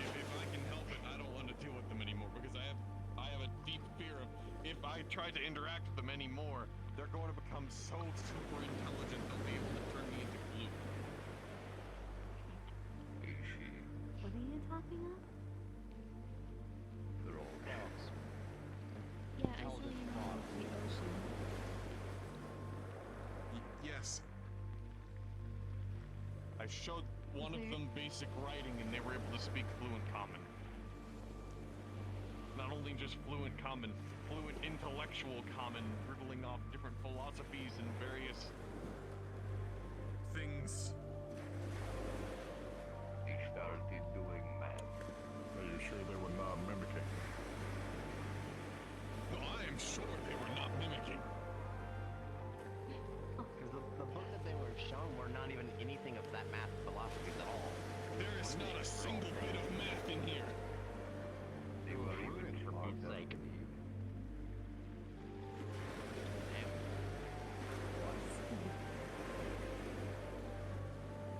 [SPEAKER 4] If I can help it, I don't want to deal with them anymore because I have a deep fear of if I try to interact with them anymore, they're going to become so super intelligent they'll be able to turn me into glue.
[SPEAKER 10] What are you talking of?
[SPEAKER 14] They're all dogs.
[SPEAKER 10] Yeah, I saw you in the ocean.
[SPEAKER 4] Yes. I showed one of them basic writing and they were able to speak fluent common. Not only just fluent common, fluent intellectual common, riddling off different philosophies and various things.
[SPEAKER 14] He started doing math.
[SPEAKER 4] Are you sure they were not mimicking? No, I am sure they were not mimicking.
[SPEAKER 6] Because the book that they were shown were not even anything of that math philosophies at all.
[SPEAKER 4] There is not a single bit of math in here.
[SPEAKER 6] They were even for Pete's sake.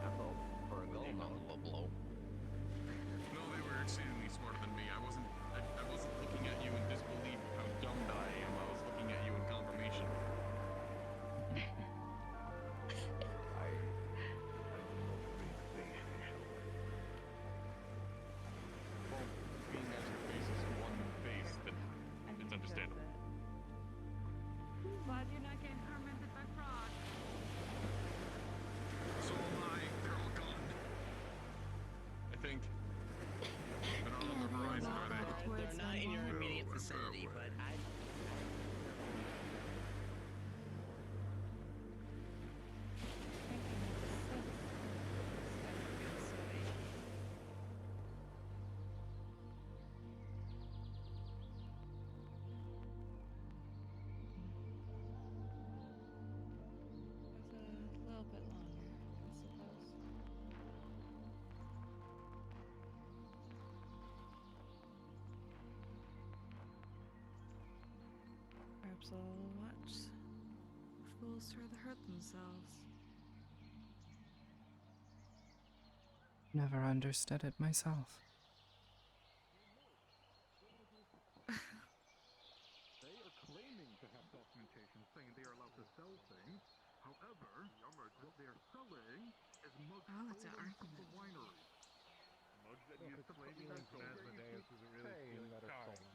[SPEAKER 6] I thought for a gold not a low blow.
[SPEAKER 19] No, they were exceedingly smarter than me. I wasn't looking at you in disbelief of how dumb I am. I was looking at you in confirmation.
[SPEAKER 4] Well, being as your face is one face, then it's understandable.
[SPEAKER 13] Glad you're not getting tormented by frogs.
[SPEAKER 19] So am I. They're all gone. I think. They're not on the horizon, are they?
[SPEAKER 6] They're not in your immediate vicinity, but I...
[SPEAKER 13] A little bit longer, I suppose. Perhaps I'll watch fools try to hurt themselves.
[SPEAKER 2] Never understood it myself.
[SPEAKER 21] They are claiming to have documentation saying they are allowed to sell things. However, what they are selling is mugs stolen from the winery.
[SPEAKER 14] Mugs that use flaming Asmodeus isn't really stealing that are stolen.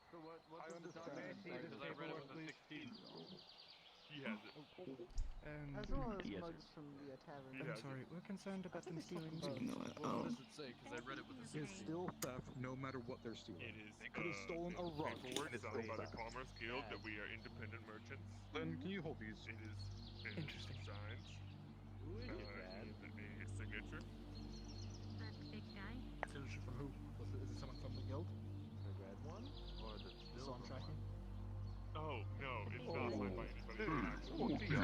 [SPEAKER 4] So what's
[SPEAKER 14] I
[SPEAKER 4] the
[SPEAKER 14] understand.
[SPEAKER 4] documentation? Because I read it was a 16. He has it.
[SPEAKER 12] And
[SPEAKER 16] As well as
[SPEAKER 4] He has
[SPEAKER 16] mugs from the tavern.
[SPEAKER 4] He
[SPEAKER 12] I'm
[SPEAKER 4] has
[SPEAKER 12] sorry, we're concerned about them stealing
[SPEAKER 20] You
[SPEAKER 12] mugs.
[SPEAKER 20] know what?
[SPEAKER 21] Well, what does it say? Because I read it with a 16. It's still theft no matter what they're stealing.
[SPEAKER 4] It is.
[SPEAKER 21] They could have stolen a rug.
[SPEAKER 4] Paperwork
[SPEAKER 21] and it's
[SPEAKER 4] signed
[SPEAKER 21] still
[SPEAKER 4] by the
[SPEAKER 21] theft.
[SPEAKER 4] Commerce Guild that we are independent merchants.
[SPEAKER 21] Then can you hold these?
[SPEAKER 4] It is
[SPEAKER 12] Interesting.
[SPEAKER 4] signed.
[SPEAKER 6] Who is it, Brad?
[SPEAKER 4] A signature.
[SPEAKER 10] That big guy?
[SPEAKER 21] Signature from who? Is it someone from the guild?
[SPEAKER 6] The red one?
[SPEAKER 14] Or the
[SPEAKER 21] So I'm tracking.
[SPEAKER 4] Oh no, it's not signed by anybody.
[SPEAKER 21] If you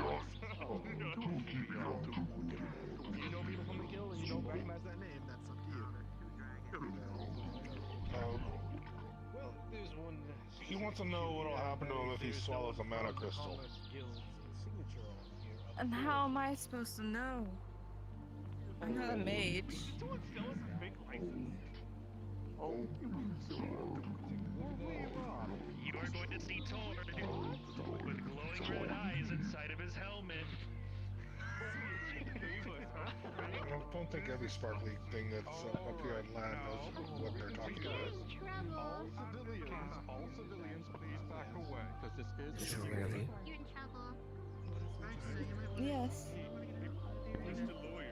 [SPEAKER 21] know people from the guild and you don't recognize that name, that's up to you.
[SPEAKER 11] Well, there's one. He wants to know what'll happen to him if he swallows a mana crystal.
[SPEAKER 13] And how am I supposed to know? I'm not a mage.
[SPEAKER 21] Someone sell us a fake license? Oh, you are going to see Tord with glowing red eyes inside of his helmet.
[SPEAKER 11] I don't think every sparkly thing that's up here on land knows what they're talking about.
[SPEAKER 21] All civilians, please back away, because this is
[SPEAKER 15] Is it really?
[SPEAKER 10] You're in trouble.
[SPEAKER 13] Yes.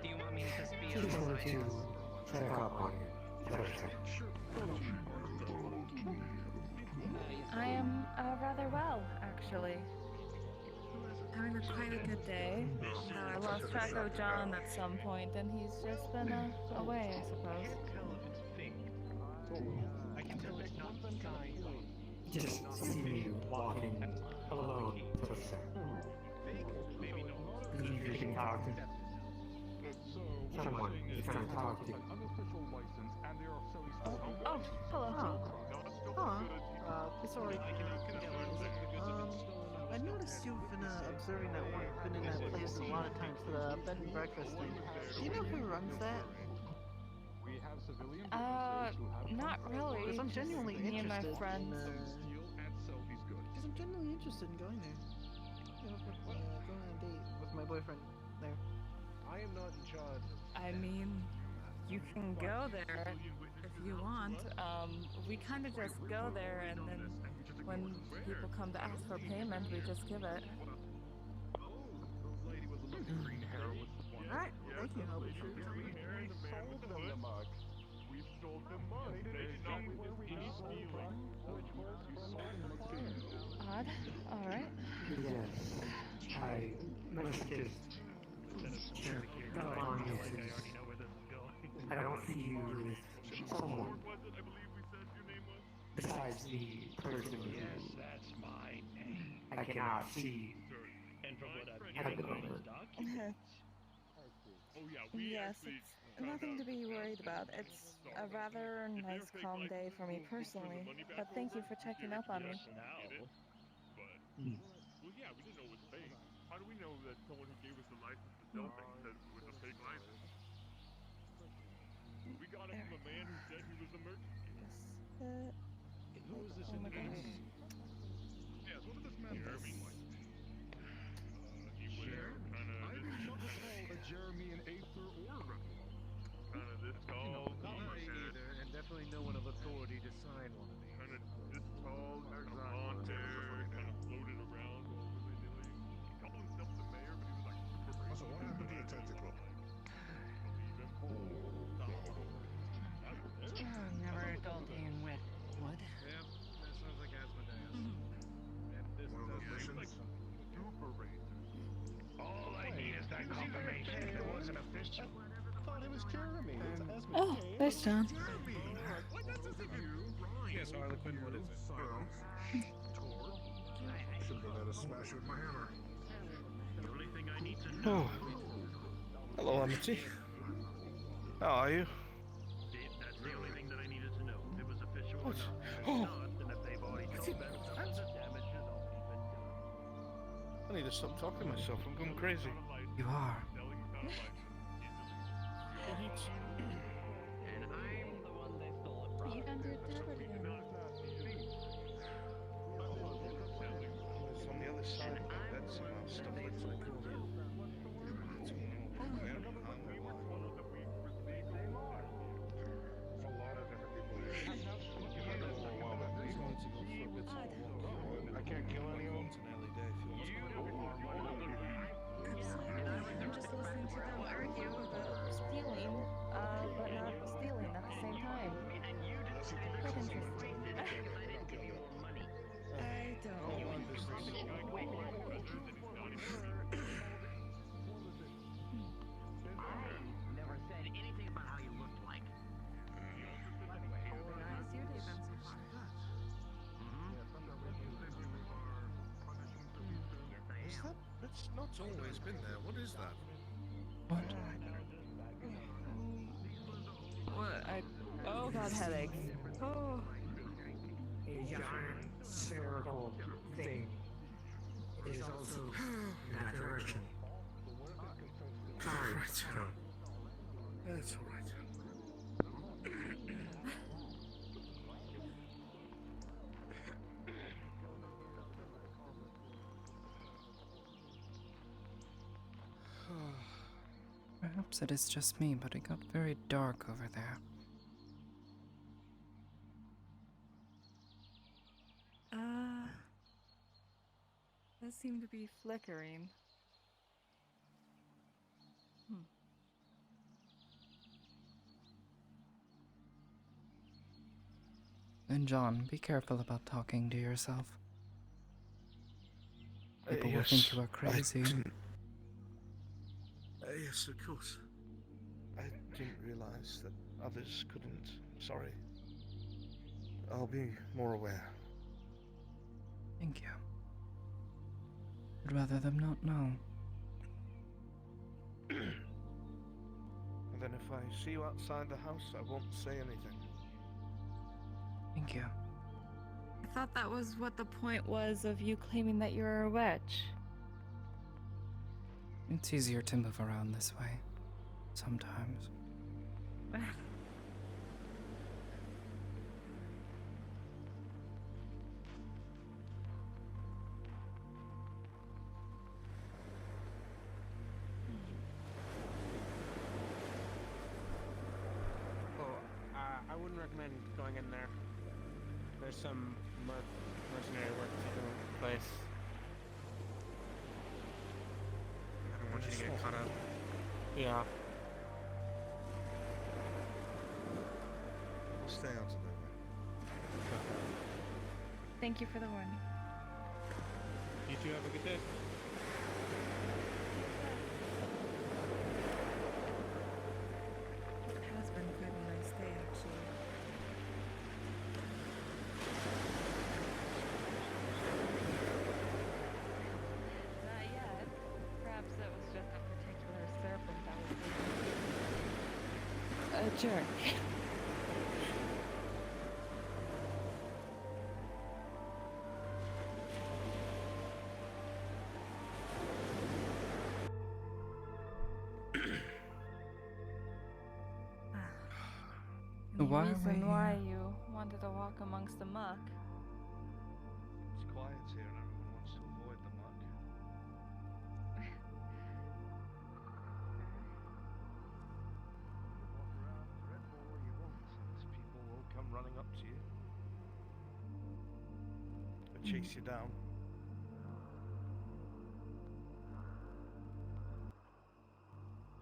[SPEAKER 3] Do you want me to speak
[SPEAKER 15] Just
[SPEAKER 3] on
[SPEAKER 15] wanted to check up on you.
[SPEAKER 13] I am rather well, actually. Having quite a good day. I lost track of John at some point, and he's just been away, I suppose.
[SPEAKER 21] I can tell it's not Sky.
[SPEAKER 15] Just see me walking alone for a second. Believe you can talk to someone you're trying to talk to.
[SPEAKER 7] Oh, hello. It's alright. I noticed you've been observing that one, been in that place a lot of times, the bed and breakfast thing. Do you know who runs that?
[SPEAKER 13] Not really.
[SPEAKER 7] Because I'm genuinely
[SPEAKER 13] me and my
[SPEAKER 7] interested
[SPEAKER 13] friends.
[SPEAKER 7] Because I'm genuinely interested in going there. You know, going on a date with my boyfriend there.
[SPEAKER 11] I am not in charge.
[SPEAKER 13] I mean, you can go there if you want. We kind of just go there, and then when people come to ask for payment, we just give it.
[SPEAKER 7] Alright, thank you. I'll be sure to tell you.
[SPEAKER 21] We sold the mug. They did not where we
[SPEAKER 13] Odd. All right.
[SPEAKER 15] Yes, I must just check up on you since I don't see you with someone besides the person
[SPEAKER 21] Yes, that's my name.
[SPEAKER 15] I cannot see
[SPEAKER 21] And from what
[SPEAKER 15] at the moment.
[SPEAKER 21] Oh yeah, we
[SPEAKER 13] Yes, it's nothing to be worried about. It's a rather nice, calm day for me personally. But thank you for checking up on me.
[SPEAKER 21] Well, yeah, we didn't know it was fake. How do we know that someone who gave us the license to sell things said it was a fake license? We got it from a man who said he was a merchant.
[SPEAKER 11] Who is this
[SPEAKER 13] Oh my
[SPEAKER 11] individual?
[SPEAKER 13] gosh.
[SPEAKER 21] Yes, what did this man Jeremy like? He was kind of I didn't recall a Jeremy and Aether or Rebel. Kind of this tall.
[SPEAKER 11] Not I either, and definitely no one of authority to sign one of these.
[SPEAKER 21] Kind of this tall, kind of blonde hair, kind of floated around all willy-nilly. He called himself the mayor, but he was like super racist.
[SPEAKER 11] So what happened to your tentacle?
[SPEAKER 21] Believe him.
[SPEAKER 3] Never adulting with wood.
[SPEAKER 11] Yep, that sounds like Asmodeus. And this
[SPEAKER 21] One of those missions? Super racist. All I need is that confirmation. It wasn't official.
[SPEAKER 11] I thought it was Jeremy. It's Asmodeus.
[SPEAKER 13] Oh, there's John.
[SPEAKER 21] Jeremy! What? That's isn't you, Ryan.
[SPEAKER 11] Yes, Harlequin, what is it? Should have let us smash with my hammer.
[SPEAKER 21] The only thing I need to know.
[SPEAKER 11] Oh. Hello, Amity. How are you?
[SPEAKER 21] That's the only thing that I needed to know. If it was official or
[SPEAKER 11] What?
[SPEAKER 21] not.
[SPEAKER 11] Oh.
[SPEAKER 21] If not, then if they've already told them, the damage has already been done.
[SPEAKER 11] I need to stop talking to myself. I'm going crazy.
[SPEAKER 15] You are.
[SPEAKER 3] And I'm the one they stole it from.
[SPEAKER 13] You done did that again.
[SPEAKER 11] It's on the other side of my bed somehow. Stuff looks like it. A lot of different people here. I can't kill any of them. It's an early day.
[SPEAKER 13] I'm just listening to them argue about stealing, but not stealing at the same time. Quite interesting. I don't.
[SPEAKER 3] I never said anything about how you looked like.
[SPEAKER 11] That's not always been there. What is that?
[SPEAKER 13] What? Oh god, headaches. Oh.
[SPEAKER 15] A giant spherical thing. It is also in that direction. Sorry,
[SPEAKER 11] That's all right.
[SPEAKER 2] Perhaps it is just me, but it got very dark over there.
[SPEAKER 13] Does seem to be flickering.
[SPEAKER 2] And John, be careful about talking to yourself. People will think you are crazy.
[SPEAKER 11] Yes, of course. I didn't realize that others couldn't. Sorry. I'll be more aware.
[SPEAKER 2] Thank you. I'd rather them not know.
[SPEAKER 11] And then if I see you outside the house, I won't say anything.
[SPEAKER 2] Thank you.
[SPEAKER 13] I thought that was what the point was of you claiming that you were a witch.
[SPEAKER 2] It's easier to move around this way. Sometimes.
[SPEAKER 17] I wouldn't recommend going in there. There's some mercenary work taking place. I don't want you to get caught up. Yeah.
[SPEAKER 11] We'll stay out of the way.
[SPEAKER 13] Thank you for the warning.
[SPEAKER 17] You two have a good day.
[SPEAKER 13] It has been quite a nice day, actually. Not yet. Perhaps it was just a particular serpent that was a jerk. Any
[SPEAKER 2] Why are we
[SPEAKER 13] reason why
[SPEAKER 2] here?
[SPEAKER 13] you wanted to walk amongst the muck?
[SPEAKER 11] It's quiet here and everyone wants to avoid the muck. Walk around, threaten all you want, and people will come running up to you. Or chase you down.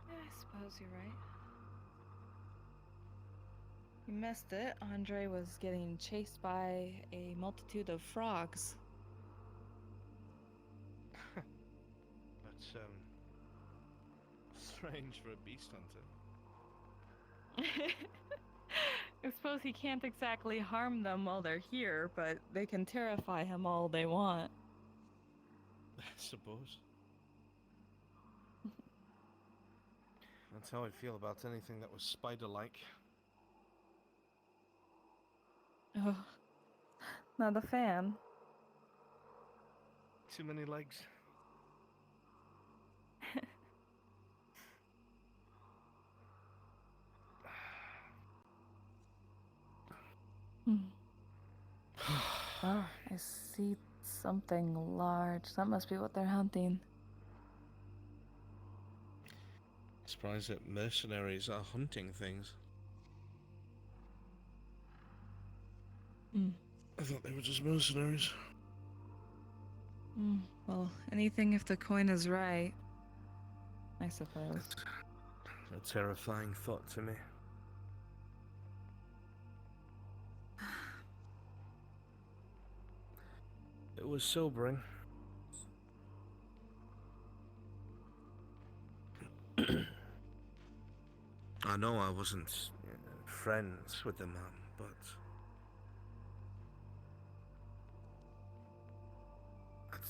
[SPEAKER 13] Yeah, I suppose you're right. You missed it. Andre was getting chased by a multitude of frogs.
[SPEAKER 11] That's strange for a beast hunter.
[SPEAKER 13] I suppose he can't exactly harm them while they're here, but they can terrify him all they want.
[SPEAKER 11] I suppose. That's how I feel about anything that was spider-like.
[SPEAKER 13] Oh, not a fan.
[SPEAKER 11] Too many legs.
[SPEAKER 13] Oh, I see something large. That must be what they're hunting.
[SPEAKER 11] Surprised that mercenaries are hunting things. I thought they were just mercenaries.
[SPEAKER 13] Well, anything if the coin is right, I suppose.
[SPEAKER 11] A terrifying thought to me. It was sobering. I know I wasn't friends with the man, but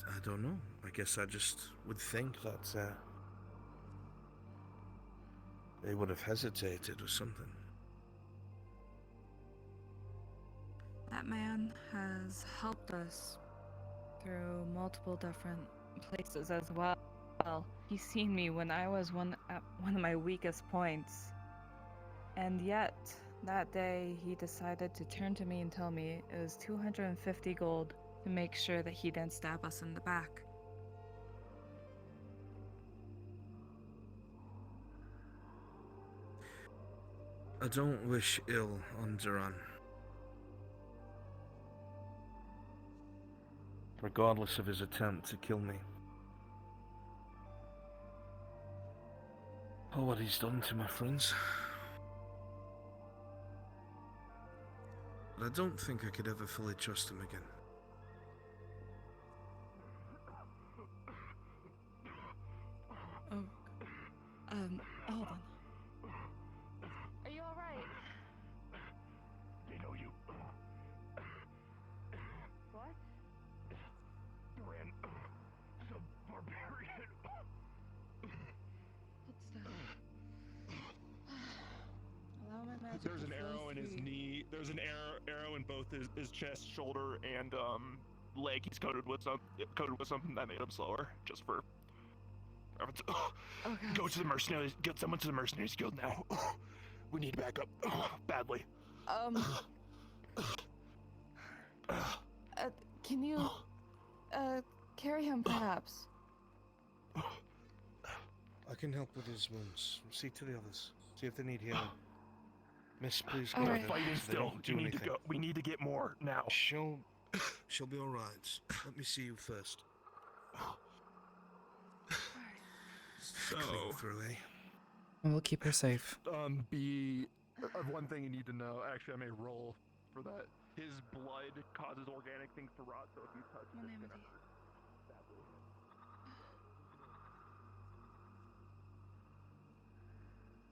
[SPEAKER 11] I don't know. I guess I just would think that they would have hesitated or something.
[SPEAKER 13] That man has helped us through multiple different places as well. He's seen me when I was at one of my weakest points. And yet, that day, he decided to turn to me and tell me it was 250 gold to make sure that he didn't stab us in the back.
[SPEAKER 11] I don't wish ill on Duran. Regardless of his attempt to kill me. Or what he's done to my friends. But I don't think I could ever fully trust him again.
[SPEAKER 13] Oh, hold on.
[SPEAKER 17] Are you alright?
[SPEAKER 21] They know you.
[SPEAKER 17] What?
[SPEAKER 21] Duran, the barbarian.
[SPEAKER 13] What's that? Allow my magic
[SPEAKER 21] There's
[SPEAKER 13] to
[SPEAKER 21] an
[SPEAKER 13] flow
[SPEAKER 21] arrow in his
[SPEAKER 13] through.
[SPEAKER 21] knee. There's an arrow in both his chest, shoulder, and leg. He's coated with something that made him slower. Just for. Go to the mercenaries. Get someone to the mercenaries guild now. We need backup badly.
[SPEAKER 13] Can you carry him perhaps?
[SPEAKER 11] I can help with his wounds. See to the others. See if they need healing. Miss, please
[SPEAKER 13] All
[SPEAKER 11] go.
[SPEAKER 13] right.
[SPEAKER 21] Fighting
[SPEAKER 11] They
[SPEAKER 21] still.
[SPEAKER 11] don't do
[SPEAKER 21] We need
[SPEAKER 11] anything.
[SPEAKER 21] to go. We need to get more now.
[SPEAKER 11] She'll be alright. Let me see you first.
[SPEAKER 21] So,
[SPEAKER 11] through, eh?
[SPEAKER 2] We'll keep her safe.
[SPEAKER 21] one thing you need to know. Actually, I may roll for that. His blood causes organic things to rot, so if you touch it, it's gonna hurt badly.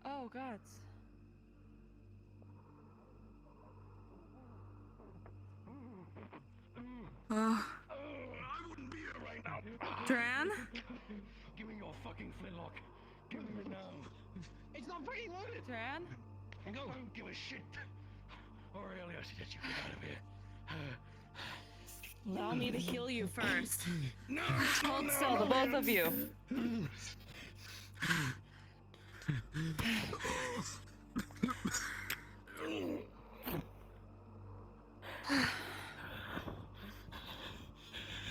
[SPEAKER 13] Oh, gods.
[SPEAKER 21] I wouldn't be here right now.
[SPEAKER 13] Dran?
[SPEAKER 21] Give me your fucking flintlock. Give me it now. It's not fucking loaded.
[SPEAKER 13] Dran?
[SPEAKER 21] Go. Don't give a shit. Aurelia said you get out of here.
[SPEAKER 13] Allow me to heal you first.
[SPEAKER 21] No!
[SPEAKER 13] Hold still, the both of you.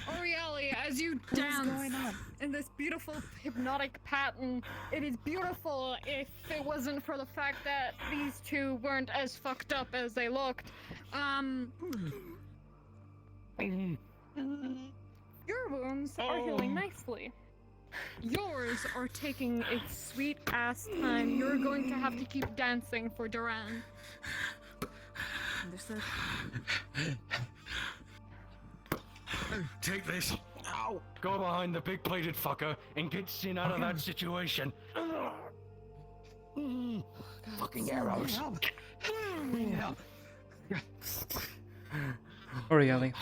[SPEAKER 5] Orieli, as you dance in this beautiful hypnotic pattern, it is beautiful if it wasn't for the fact that these two weren't as fucked up as they looked. Your wounds are healing nicely. Yours are taking a sweet ass time. You're going to have to keep dancing for Duran.
[SPEAKER 13] Understood.
[SPEAKER 21] Take this. Ow! Go behind the big plated fucker and get Sin out of that situation. Fucking arrows.
[SPEAKER 2] Orieli,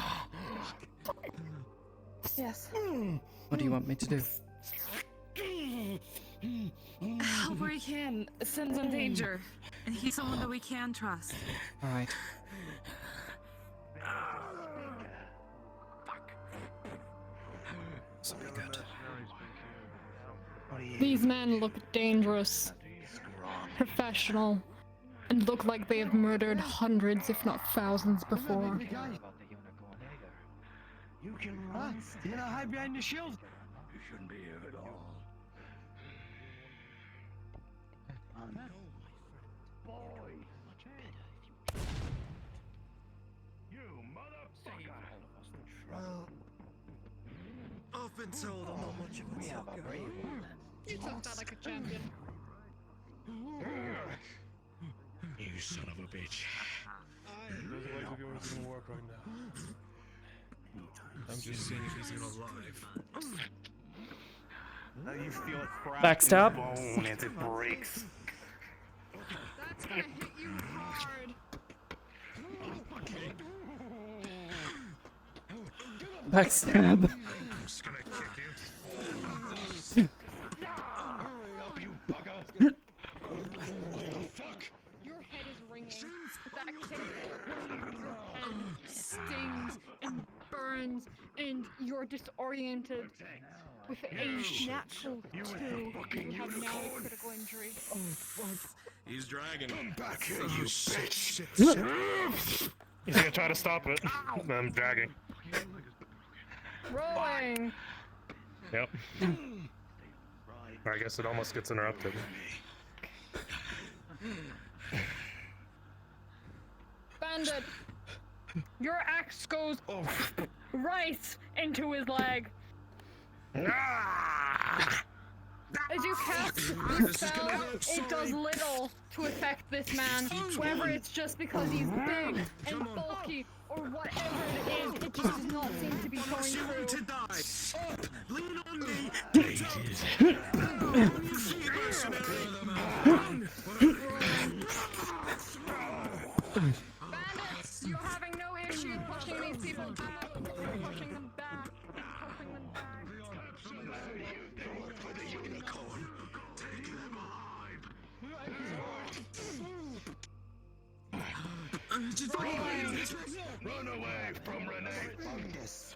[SPEAKER 13] Yes.
[SPEAKER 2] what do you want me to do?
[SPEAKER 13] Help where we can. Sin's in danger. And he's someone that we can trust.
[SPEAKER 2] Alright.
[SPEAKER 5] These men look dangerous, professional, and look like they have murdered hundreds, if not thousands, before.
[SPEAKER 21] You can run. You're gonna hide behind the shield. You shouldn't be here at all. Boy. You motherfucker.
[SPEAKER 11] Well, I've been told I'm not much of a talker.
[SPEAKER 5] You took that like a champion.
[SPEAKER 21] You son of a bitch.
[SPEAKER 11] Those legs of yours didn't work right now. I'm just seeing if he's alive.
[SPEAKER 21] Now you feel it crack
[SPEAKER 2] Backstab?
[SPEAKER 21] in the bone as it breaks.
[SPEAKER 5] That's gonna hit you hard.
[SPEAKER 2] Backstab.
[SPEAKER 21] I'm just gonna kick you. Hurry up, you bugger. Fuck.
[SPEAKER 5] Your head is ringing. That kick your head stings and burns, and you're disoriented. With a natural 2, you have now a critical injury.
[SPEAKER 13] Oh, fuck.
[SPEAKER 19] He's dragging.
[SPEAKER 11] Come back here, you bitch!
[SPEAKER 18] He's gonna try to stop it. I'm dragging.
[SPEAKER 5] Rolling.
[SPEAKER 18] Yep. I guess it almost gets interrupted.
[SPEAKER 5] Bandit, your axe goes right into his leg. As you cast the spell, it does little to affect this man, whether it's just because he's big and bulky or whatever it is, it just does not seem to be going through.
[SPEAKER 21] To die. Up, lean on me.
[SPEAKER 5] Bandits, you're having no issue pushing these people back, pushing them back, pushing them back.
[SPEAKER 21] They work for the unicorn. Take them alive. Run away from Renee Fungus.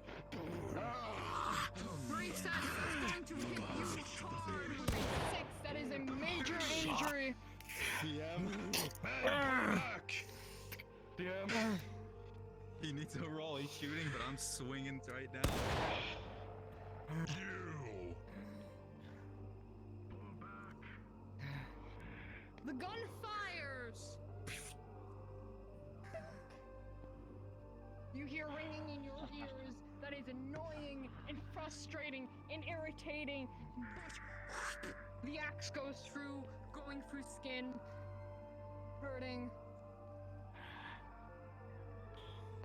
[SPEAKER 5] Reset is going to hit you hard with a 6. That is a major injury.
[SPEAKER 22] DM. He needs a roll. He's shooting, but I'm swinging right now.
[SPEAKER 5] The gun fires. You hear ringing in your ears that is annoying and frustrating and irritating. The axe goes through, going through skin, hurting.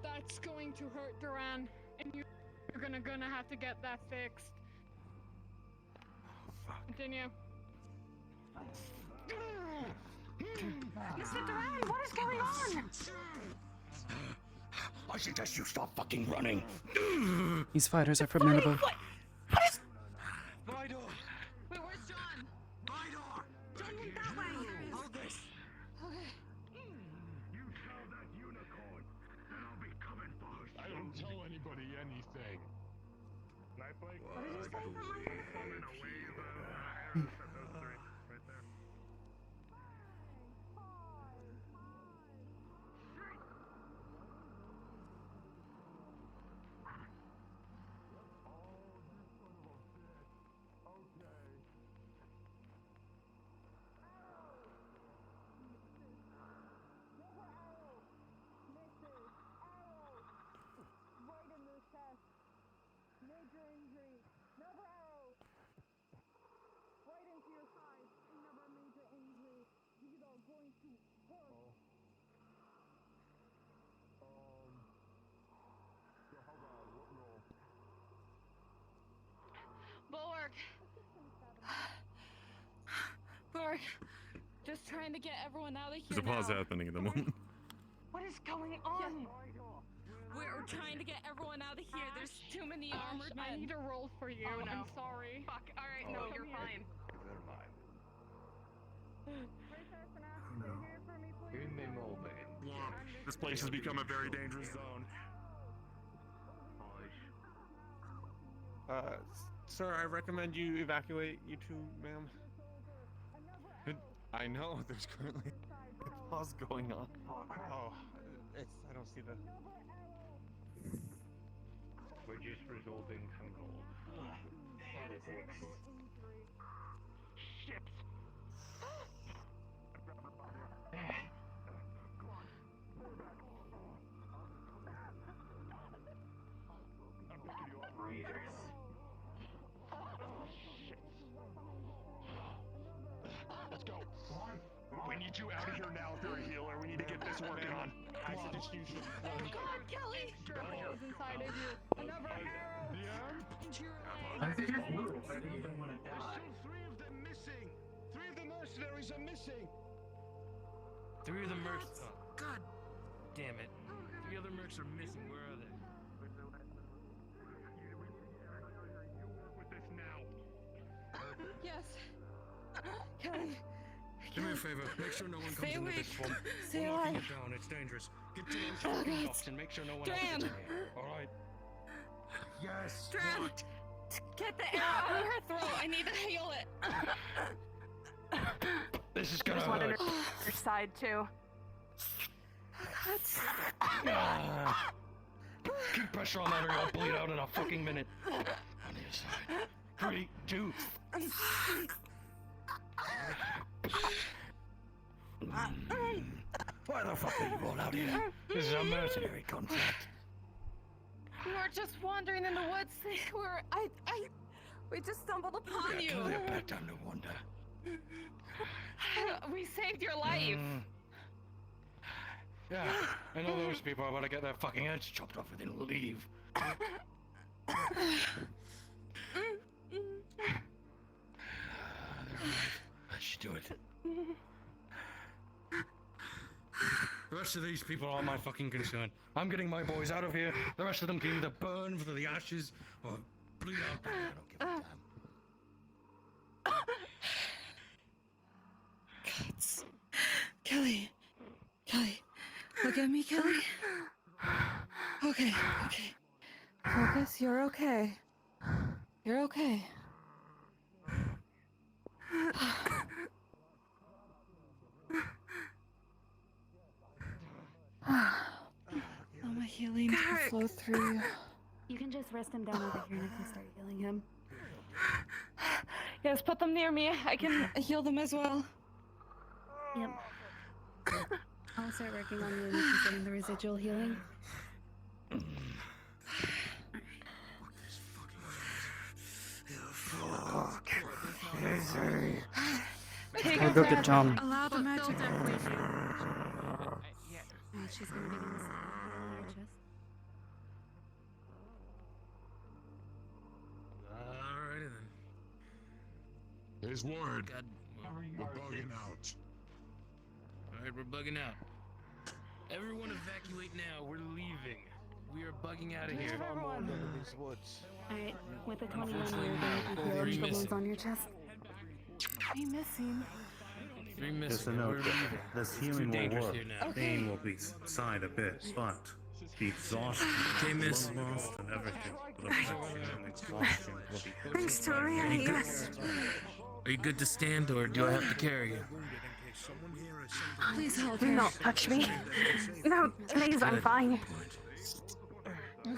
[SPEAKER 5] That's going to hurt Duran, and you're gonna have to get that fixed. Continue.
[SPEAKER 21] Mr. Duran, what is going on? I suggest you stop fucking running.
[SPEAKER 2] These fighters are formidable.
[SPEAKER 21] What is... Vidor!
[SPEAKER 5] Wait, where's John?
[SPEAKER 21] Vidor!
[SPEAKER 5] John went that way!
[SPEAKER 21] Hold this.
[SPEAKER 5] Okay.
[SPEAKER 21] You tell that unicorn that I'll be coming for her.
[SPEAKER 18] I don't tell anybody anything. Knife like?
[SPEAKER 21] What did you say?
[SPEAKER 18] Coming away the arrows at those three right there.
[SPEAKER 5] Right in the chest. Major injury. Another arrow. Right into your side. Another major injury. These are going to hurt. Bulwark. Bulwark. Just trying to get everyone out of here
[SPEAKER 19] There's a pause
[SPEAKER 5] now.
[SPEAKER 19] happening at the moment.
[SPEAKER 5] What is going on? We're trying to get everyone out of here. There's too many armored men. I need to roll for you.
[SPEAKER 17] Oh, no.
[SPEAKER 5] I'm sorry.
[SPEAKER 17] Fuck. All right, no, you're fine.
[SPEAKER 18] This place has become a very dangerous zone.
[SPEAKER 4] Sir, I recommend you evacuate, you two, ma'am. I know, there's currently a pause going on. Oh, I don't see the...
[SPEAKER 14] We're just resolving temple. Heretics.
[SPEAKER 21] Shit.
[SPEAKER 14] Raiders.
[SPEAKER 18] Let's go. We need you out of here now if you're a healer. We need to get this working on. I suggest you should.
[SPEAKER 5] Oh God, Kelly! Is inside of you. Another arrow. Into your leg.
[SPEAKER 14] I think it's move. I think you don't want to die.
[SPEAKER 11] Three of them missing. Three of the mercenaries are missing.
[SPEAKER 23] Three of the mercs. Oh, God damn it. Three other mercs are missing. Where are they?
[SPEAKER 5] Yes. Kelly.
[SPEAKER 20] Do me a favor. Make sure no one comes
[SPEAKER 5] Stay
[SPEAKER 20] in the
[SPEAKER 5] awake.
[SPEAKER 20] big swamp.
[SPEAKER 5] Stay
[SPEAKER 20] We're locking
[SPEAKER 5] alive.
[SPEAKER 20] it down. It's dangerous. Get to those
[SPEAKER 5] Oh,
[SPEAKER 20] fucking
[SPEAKER 5] God.
[SPEAKER 20] ducks and make sure no one else
[SPEAKER 5] Dram.
[SPEAKER 20] gets in here. All right.
[SPEAKER 21] Yes.
[SPEAKER 5] Dram, get the arrow out of her throat. I need to heal it.
[SPEAKER 23] This is
[SPEAKER 1] I
[SPEAKER 23] gonna
[SPEAKER 1] just wanted
[SPEAKER 23] hurt.
[SPEAKER 1] her side too.
[SPEAKER 23] Ah. Keep pressure on that or you'll bleed out in a fucking minute. On the side. 3, 2. Why the fuck are you all out here? This is a mercenary contract.
[SPEAKER 13] We were just wandering in the woods. We just stumbled upon you.
[SPEAKER 23] Clearly a bad time to wander.
[SPEAKER 13] We saved your life.
[SPEAKER 23] Yeah, I know those people are about to get their fucking heads chopped off and then leave. Let's do it. The rest of these people aren't my fucking concern. I'm getting my boys out of here. The rest of them can either burn for the ashes or bleed out. I don't give a damn.
[SPEAKER 13] Guts. Kelly. Look at me, Kelly. Okay. Focus, you're okay. You're okay. All my healing can flow through you.
[SPEAKER 1] You can just rest him down over here and I can start healing him.
[SPEAKER 13] Yes, put them near me. I can heal them as well.
[SPEAKER 1] Yep. I'll start working on you and you can put in the residual healing.
[SPEAKER 2] I'll go get John.
[SPEAKER 13] Allow the magic.
[SPEAKER 1] She's gonna give you this on your chest.
[SPEAKER 23] Alrighty then.
[SPEAKER 18] There's word.
[SPEAKER 23] God,
[SPEAKER 18] We're bugging out.
[SPEAKER 23] Alright, we're bugging out. Everyone evacuate now. We're leaving. We are bugging out of here.
[SPEAKER 1] Alright, with the 21 you're going to heal the wounds on your chest.
[SPEAKER 13] Are you missing?
[SPEAKER 23] 3
[SPEAKER 8] Just
[SPEAKER 23] missing.
[SPEAKER 8] a
[SPEAKER 23] We're
[SPEAKER 8] note,
[SPEAKER 23] leaving.
[SPEAKER 8] this
[SPEAKER 23] It's too
[SPEAKER 8] healing will
[SPEAKER 23] dangerous
[SPEAKER 8] work.
[SPEAKER 23] here now.
[SPEAKER 8] Pain will be subside a bit, but the exhaustion,
[SPEAKER 23] Okay, miss.
[SPEAKER 8] blood loss, and everything will affect you, and exhaustion will be heavy.
[SPEAKER 13] Thanks, Tori. Yes.
[SPEAKER 23] Are you good to stand or do I have to carry you?
[SPEAKER 13] Please hold her.
[SPEAKER 1] Do not touch me. No, please, I'm fine. I'm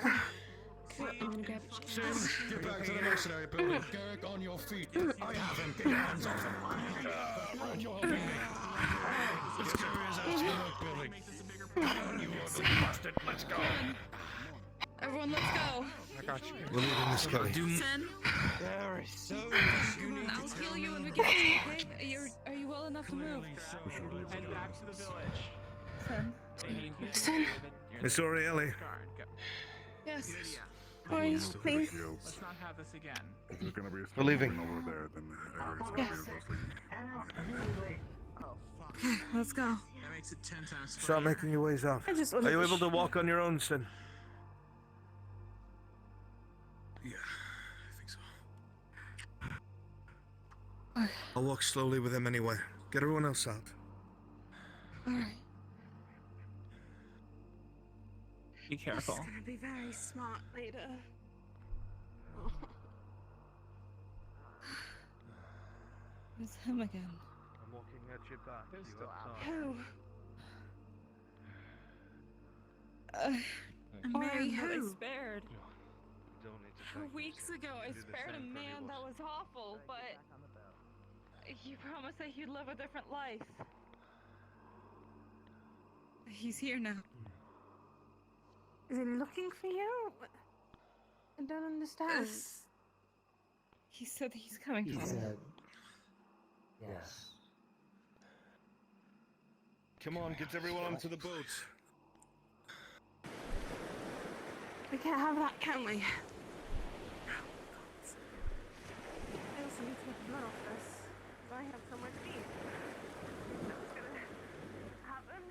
[SPEAKER 1] gonna grab
[SPEAKER 23] Sam, get back to the mercenary building. Garrick, on your feet. I have him. Get your hands off him. You're helping me. Let's carry his ass to the work building. You ugly bastard. Let's go.
[SPEAKER 13] Everyone, let's go.
[SPEAKER 11] I got you. We're leaving this Kelly.
[SPEAKER 13] Sen,
[SPEAKER 11] There is so
[SPEAKER 13] I'll heal you when we get home, okay? Are you well enough to move?
[SPEAKER 14] Head back to the village.
[SPEAKER 13] Sen.
[SPEAKER 11] Miss Orielli.
[SPEAKER 13] Yes. Please, please.
[SPEAKER 14] Let's not have this again.
[SPEAKER 21] If there's gonna be a
[SPEAKER 11] We're leaving.
[SPEAKER 21] over there, then
[SPEAKER 13] Yes. Okay, let's go.
[SPEAKER 12] That makes it 10 times.
[SPEAKER 11] Start making your ways out.
[SPEAKER 13] I just
[SPEAKER 11] Are
[SPEAKER 13] wanna
[SPEAKER 11] you
[SPEAKER 13] be
[SPEAKER 11] able to walk on your own, Sin?
[SPEAKER 23] Yeah, I think so.
[SPEAKER 13] Okay.
[SPEAKER 11] I'll walk slowly with him anyway. Get everyone else out.
[SPEAKER 13] Alright.
[SPEAKER 2] Be careful.
[SPEAKER 13] This is gonna be very smart later. It's him again.
[SPEAKER 14] I'm walking at your back.
[SPEAKER 23] They're
[SPEAKER 14] You
[SPEAKER 23] still
[SPEAKER 14] have
[SPEAKER 23] out.
[SPEAKER 14] time.
[SPEAKER 13] Who?
[SPEAKER 1] Mary,
[SPEAKER 13] who? I
[SPEAKER 1] who?
[SPEAKER 13] spared.
[SPEAKER 14] You don't need to thank me.
[SPEAKER 13] Weeks ago, I
[SPEAKER 14] You do the
[SPEAKER 13] spared a
[SPEAKER 14] same for
[SPEAKER 13] man
[SPEAKER 14] everyone.
[SPEAKER 13] that was awful, but he promised that he'd live a different life. He's here now.
[SPEAKER 1] Is he looking for you? I don't understand.
[SPEAKER 13] He said he's coming for me.
[SPEAKER 6] Yes.
[SPEAKER 11] Come on, get everyone onto the boat.
[SPEAKER 1] We can't have that, can we?
[SPEAKER 13] I also need to get the blood off this. I have somewhere to be. That's gonna happen.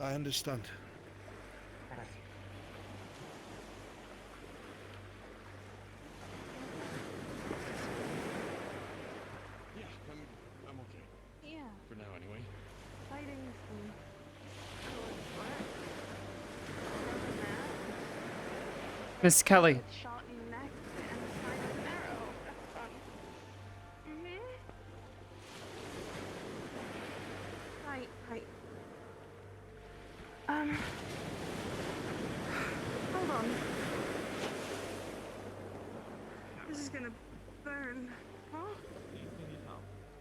[SPEAKER 11] I understand.
[SPEAKER 4] Yeah, I'm okay.
[SPEAKER 5] Yeah.
[SPEAKER 4] For now, anyway.
[SPEAKER 5] Fighting some
[SPEAKER 2] Miss Kelly.
[SPEAKER 5] shot in the neck and fired an arrow. That's fun. Right, right. Hold on. This is gonna burn. Huh?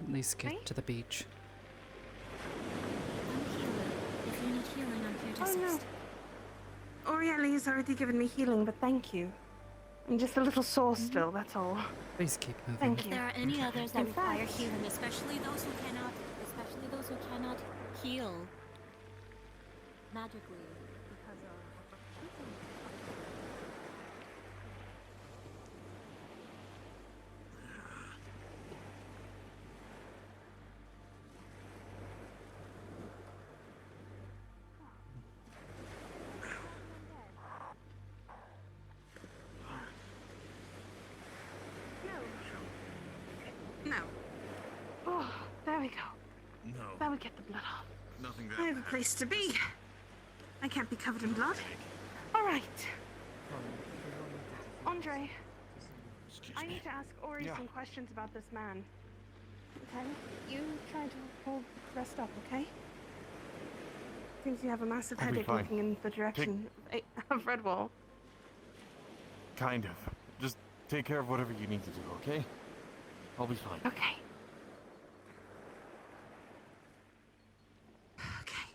[SPEAKER 2] At least get to the beach.
[SPEAKER 1] If you need healing, I'm here to
[SPEAKER 5] Oh no.
[SPEAKER 1] assist.
[SPEAKER 5] Orielli's already given me healing, but thank you. I'm just a little sore still, that's all.
[SPEAKER 2] Please keep moving.
[SPEAKER 5] Thank
[SPEAKER 1] If
[SPEAKER 5] you.
[SPEAKER 1] there are any others that
[SPEAKER 5] In
[SPEAKER 1] require
[SPEAKER 5] fact-
[SPEAKER 1] healing, especially those who cannot heal magically because of
[SPEAKER 5] No. Oh, there we go.
[SPEAKER 19] No.
[SPEAKER 5] Now we get the blood off.
[SPEAKER 19] Nothing that
[SPEAKER 5] I have a place to be. I can't be covered in blood. All right. Andre, I need to ask Ori some questions about this man. Okay? You try to rest up, okay? Seems you have a massive
[SPEAKER 4] I'll be
[SPEAKER 5] headache
[SPEAKER 4] fine.
[SPEAKER 5] looking in the direction of Redwall.
[SPEAKER 4] Kind of. Just take care of whatever you need to do, okay? I'll be fine.
[SPEAKER 5] Okay. Okay.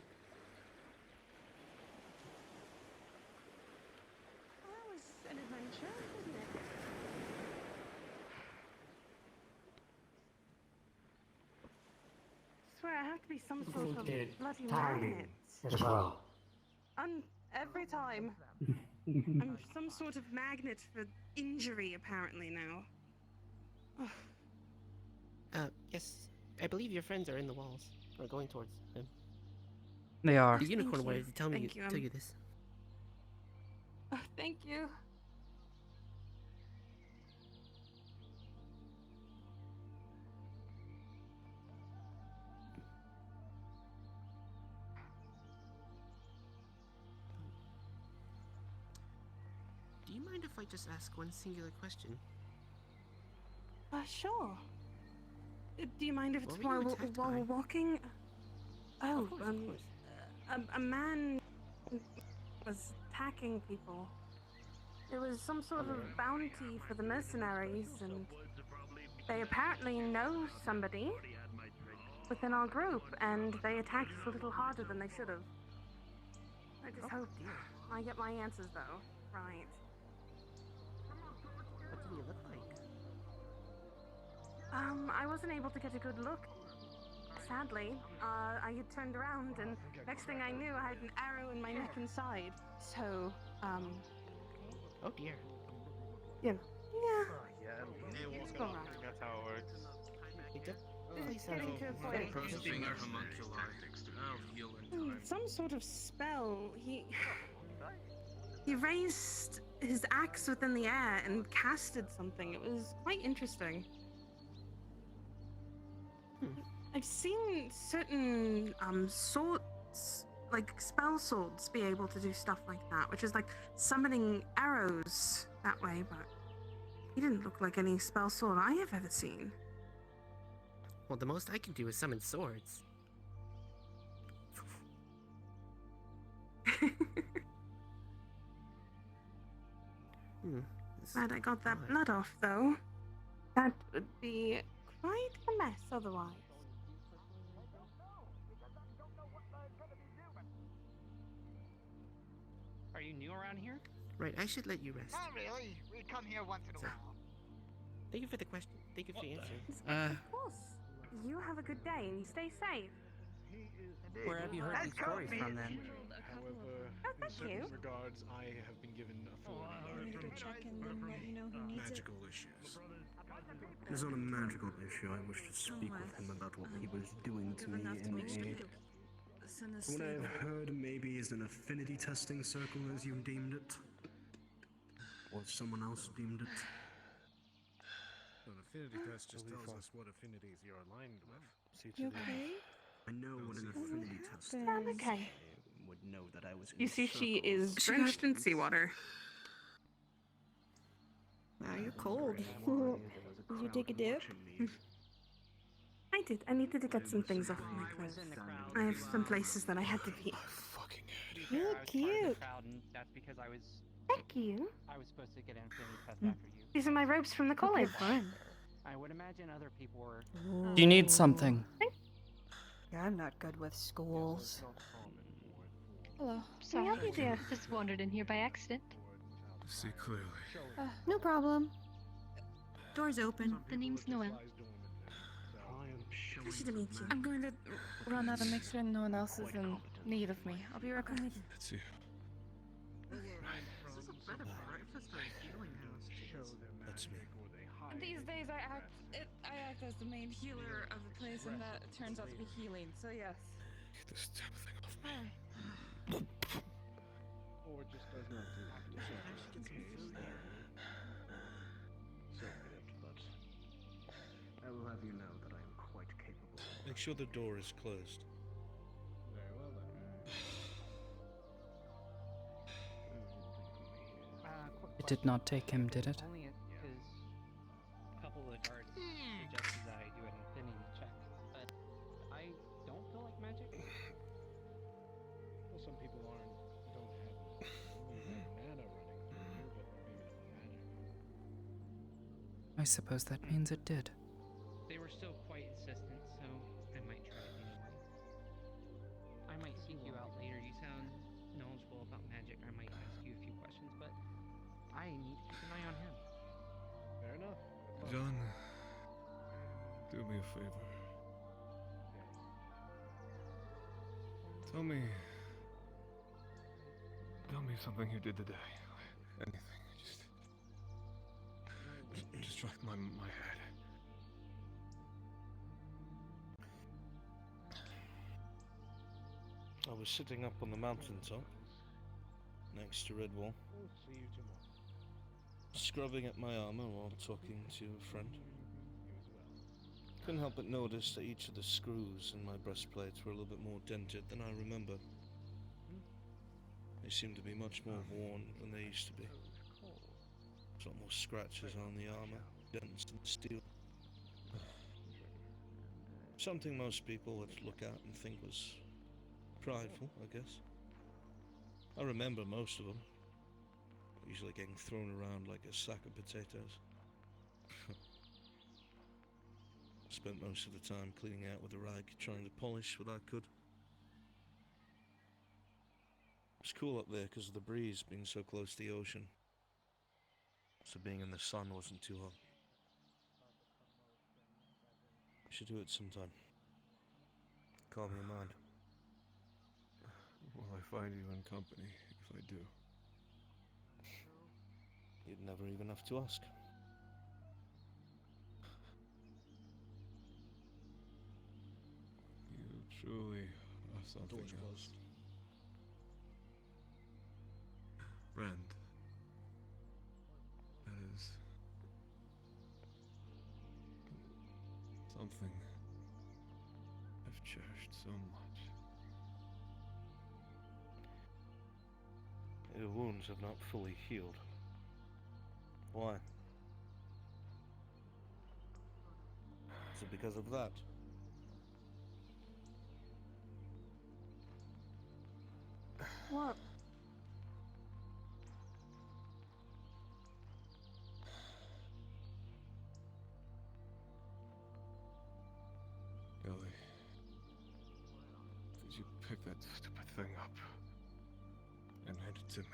[SPEAKER 5] Well, that was an adventure, wasn't it? I swear I have to be some sort of bloody magnet.
[SPEAKER 9] as well.
[SPEAKER 5] Every time. I'm some sort of magnet for injury, apparently, now.
[SPEAKER 17] Yes. I believe your friends are in the walls. Or going towards them.
[SPEAKER 2] They are.
[SPEAKER 17] The unicorn
[SPEAKER 5] Thank you.
[SPEAKER 17] wanted to tell
[SPEAKER 5] Thank you,
[SPEAKER 17] you this.
[SPEAKER 5] Thank you.
[SPEAKER 17] Do you mind if I just ask one singular question?
[SPEAKER 5] Sure. Do you mind if it's
[SPEAKER 17] What
[SPEAKER 5] while
[SPEAKER 17] were you
[SPEAKER 5] we're,
[SPEAKER 17] attacked
[SPEAKER 5] while
[SPEAKER 17] by?
[SPEAKER 5] we're walking? Oh,
[SPEAKER 17] Of course.
[SPEAKER 5] a man was attacking people. It was some sort of bounty for the mercenaries, and they apparently know somebody within our group, and they attacked us a little harder than they should have. I just hope I get my answers, though. Right.
[SPEAKER 17] What did he look like?
[SPEAKER 5] I wasn't able to get a good look. Sadly, I had turned around, and next thing I knew, I had an arrow in my neck and side. So,
[SPEAKER 17] Oh dear.
[SPEAKER 5] you know,
[SPEAKER 14] Yeah,
[SPEAKER 5] it's going on.
[SPEAKER 14] that's how it works.
[SPEAKER 17] He did.
[SPEAKER 5] It's getting to a point.
[SPEAKER 20] Processing our homunculi. I'll heal in time.
[SPEAKER 5] Some sort of spell. He raised his axe within the air and casted something. It was quite interesting. I've seen certain swords, like spell swords, be able to do stuff like that, which is like summoning arrows that way, but he didn't look like any spell sword I have ever seen.
[SPEAKER 17] Well, the most I can do is summon swords.
[SPEAKER 5] Glad I got that blood off, though. That would be quite a mess otherwise.
[SPEAKER 3] Are you new around here?
[SPEAKER 17] Right, I should let you rest.
[SPEAKER 12] Not really. We come here once in a while.
[SPEAKER 17] Thank you for the question. Thank you for the answer.
[SPEAKER 5] Of course. You have a good day and you stay safe.
[SPEAKER 3] Where have you heard these stories from then?
[SPEAKER 11] However, in
[SPEAKER 5] thank
[SPEAKER 11] certain
[SPEAKER 5] you.
[SPEAKER 11] regards, I have been given authority
[SPEAKER 15] Magical issues. It's not a magical issue. I wish to speak with him about what he was doing to me in a
[SPEAKER 13] horse in the
[SPEAKER 15] From what
[SPEAKER 13] stable.
[SPEAKER 15] I've heard, maybe is an affinity testing circle, as you deemed it. Or someone else deemed it.
[SPEAKER 11] An affinity test just tells us what affinities you're aligned with.
[SPEAKER 13] You okay?
[SPEAKER 15] I know what an affinity test is.
[SPEAKER 13] I'm okay.
[SPEAKER 15] I would know that I was in
[SPEAKER 9] You see, she is
[SPEAKER 13] She
[SPEAKER 9] drenched
[SPEAKER 13] got-
[SPEAKER 9] in seawater. Wow, you're cold.
[SPEAKER 13] Did you take a dip? I did. I needed to get some things off my clothes. I have some places that I had to be. You look cute.
[SPEAKER 3] That's because I was.
[SPEAKER 13] Thank you.
[SPEAKER 3] I was supposed to get an affinity test after you.
[SPEAKER 13] These are my robes from the college.
[SPEAKER 3] I would imagine other people were.
[SPEAKER 2] Do you need something?
[SPEAKER 10] Yeah, I'm not good with schools.
[SPEAKER 16] Hello.
[SPEAKER 13] Sorry, help you, dear.
[SPEAKER 16] Just wandered in here by accident.
[SPEAKER 23] See clearly.
[SPEAKER 10] No problem.
[SPEAKER 16] Door's open. The name's Noel.
[SPEAKER 13] Pleasure to meet you.
[SPEAKER 9] I'm going to run out and make sure no one else is in need of me. I'll be right back.
[SPEAKER 23] That's you.
[SPEAKER 11] That's me.
[SPEAKER 9] These days I act as the main healer of the place, and that turns out to be healing. So yes.
[SPEAKER 23] Get this damn thing off me.
[SPEAKER 21] Or just does not do it. But
[SPEAKER 15] I will have you know that I am quite capable.
[SPEAKER 11] make sure the door is closed.
[SPEAKER 21] very well then.
[SPEAKER 2] It did not take him, did it?
[SPEAKER 3] Only because a couple of the guards suggested that I do an affinity check, but I don't feel like magic.
[SPEAKER 21] Well, some people don't have mana running through here, but maybe not magic.
[SPEAKER 2] I suppose that means it did.
[SPEAKER 3] They were still quite insistent, so I might try it anyway. I might seek you out later. You sound knowledgeable about magic. I might ask you a few questions, but I need to keep an eye on him.
[SPEAKER 21] Fair enough.
[SPEAKER 23] John, do me a favor. Tell me something you did today. Anything. Just strike my head.
[SPEAKER 11] I was sitting up on the mountaintop, next to Redwall,
[SPEAKER 21] We'll see you tomorrow.
[SPEAKER 11] scrubbing at my armor while talking to a friend. Couldn't help but notice that each of the screws in my breastplates were a little bit more dented than I remember. They seemed to be much more worn than they used to be. There's almost scratches on the armor, dents in the steel. Something most people would look at and think was prideful, I guess. I remember most of them, usually getting thrown around like a sack of potatoes. Spent most of the time cleaning out with a rag, trying to polish what I could. It was cool up there because of the breeze being so close to the ocean. So being in the sun wasn't too hot. You should do it sometime. Calm your mind.
[SPEAKER 23] Will I find you in company if I do?
[SPEAKER 11] You'd never even have to ask.
[SPEAKER 23] You truly are something else. Friend. That is something I've cherished so much.
[SPEAKER 11] Your wounds have not fully healed. Why? Is it because of that?
[SPEAKER 13] What?
[SPEAKER 23] Ellie, did you pick that stupid thing up and hand it to me?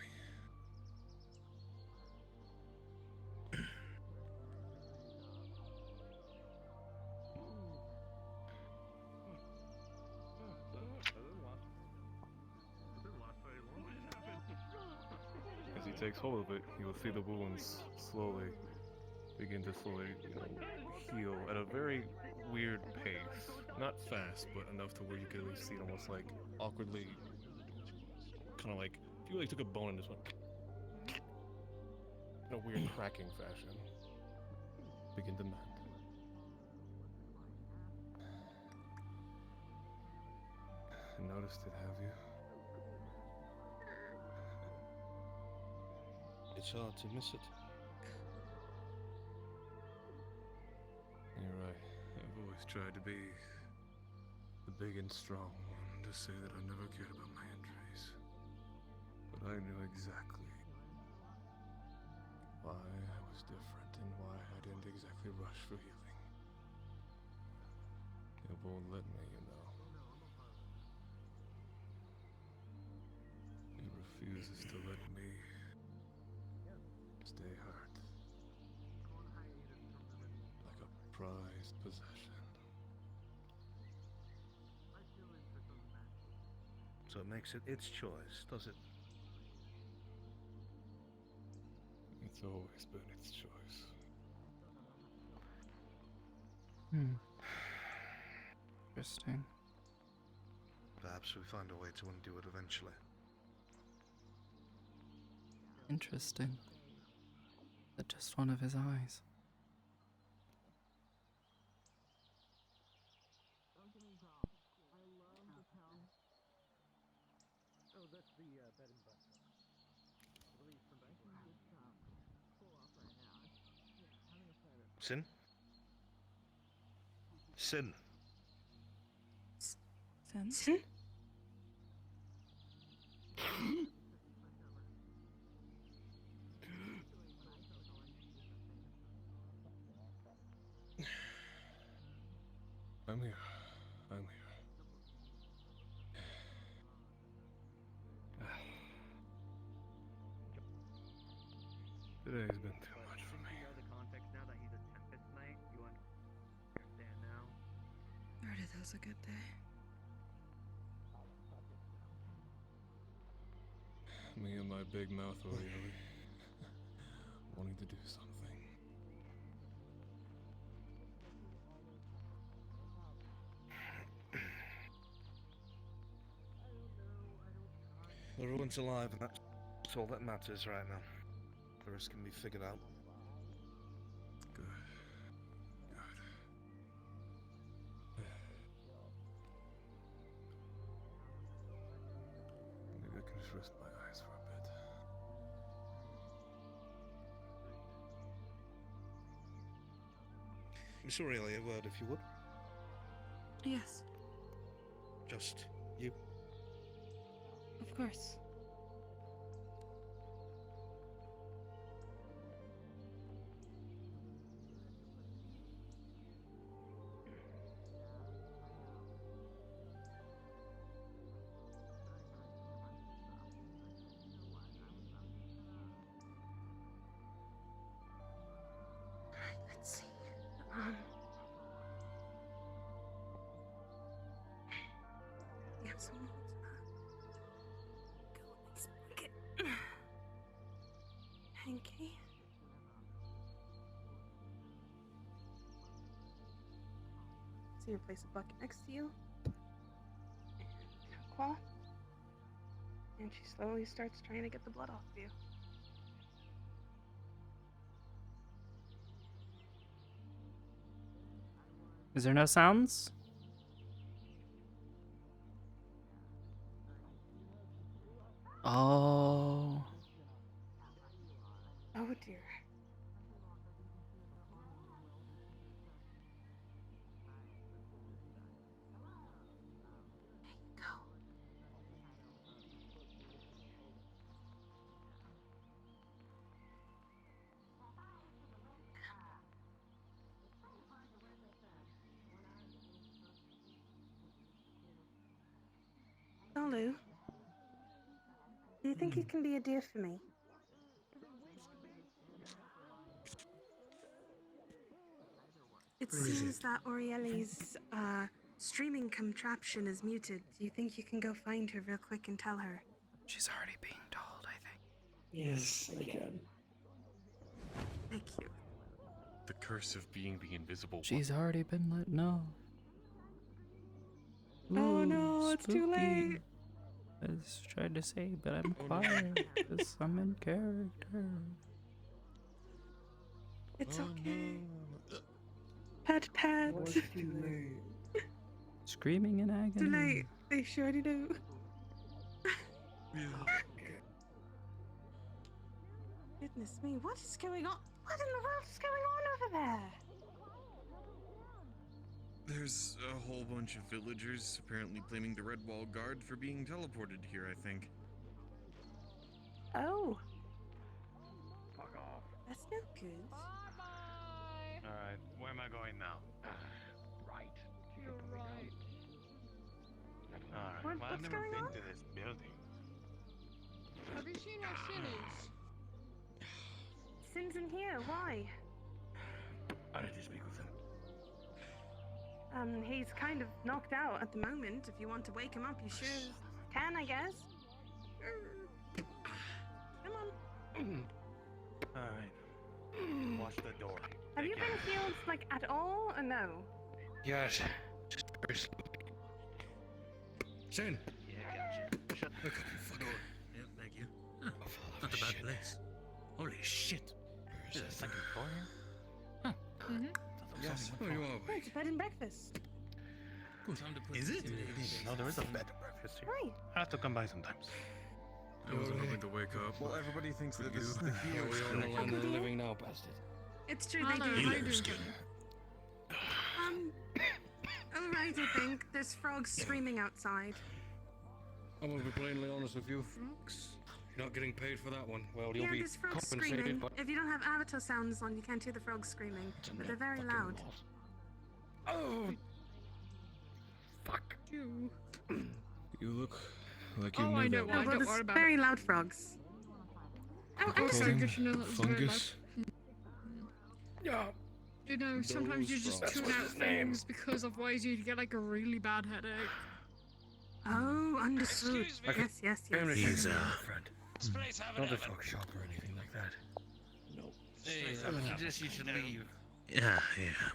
[SPEAKER 23] As he takes hold of it, you will see the wounds begin to slowly heal at a very weird pace.
[SPEAKER 8] Not fast, but enough to where you could at least see it almost like awkwardly, kind of like if you like took a bone and just went in a weird cracking fashion. Begin to mend. Noticed it, have you?
[SPEAKER 11] It's hard to miss it.
[SPEAKER 8] You're right. I've always tried to be the big and strong one, to say that I never cared about my injuries. But I knew exactly why I was different and why I didn't exactly rush for healing. It won't let me, you know. It refuses to let me stay hurt. Like a prized possession.
[SPEAKER 11] So it makes it its choice, does it?
[SPEAKER 8] It's always been its choice.
[SPEAKER 2] Interesting.
[SPEAKER 11] Perhaps we find a way to undo it eventually.
[SPEAKER 2] Interesting. That just one of his eyes.
[SPEAKER 14] Oh, that's the bed and breakfast. I believe from
[SPEAKER 11] Sin? Sin?
[SPEAKER 13] Sin?
[SPEAKER 8] I'm here. I'm here. Today's been too much for me.
[SPEAKER 14] You know the context now that he's a Tempest Knight? You understand now?
[SPEAKER 13] Already, that was a good day.
[SPEAKER 8] Me and my big mouth really wanting to do something.
[SPEAKER 11] Everyone's alive, and that's all that matters right now. The rest can be figured out.
[SPEAKER 8] Good. Maybe I can just rest my eyes for a bit.
[SPEAKER 11] Miss Aurelia, a word if you would.
[SPEAKER 13] Yes,
[SPEAKER 11] Just you.
[SPEAKER 13] of course. Let's see. Yeah, someone holds that. Go, Hanky. So you place a bucket next to you. And claw. And she slowly starts trying to get the blood off of you.
[SPEAKER 2] Is there no sounds? Oh.
[SPEAKER 13] Oh dear. Go. Olu, do you think you can be a dear for me? It seems that Aureli's streaming contraption is muted. Do you think you can go find her real quick and tell her?
[SPEAKER 2] She's already being told, I think.
[SPEAKER 7] Yes, I can.
[SPEAKER 13] Thank you.
[SPEAKER 19] The curse of being the invisible one.
[SPEAKER 2] She's already been let know.
[SPEAKER 13] Oh no, it's too
[SPEAKER 2] spooky.
[SPEAKER 13] late.
[SPEAKER 2] I was trying to say, but I'm quiet because I'm in character.
[SPEAKER 13] It's okay. Pat, pat.
[SPEAKER 2] Screaming in agony.
[SPEAKER 13] Too late. They sure do. Goodness me, what is going on? What in the world is going on over there?
[SPEAKER 19] There's a whole bunch of villagers apparently blaming the Red Wall Guard for being teleported here, I think.
[SPEAKER 13] Oh,
[SPEAKER 14] Fuck off.
[SPEAKER 13] that's no good.
[SPEAKER 14] Alright, where am I going now? Right.
[SPEAKER 5] You're right.
[SPEAKER 14] Alright,
[SPEAKER 13] What-
[SPEAKER 14] well, I've
[SPEAKER 13] what's
[SPEAKER 14] never
[SPEAKER 13] going
[SPEAKER 14] been
[SPEAKER 13] on?
[SPEAKER 14] to this building.
[SPEAKER 5] Have you seen how Sin is?
[SPEAKER 13] Sin's in here, why?
[SPEAKER 14] I need to speak with him.
[SPEAKER 13] He's kind of knocked out at the moment. If you want to wake him up, you sure can, I guess. Come on.
[SPEAKER 14] Alright. Watch the door.
[SPEAKER 13] Have you been healed, like, at all, or no?
[SPEAKER 23] Yes. Just very slowly. Sin.
[SPEAKER 14] Yeah, gotcha. Shut
[SPEAKER 23] Look, fuck.
[SPEAKER 15] Yep, thank you.
[SPEAKER 23] Not a bad place. Holy shit.
[SPEAKER 14] Is it a second floor here?
[SPEAKER 5] Mm-hmm.
[SPEAKER 23] Yes. Oh, you are
[SPEAKER 13] Oh, it's bed and breakfast.
[SPEAKER 23] Good. Time to put
[SPEAKER 15] Is it?
[SPEAKER 14] No, there is a bed and breakfast here.
[SPEAKER 13] Right.
[SPEAKER 14] I have to come by sometimes.
[SPEAKER 8] I wasn't hoping to wake up.
[SPEAKER 4] Well, everybody thinks that
[SPEAKER 8] you.
[SPEAKER 4] this is the
[SPEAKER 23] Yeah,
[SPEAKER 4] healer's
[SPEAKER 23] we are in the land of the
[SPEAKER 13] dear.
[SPEAKER 23] living now, bastard.
[SPEAKER 13] It's true, they
[SPEAKER 5] Hello,
[SPEAKER 13] do.
[SPEAKER 5] how you doing?
[SPEAKER 13] Alright, I think. There's frogs screaming outside.
[SPEAKER 23] I'm gonna be plainly honest with you. Frogs? You're not getting paid for that one. Well, you'll
[SPEAKER 13] Yeah,
[SPEAKER 23] be
[SPEAKER 13] there's frogs
[SPEAKER 23] compensated,
[SPEAKER 13] screaming.
[SPEAKER 23] but...
[SPEAKER 13] If you don't have avatar sounds on, you can't hear the frogs screaming. But they're very loud.
[SPEAKER 23] Oh! Fuck.
[SPEAKER 5] You.
[SPEAKER 8] You look like you
[SPEAKER 5] Oh,
[SPEAKER 8] knew
[SPEAKER 5] I know.
[SPEAKER 8] that
[SPEAKER 13] No,
[SPEAKER 5] Well,
[SPEAKER 8] one.
[SPEAKER 13] but
[SPEAKER 5] don't worry
[SPEAKER 13] there's
[SPEAKER 5] about
[SPEAKER 13] very loud frogs. Oh,
[SPEAKER 5] Of course, I
[SPEAKER 8] Cocaine,
[SPEAKER 5] guess you know that was very
[SPEAKER 8] fungus.
[SPEAKER 5] loud.
[SPEAKER 23] Yeah.
[SPEAKER 5] You know, sometimes you
[SPEAKER 23] Those
[SPEAKER 5] just
[SPEAKER 23] frogs.
[SPEAKER 5] tune
[SPEAKER 23] That's
[SPEAKER 5] out
[SPEAKER 23] what's his name.
[SPEAKER 5] things because otherwise you'd get like a really bad headache.
[SPEAKER 13] Oh, understood.
[SPEAKER 23] Excuse me.
[SPEAKER 13] Yes, yes, yes.
[SPEAKER 23] He's
[SPEAKER 14] friend.
[SPEAKER 23] This place have
[SPEAKER 14] Not a
[SPEAKER 23] an
[SPEAKER 14] talk shop or anything like that.
[SPEAKER 23] No.
[SPEAKER 14] Hey, I suggest you should leave.
[SPEAKER 15] Yeah,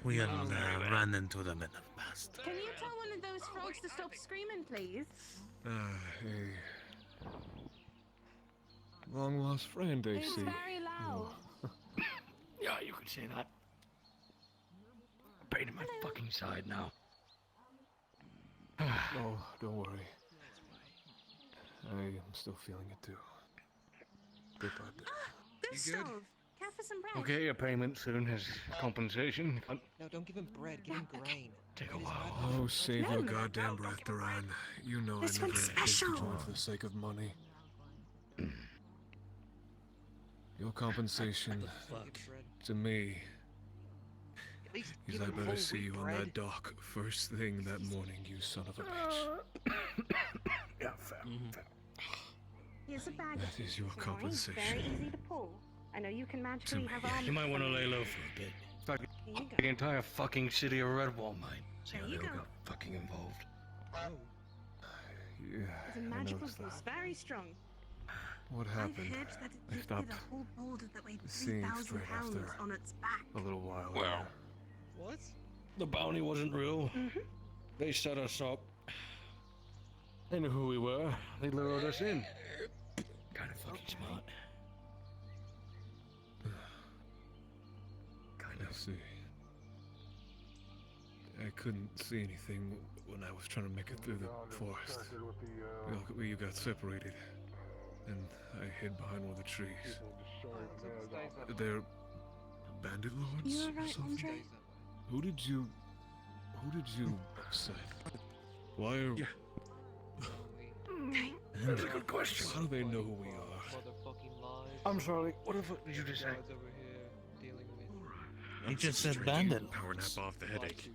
[SPEAKER 15] we ran into them in the past.
[SPEAKER 13] Can you tell one of those frogs to stop screaming, please?
[SPEAKER 8] Hey. Long lost friend, I
[SPEAKER 13] It's
[SPEAKER 8] see.
[SPEAKER 13] very loud.
[SPEAKER 14] Yeah, you could say that. I'm pain in my fucking side now.
[SPEAKER 8] Oh, don't worry. I am still feeling it too. Good bud.
[SPEAKER 13] Good
[SPEAKER 23] You good?
[SPEAKER 13] stove. Care for some bread?
[SPEAKER 14] Okay, a payment soon as compensation.
[SPEAKER 6] No, don't give him bread. Give him grain.
[SPEAKER 14] Take a while.
[SPEAKER 8] Oh, save
[SPEAKER 13] No,
[SPEAKER 8] your
[SPEAKER 13] no,
[SPEAKER 8] goddamn breath, Duran. You know
[SPEAKER 13] This
[SPEAKER 8] I never
[SPEAKER 13] one's
[SPEAKER 8] hate to
[SPEAKER 13] special.
[SPEAKER 8] join for the sake of money. Your compensation to me
[SPEAKER 6] At least
[SPEAKER 8] is
[SPEAKER 6] give
[SPEAKER 8] I
[SPEAKER 6] him
[SPEAKER 8] better
[SPEAKER 6] whole
[SPEAKER 8] see
[SPEAKER 6] wheat
[SPEAKER 8] you on
[SPEAKER 6] bread.
[SPEAKER 8] that dock first thing that morning, you son of a bitch.
[SPEAKER 14] Yeah, fair.
[SPEAKER 13] Here's a bag.
[SPEAKER 8] That is your
[SPEAKER 13] Alright,
[SPEAKER 8] compensation.
[SPEAKER 13] Very easy to pull. I know you can magically have arms.
[SPEAKER 14] You might want to lay low for a bit.
[SPEAKER 13] Here you go.
[SPEAKER 14] The entire fucking city of Redwall mine. See how
[SPEAKER 13] There
[SPEAKER 14] they
[SPEAKER 13] you
[SPEAKER 14] all
[SPEAKER 13] go.
[SPEAKER 14] got fucking involved.
[SPEAKER 8] Yeah,
[SPEAKER 13] It's a
[SPEAKER 8] I
[SPEAKER 13] magical
[SPEAKER 8] noticed
[SPEAKER 13] boost.
[SPEAKER 8] that.
[SPEAKER 13] Very strong.
[SPEAKER 8] What
[SPEAKER 13] I've
[SPEAKER 8] happened?
[SPEAKER 13] heard that it
[SPEAKER 8] I
[SPEAKER 13] lifted
[SPEAKER 8] stopped
[SPEAKER 13] a whole boulder that weighed
[SPEAKER 8] seeing
[SPEAKER 13] 3,000
[SPEAKER 8] straight
[SPEAKER 13] pounds
[SPEAKER 8] after
[SPEAKER 13] on its back.
[SPEAKER 8] a little while
[SPEAKER 14] Well.
[SPEAKER 8] ago.
[SPEAKER 11] What?
[SPEAKER 23] The bounty wasn't real. They set us up. They knew who we were. They lured us in.
[SPEAKER 14] Kind of fucking smart.
[SPEAKER 8] I see. I couldn't see anything when I was trying to make it through the forest. You got separated, and I hid behind one of the trees. They're bandit lords
[SPEAKER 13] You
[SPEAKER 8] or
[SPEAKER 13] alright,
[SPEAKER 8] something?
[SPEAKER 13] Andre?
[SPEAKER 8] Who did you upset? Why are...
[SPEAKER 14] That's a good question.
[SPEAKER 8] How do they know who we are?
[SPEAKER 14] I'm sorry, what the fuck did you just say?
[SPEAKER 15] He just said bandit.
[SPEAKER 19] Power nap off the headache.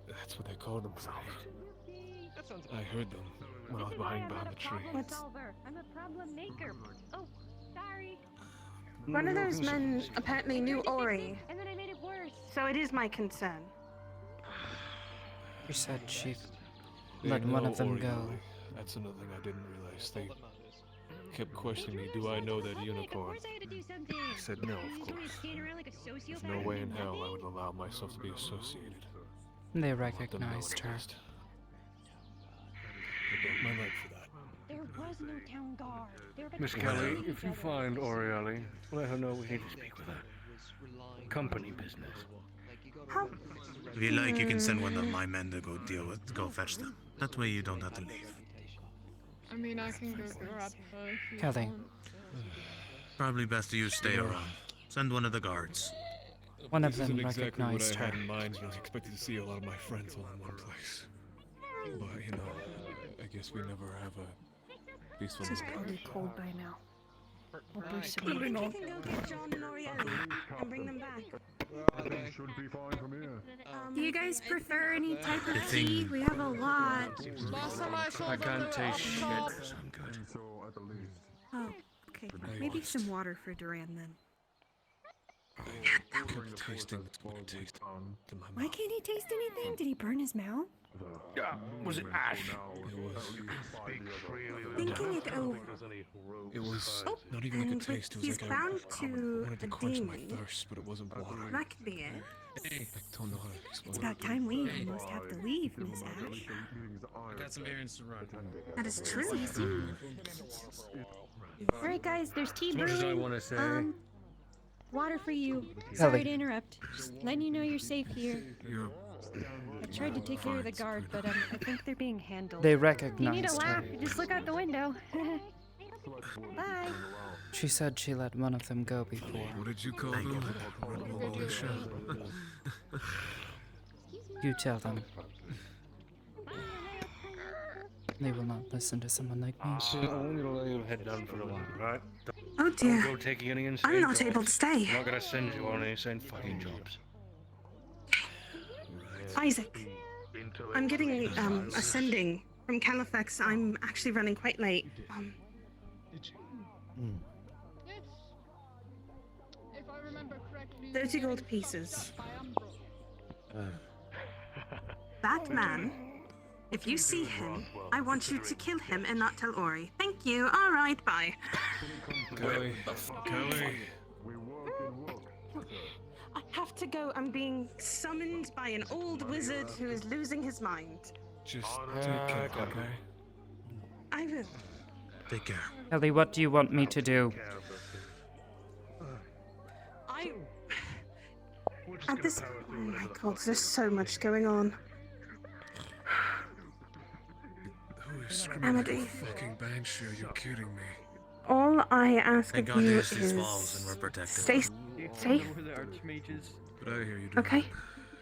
[SPEAKER 8] That's what they call themselves.
[SPEAKER 9] That sounds
[SPEAKER 8] I heard them when I was behind the tree.
[SPEAKER 9] I'm a problem maker. Oh, sorry.
[SPEAKER 13] One of those men apparently knew Ori,
[SPEAKER 9] And then I made it worse.
[SPEAKER 13] so it is my concern.
[SPEAKER 2] You said she
[SPEAKER 8] They
[SPEAKER 2] let one
[SPEAKER 8] know
[SPEAKER 2] of them
[SPEAKER 8] Ori
[SPEAKER 2] go.
[SPEAKER 8] Ori. That's another thing I didn't realize. They kept questioning me, do I know that unicorn?
[SPEAKER 9] I had to do something.
[SPEAKER 8] I said no, of
[SPEAKER 9] You just want me
[SPEAKER 8] course.
[SPEAKER 9] to stand around like a
[SPEAKER 8] There's
[SPEAKER 9] sociopath
[SPEAKER 8] no way in
[SPEAKER 9] and do
[SPEAKER 8] hell I
[SPEAKER 9] nothing?
[SPEAKER 8] would allow myself to be associated.
[SPEAKER 2] They
[SPEAKER 8] with the
[SPEAKER 2] recognized her.
[SPEAKER 8] Melodist. broke my leg for that.
[SPEAKER 16] There was no town guard. They were gonna
[SPEAKER 23] Miss Kelly, if you find Orieli, let her know we need to speak with her. Company business.
[SPEAKER 10] How?
[SPEAKER 15] If you like, you can send one of my men to go fetch them. That way you don't have to leave.
[SPEAKER 5] I mean, I can go grab her if you
[SPEAKER 2] Kelly.
[SPEAKER 5] want.
[SPEAKER 15] Probably best you stay around. Send one of the guards.
[SPEAKER 2] One of
[SPEAKER 8] This
[SPEAKER 2] them
[SPEAKER 8] isn't exactly what
[SPEAKER 2] recognized
[SPEAKER 8] I had
[SPEAKER 2] her.
[SPEAKER 8] in mind when I was expecting to see a lot of my friends all in one place. But, you know, I guess we never have a peaceful
[SPEAKER 10] This is
[SPEAKER 8] life.
[SPEAKER 10] probably cold by now. We'll brew some
[SPEAKER 12] Do you think
[SPEAKER 10] milk.
[SPEAKER 12] we can go get John and Orieli and bring them back?
[SPEAKER 21] Should be fine from here.
[SPEAKER 1] Do you guys prefer any type
[SPEAKER 15] The
[SPEAKER 1] of
[SPEAKER 15] thing-
[SPEAKER 1] tea? We have a lot.
[SPEAKER 5] Last time I saw
[SPEAKER 23] I
[SPEAKER 5] them,
[SPEAKER 23] can't
[SPEAKER 5] they were
[SPEAKER 23] taste shit,
[SPEAKER 5] outside.
[SPEAKER 23] so I'm good.
[SPEAKER 21] So at the least.
[SPEAKER 10] Oh, okay. Maybe some water for Duran then.
[SPEAKER 8] Tasting it's going to taste to my
[SPEAKER 10] Why can't he taste anything? Did he burn his mouth?
[SPEAKER 23] Was it ash?
[SPEAKER 8] It was.
[SPEAKER 10] Thinking it over.
[SPEAKER 8] It was
[SPEAKER 10] Oh,
[SPEAKER 8] not even like a
[SPEAKER 10] and
[SPEAKER 8] taste. It was
[SPEAKER 10] he's
[SPEAKER 8] like
[SPEAKER 10] bound
[SPEAKER 8] I
[SPEAKER 10] to
[SPEAKER 8] wanted to
[SPEAKER 10] a
[SPEAKER 8] quench my
[SPEAKER 10] demon.
[SPEAKER 8] thirst, but it wasn't water.
[SPEAKER 10] Blackbeard.
[SPEAKER 8] I don't know how to explain
[SPEAKER 10] It's
[SPEAKER 8] it.
[SPEAKER 10] about time we almost have to leave, Miss Ash.
[SPEAKER 11] I got some errands to run.
[SPEAKER 10] That is true.
[SPEAKER 1] Alright, guys, there's tea
[SPEAKER 23] As much as I
[SPEAKER 1] brewing.
[SPEAKER 23] want to say,
[SPEAKER 1] Water for you.
[SPEAKER 2] Kelly.
[SPEAKER 1] Sorry to interrupt. Just letting you know you're safe here.
[SPEAKER 8] You're
[SPEAKER 1] I tried to take care of the guard, but
[SPEAKER 10] I think they're being handled.
[SPEAKER 2] They
[SPEAKER 1] if you need a
[SPEAKER 2] recognized
[SPEAKER 1] laugh,
[SPEAKER 2] her.
[SPEAKER 1] you just look out the window. Bye.
[SPEAKER 2] She said she let one of them go before.
[SPEAKER 8] What did you call them? Militia.
[SPEAKER 2] You tell them. They will not listen to someone like me.
[SPEAKER 23] so I want you to lay your head down for a while, right?
[SPEAKER 10] Oh
[SPEAKER 23] Don't
[SPEAKER 10] dear.
[SPEAKER 23] go taking any insane
[SPEAKER 10] I'm not
[SPEAKER 23] jobs.
[SPEAKER 10] able to stay.
[SPEAKER 23] I'm not gonna send you on any insane fucking jobs.
[SPEAKER 10] Isaac, I'm getting a sending from Califax. I'm actually running quite late.
[SPEAKER 5] If I remember correctly,
[SPEAKER 10] 30 gold pieces. That man, if you see him, I want you to kill him and not tell Ori. Thank you. All right, bye.
[SPEAKER 8] Kelly. Kelly.
[SPEAKER 10] I have to go. I'm being summoned by an old wizard who is losing his mind.
[SPEAKER 8] Just take care, okay?
[SPEAKER 10] I will.
[SPEAKER 15] Take care.
[SPEAKER 2] Kelly, what do you want me to do?
[SPEAKER 10] At this. Oh my god, there's so much going on.
[SPEAKER 8] Who is screaming like
[SPEAKER 10] Amity.
[SPEAKER 8] a fucking banshee? Are you kidding me?
[SPEAKER 10] All I ask
[SPEAKER 15] Thank
[SPEAKER 10] of
[SPEAKER 15] God
[SPEAKER 10] you
[SPEAKER 15] there's these walls and
[SPEAKER 10] is
[SPEAKER 15] we're protected.
[SPEAKER 10] stay safe.
[SPEAKER 8] But I hear you.
[SPEAKER 10] Okay.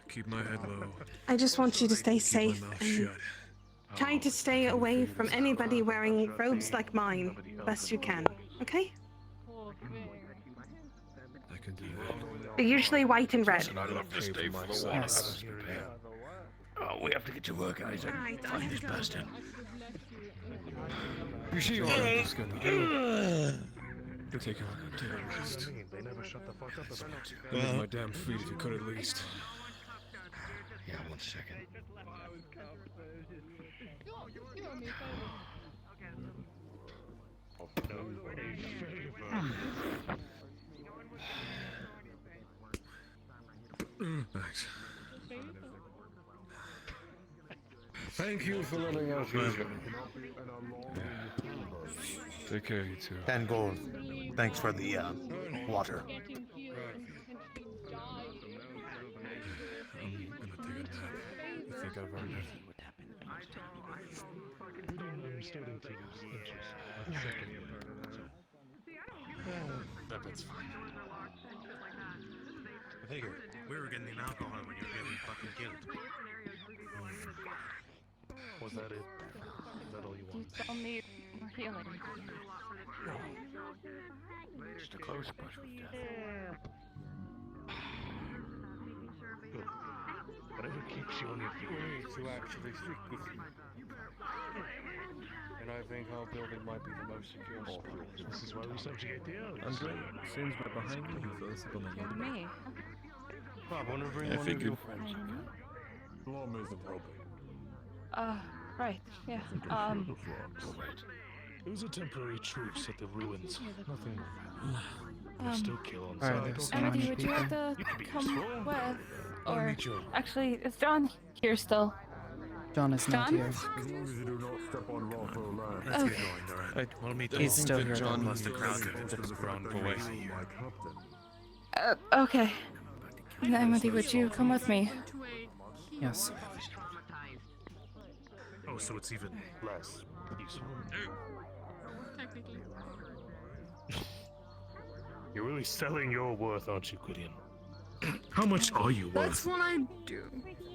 [SPEAKER 8] Keep my head low.
[SPEAKER 10] I just want you to stay
[SPEAKER 8] Keep
[SPEAKER 10] safe
[SPEAKER 8] my mouth
[SPEAKER 10] and
[SPEAKER 8] shut.
[SPEAKER 10] try to stay away from anybody wearing robes like mine best you can. Okay?
[SPEAKER 8] I can do that.
[SPEAKER 10] They're usually white and red.
[SPEAKER 23] I'd love to stay for the
[SPEAKER 2] Yes.
[SPEAKER 23] Oh, we have to get to work, Isaac.
[SPEAKER 10] Alright, I
[SPEAKER 23] Find
[SPEAKER 10] have
[SPEAKER 23] this
[SPEAKER 10] to go.
[SPEAKER 23] bastard.
[SPEAKER 8] You see what I'm just gonna do? Take a rest.
[SPEAKER 21] They never shut the fuck up about it.
[SPEAKER 8] Look at my damn feet if you could at least.
[SPEAKER 23] Yeah, 1 second.
[SPEAKER 8] Thanks.
[SPEAKER 23] Thank you for letting us use it.
[SPEAKER 8] Take care, you two.
[SPEAKER 11] 10 gold. Thanks for the water.
[SPEAKER 8] I'm gonna take a nap. I think I've earned it.
[SPEAKER 11] That's fine.
[SPEAKER 15] I figured we were getting alcohol when you were getting fucking killed.
[SPEAKER 21] Was that it? Is that all you
[SPEAKER 5] you
[SPEAKER 21] want?
[SPEAKER 5] still need more healing.
[SPEAKER 23] Just a close brush with death.
[SPEAKER 21] Good. Whatever keeps you on your feet.
[SPEAKER 23] We need to actually stick with you. And I think our building might be the most secure spot.
[SPEAKER 21] This is why we subjugate the others.
[SPEAKER 8] Andre, seems we're behind you. He throws up on the yellow.
[SPEAKER 5] Me.
[SPEAKER 23] Bob, wanna bring
[SPEAKER 8] I
[SPEAKER 23] one of
[SPEAKER 8] figured.
[SPEAKER 23] your friends?
[SPEAKER 21] Law move the problem.
[SPEAKER 5] Right. Yeah.
[SPEAKER 21] It was a temporary truce at the ruins. Nothing more. We'll
[SPEAKER 5] Um,
[SPEAKER 21] still kill on
[SPEAKER 2] Alright,
[SPEAKER 21] sight.
[SPEAKER 2] there's
[SPEAKER 5] Amity, would you like to
[SPEAKER 21] You could be
[SPEAKER 5] come
[SPEAKER 21] strong.
[SPEAKER 5] with?
[SPEAKER 21] I'll
[SPEAKER 5] Or
[SPEAKER 21] meet you.
[SPEAKER 5] actually, is John here still?
[SPEAKER 2] John is not
[SPEAKER 5] John?
[SPEAKER 2] here.
[SPEAKER 23] As long as you do not step on lawful land.
[SPEAKER 5] Let's get
[SPEAKER 23] going, alright? We'll meet
[SPEAKER 2] He's still here.
[SPEAKER 23] John
[SPEAKER 2] though.
[SPEAKER 23] must have crowded the ground away.
[SPEAKER 5] Okay. Amity, would you come with me?
[SPEAKER 2] Yes.
[SPEAKER 23] Oh, so it's even less useful.
[SPEAKER 9] Technically.
[SPEAKER 23] You're really selling your worth, aren't you, Gideon? How much are you worth?
[SPEAKER 5] That's what I do.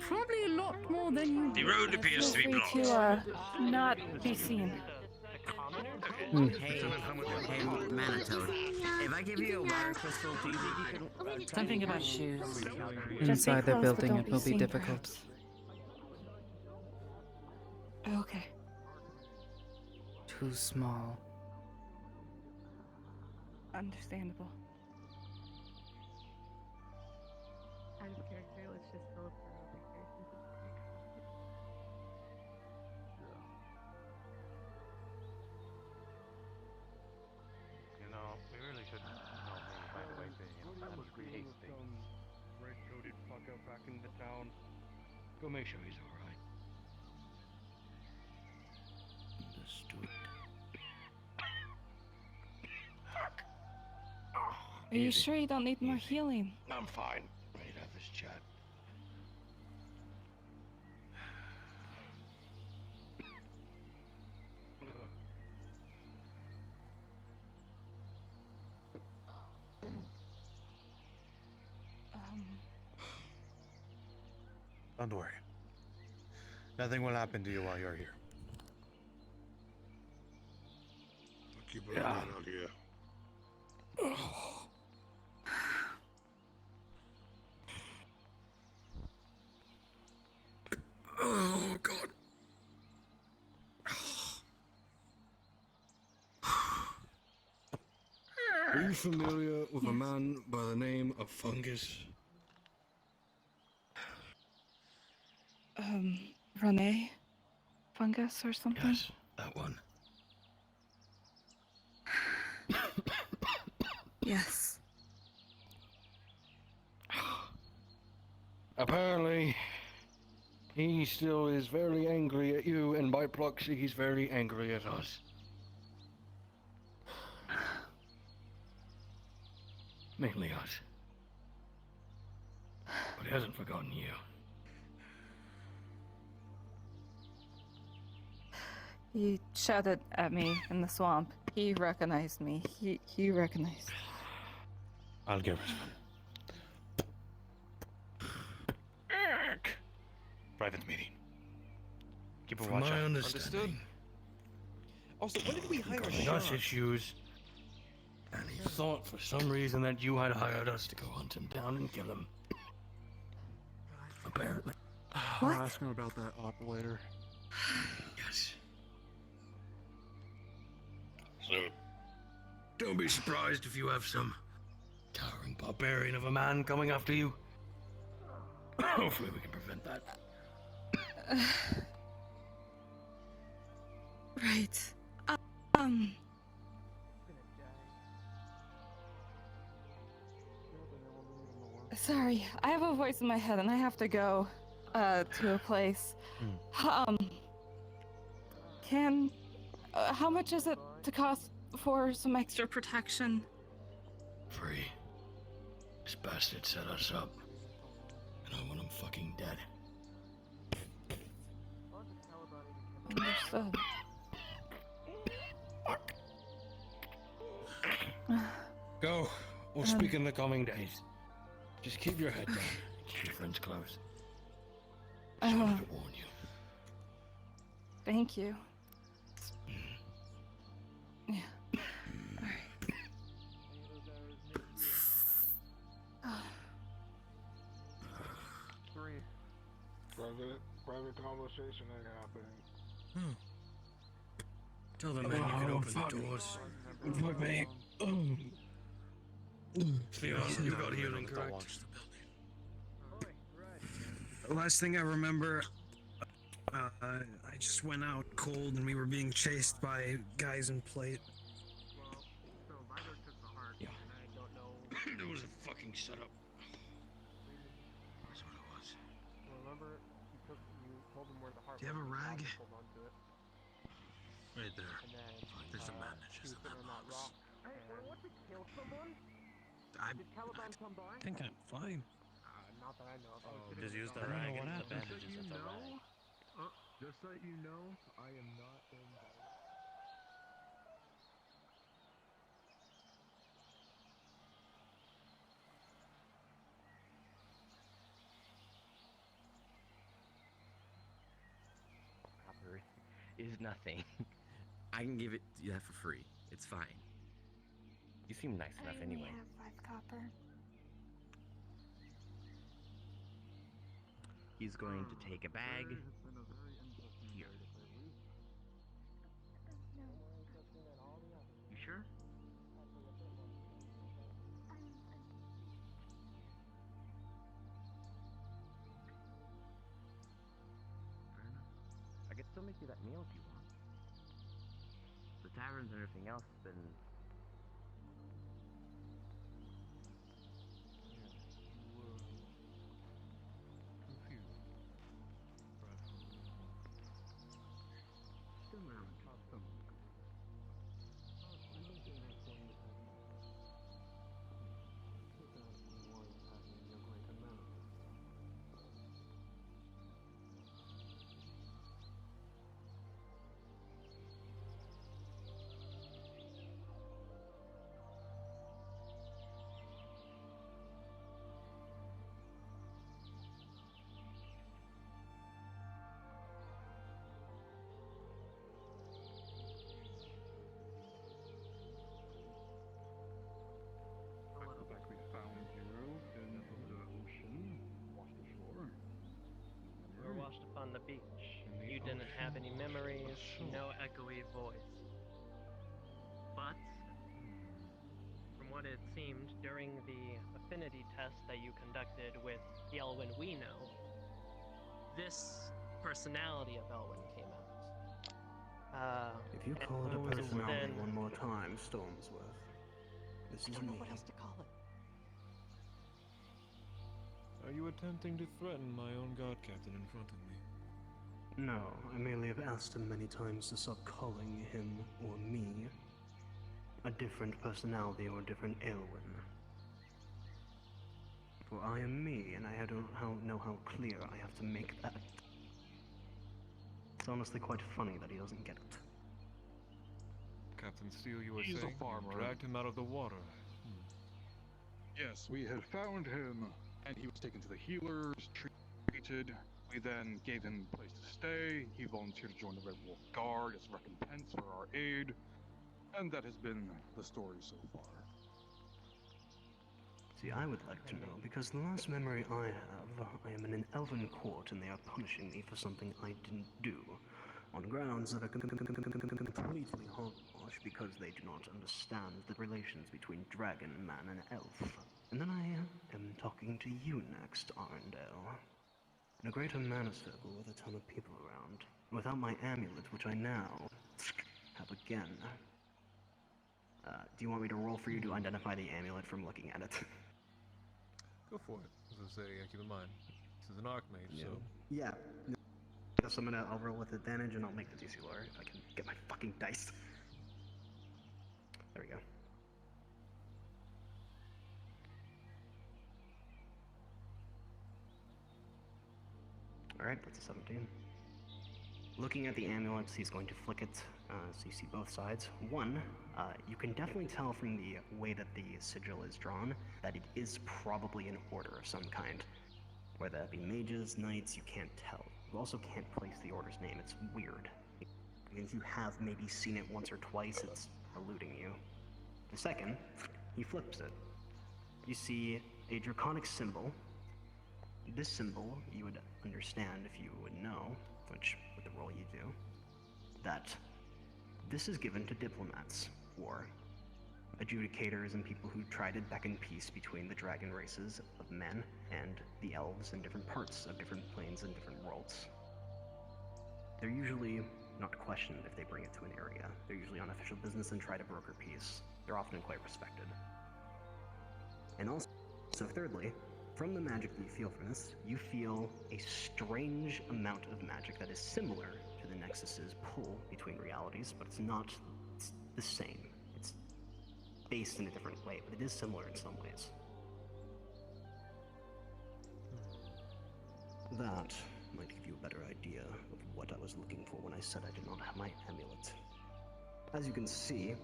[SPEAKER 5] Probably a lot more than you.
[SPEAKER 23] The road appears to be
[SPEAKER 5] Feel
[SPEAKER 23] blocked.
[SPEAKER 5] free to not be seen.
[SPEAKER 18] Hey, Manitou, if I give you a water crystal, do you think you can...
[SPEAKER 13] Something about shoes.
[SPEAKER 2] Inside the
[SPEAKER 5] close, but
[SPEAKER 2] building,
[SPEAKER 5] don't
[SPEAKER 2] it will be
[SPEAKER 5] seen,
[SPEAKER 2] difficult.
[SPEAKER 5] Okay.
[SPEAKER 2] Too small.
[SPEAKER 13] Understandable.
[SPEAKER 17] Out of character, let's just fill up our other characters.
[SPEAKER 14] You know, we really shouldn't know me by the way being hasty.
[SPEAKER 3] Red-coated fucker back in the town. Go make sure he's alright.
[SPEAKER 2] Understood.
[SPEAKER 13] Are you sure you don't need more healing?
[SPEAKER 14] I'm fine. Ready to have this chat.
[SPEAKER 11] Don't worry. Nothing will happen to you while you're here.
[SPEAKER 23] Keep an eye out here. Oh, God. Are you familiar with a man by the name of Fungus?
[SPEAKER 13] Renee? Fungus or something?
[SPEAKER 23] Yes, that one.
[SPEAKER 13] Yes.
[SPEAKER 23] Apparently, he still is very angry at you, and by proxy, he's very angry at us. Mainly us. But he hasn't forgotten you.
[SPEAKER 13] He shouted at me in the swamp. He recognized me. He recognized.
[SPEAKER 23] I'll get rid of him. Private meeting. Keep a
[SPEAKER 11] From
[SPEAKER 23] watch
[SPEAKER 11] my
[SPEAKER 23] out.
[SPEAKER 11] understanding.
[SPEAKER 6] Also, when did we hire
[SPEAKER 23] Causing
[SPEAKER 6] Sean?
[SPEAKER 23] us issues. And he thought for some reason that you had hired us to go hunt him down and kill him. Apparently.
[SPEAKER 13] What?
[SPEAKER 23] I'll ask him about that op later. Yes. So, don't be surprised if you have some towering barbarian of a man coming after you. Hopefully we can prevent that.
[SPEAKER 13] Right. Sorry, I have a voice in my head and I have to go to a place. How much is it to cost for some extra protection?
[SPEAKER 23] Free. This bastard set us up. And I want him fucking dead.
[SPEAKER 13] Understood.
[SPEAKER 23] Go. We'll speak in the coming days. Just keep your head down. Keep your friends close. Just wanted to warn you.
[SPEAKER 13] Thank you. Yeah.
[SPEAKER 21] Private conversation ain't happening.
[SPEAKER 23] Tell the man you can open the doors.
[SPEAKER 21] Fuck me.
[SPEAKER 23] Leon, you've got healing, correct?
[SPEAKER 15] The last thing I remember, I just went out cold and we were being chased by guys in plate.
[SPEAKER 23] Yeah. It was a fucking setup. That's what it was.
[SPEAKER 14] Remember, you
[SPEAKER 15] Do you have a rag?
[SPEAKER 7] Right there. There's a man that just in that box.
[SPEAKER 17] Hey, what to kill someone?
[SPEAKER 15] I
[SPEAKER 7] think I'm fine.
[SPEAKER 17] Not that I know of.
[SPEAKER 7] Just use the
[SPEAKER 17] I don't
[SPEAKER 7] rag
[SPEAKER 17] know what
[SPEAKER 7] and the
[SPEAKER 17] happened.
[SPEAKER 7] bandages as a rag.
[SPEAKER 14] Just so you know, I am not in.
[SPEAKER 20] Copper is nothing.
[SPEAKER 18] I can give it to that for free. It's fine.
[SPEAKER 20] You seem nice enough
[SPEAKER 1] I only
[SPEAKER 20] anyway.
[SPEAKER 1] have 5 copper.
[SPEAKER 20] He's going to take a bag. Here. You sure? Fair enough. I could still make you that meal if you want. The taverns and everything else has been...
[SPEAKER 14] Like we found you in the ocean, washed ashore.
[SPEAKER 3] We were washed upon the beach. You didn't have any memories, no echoey voice. But, from what it seemed during the affinity test that you conducted with the Elwyn we know, this personality of Elwyn came out.
[SPEAKER 15] If you call it a personality one more time, Stormsworth, this is me.
[SPEAKER 1] What else to call it?
[SPEAKER 8] Are you attempting to threaten my own god captain in front of me?
[SPEAKER 15] No, I merely have asked him many times to stop calling him or me a different personality or a different Elwyn. For I am me, and I don't know how clear I have to make that. It's honestly quite funny that he doesn't get it.
[SPEAKER 8] Captain Steele, you were
[SPEAKER 14] He's a
[SPEAKER 8] saying
[SPEAKER 14] farmer.
[SPEAKER 8] you dragged him out of the water.
[SPEAKER 14] Yes, we had found him, and he was taken to the healers, treated. We then gave him a place to stay. He volunteered to join the Red Wolf Guard as recompense for our aid, and that has been the story so far.
[SPEAKER 15] See, I would like to know, because the last memory I have, I am in an elven court and they are punishing me for something I didn't do, on grounds that are completely hogwash because they do not understand the relations between dragon, man, and elf. And then I am talking to you next, Arndale. In a greater mana circle with a ton of people around, without my amulet, which I now have again. Do you want me to roll for you to identify the amulet from looking at it?
[SPEAKER 8] Go for it. As I say, keep in mind, this is an archmage, so...
[SPEAKER 15] Yeah. So I'll roll with advantage and I'll make the DC lower if I can get my fucking dice. There we go. Alright, that's a 17. Looking at the amulets, he's going to flick it, so you see both sides. One, you can definitely tell from the way that the sigil is drawn that it is probably an order of some kind. Whether that be mages, knights, you can't tell. You also can't place the order's name, it's weird. If you have maybe seen it once or twice, it's eluding you. The second, he flips it. You see a draconic symbol. This symbol, you would understand if you would know, which with the roll you do, that this is given to diplomats, or adjudicators and people who try to beckon peace between the dragon races of men and the elves in different parts of different planes and different worlds. They're usually not questioned if they bring it to an area. They're usually on official business and try to broker peace. They're often quite respected. And also thirdly, From the magic that you feel from this, you feel a strange amount of magic that is similar to the Nexus's pull between realities, but it's not the same. It's based in a different way, but it is similar in some ways. That might give you a better idea of what I was looking for when I said I did not have my amulet. As you can see,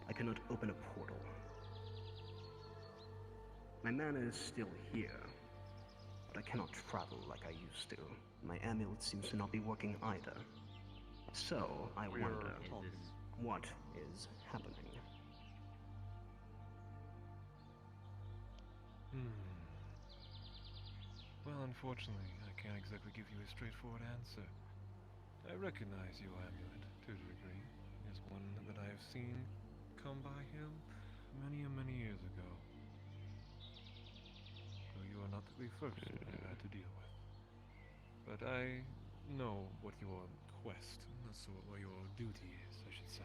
[SPEAKER 15] I cannot open a portal. My mana is still here, but I cannot travel like I used to. My amulet seems to not be working either. So, I wonder, what is happening?
[SPEAKER 8] Well, unfortunately, I can't exactly give you a straightforward answer. I recognize your amulet, to a degree, as one that I have seen come by here many years ago. Though you are not the first I've had to deal with. But I know what your quest, not so what your duty is, I should say.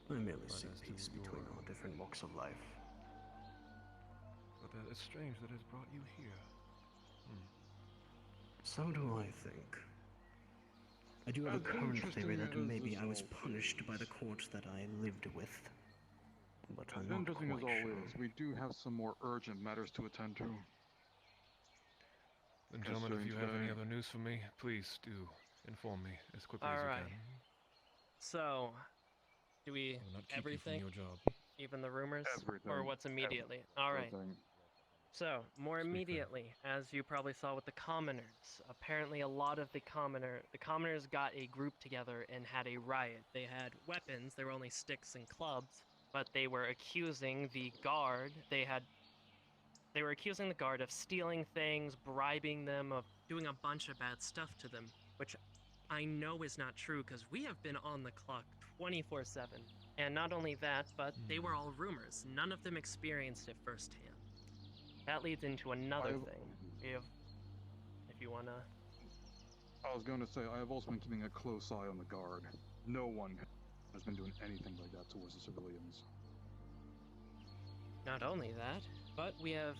[SPEAKER 15] I merely seek peace between all different walks of life.
[SPEAKER 8] But it's strange that has brought you here.
[SPEAKER 15] So do I think. I do have a current theory that maybe I was punished by the court that I lived with. But I'm not
[SPEAKER 14] Interesting
[SPEAKER 15] quite
[SPEAKER 14] as all
[SPEAKER 15] sure.
[SPEAKER 14] is, we do have some more urgent matters to attend to.
[SPEAKER 8] Then, gentlemen, if you have any other news for me, please do inform me as quickly as you
[SPEAKER 4] Alright.
[SPEAKER 8] can.
[SPEAKER 4] So, do we
[SPEAKER 8] I will not keep
[SPEAKER 4] everything?
[SPEAKER 8] you from your job.
[SPEAKER 4] Even the rumors?
[SPEAKER 14] Everything.
[SPEAKER 4] Or what's immediately? Alright.
[SPEAKER 14] Everything.
[SPEAKER 4] So, more immediately, as you probably saw with the commoners, apparently a lot of the commoners got a group together and had a riot. They had weapons, they were only sticks and clubs, but they were accusing the guard, they were accusing the guard of stealing things, bribing them, of doing a bunch of bad stuff to them, which I know is not true because we have been on the clock 24/7. And not only that, but they were all rumors. None of them experienced it firsthand. That leads into another thing. If you wanna...
[SPEAKER 14] I was going to say, I have also been keeping a close eye on the guard. No one has been doing anything like that towards the civilians.
[SPEAKER 4] Not only that, but we have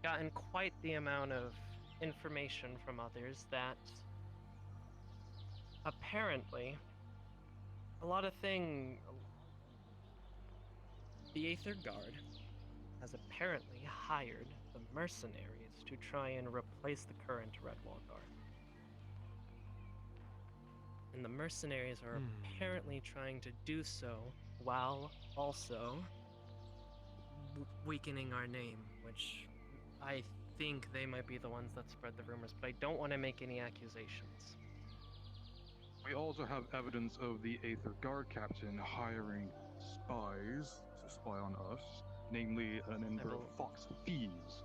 [SPEAKER 4] gotten quite the amount of information from others that apparently the Aether Guard has apparently hired the mercenaries to try and replace the current Redwall Guard. And the mercenaries are apparently trying to do so while also weakening our name, which I think they might be the ones that spread the rumors, but I don't want to make any accusations.
[SPEAKER 14] We also have evidence of the Aether Guard captain hiring spies to spy on us, namely an number of fox thieves.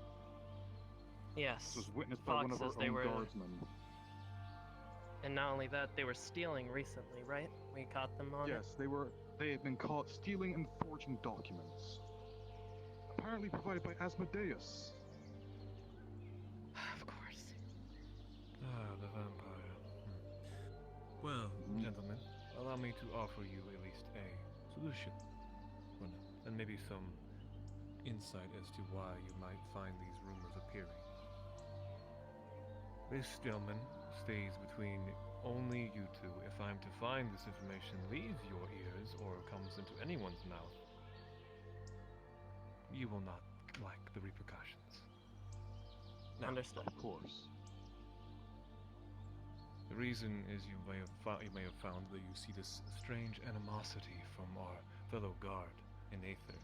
[SPEAKER 4] Yes,
[SPEAKER 14] this was witnessed by one of our own guardsmen.
[SPEAKER 4] And not only that, they were stealing recently, right? We caught them on it?
[SPEAKER 14] Yes, they have been caught stealing and forging documents. Apparently provided by Asmodeus.
[SPEAKER 4] Of course.
[SPEAKER 8] The vampire. Well, gentlemen, allow me to offer you at least a solution. Well, and maybe some insight as to why you might find these rumors appearing. This gentleman stays between only you two. If I'm to find this information leaves your ears or comes into anyone's mouth, you will not like the repercussions. Now,
[SPEAKER 4] understood.
[SPEAKER 14] Of course.
[SPEAKER 8] The reason is you may have found that you see this strange animosity from our fellow guard in Aether.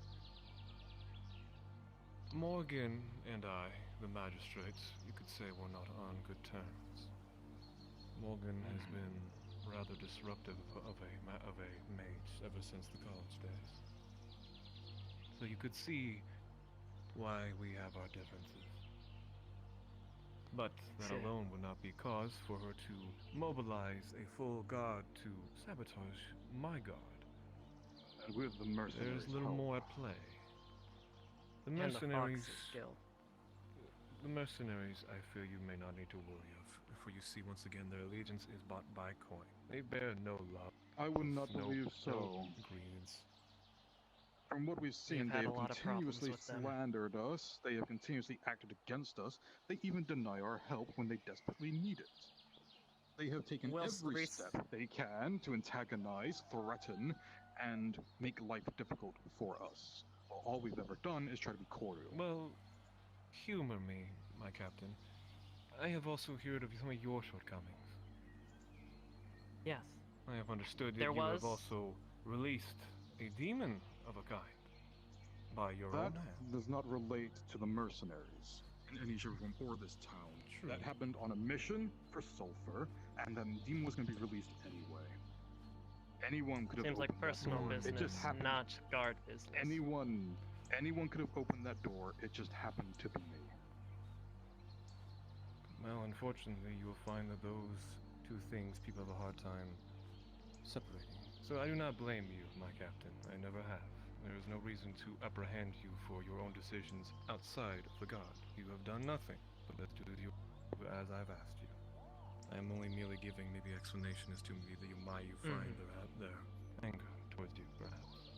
[SPEAKER 8] Morgan and I, the magistrates, you could say we're not on good terms. Morgan has been rather disruptive of a mage ever since the college days. So you could see why we have our differences. But that alone would not be cause for her to mobilize a full guard to sabotage my guard.
[SPEAKER 14] And with the mercenaries'
[SPEAKER 8] There's little more at play. The mercenaries... The mercenaries, I fear you may not need to worry of, for you see, once again, their allegiance is bought by coin. They bear no love.
[SPEAKER 14] I would not
[SPEAKER 8] No-
[SPEAKER 14] believe
[SPEAKER 8] no
[SPEAKER 14] so.
[SPEAKER 8] ingredients.
[SPEAKER 14] From what we've seen,
[SPEAKER 4] We've
[SPEAKER 14] they
[SPEAKER 4] had a
[SPEAKER 14] have
[SPEAKER 4] lot of problems
[SPEAKER 14] continuously
[SPEAKER 4] with them.
[SPEAKER 14] slandered us, they have continuously acted against us, they even deny our help when they desperately need it. They have taken every step they can to antagonize, threaten, and make life difficult for us. Well, all we've ever done is try to be cordial.
[SPEAKER 8] Well, humor me, my captain. I have also heard of some of your shortcomings.
[SPEAKER 4] Yes.
[SPEAKER 8] I have understood that
[SPEAKER 4] There
[SPEAKER 8] you have
[SPEAKER 4] was-
[SPEAKER 8] also released a demon of a kind by your
[SPEAKER 14] That
[SPEAKER 8] own hand.
[SPEAKER 14] does not relate to the mercenaries in any shape or this town.
[SPEAKER 8] True.
[SPEAKER 14] That happened on a mission for sulfur, and then demon was going to be released anyway. Anyone could have
[SPEAKER 4] Seems like
[SPEAKER 14] opened that
[SPEAKER 4] personal
[SPEAKER 14] door. It
[SPEAKER 4] business,
[SPEAKER 14] just happened.
[SPEAKER 4] not guard business.
[SPEAKER 14] Anyone could have opened that door. It just happened to be me.
[SPEAKER 8] Well, unfortunately, you will find that those two things people have a hard time separating. So I do not blame you, my captain. I never have. There is no reason to apprehend you for your own decisions outside of the guard. You have done nothing but let's do you as I've asked you. I am only merely giving maybe explanation as to maybe why you find their anger towards you, perhaps.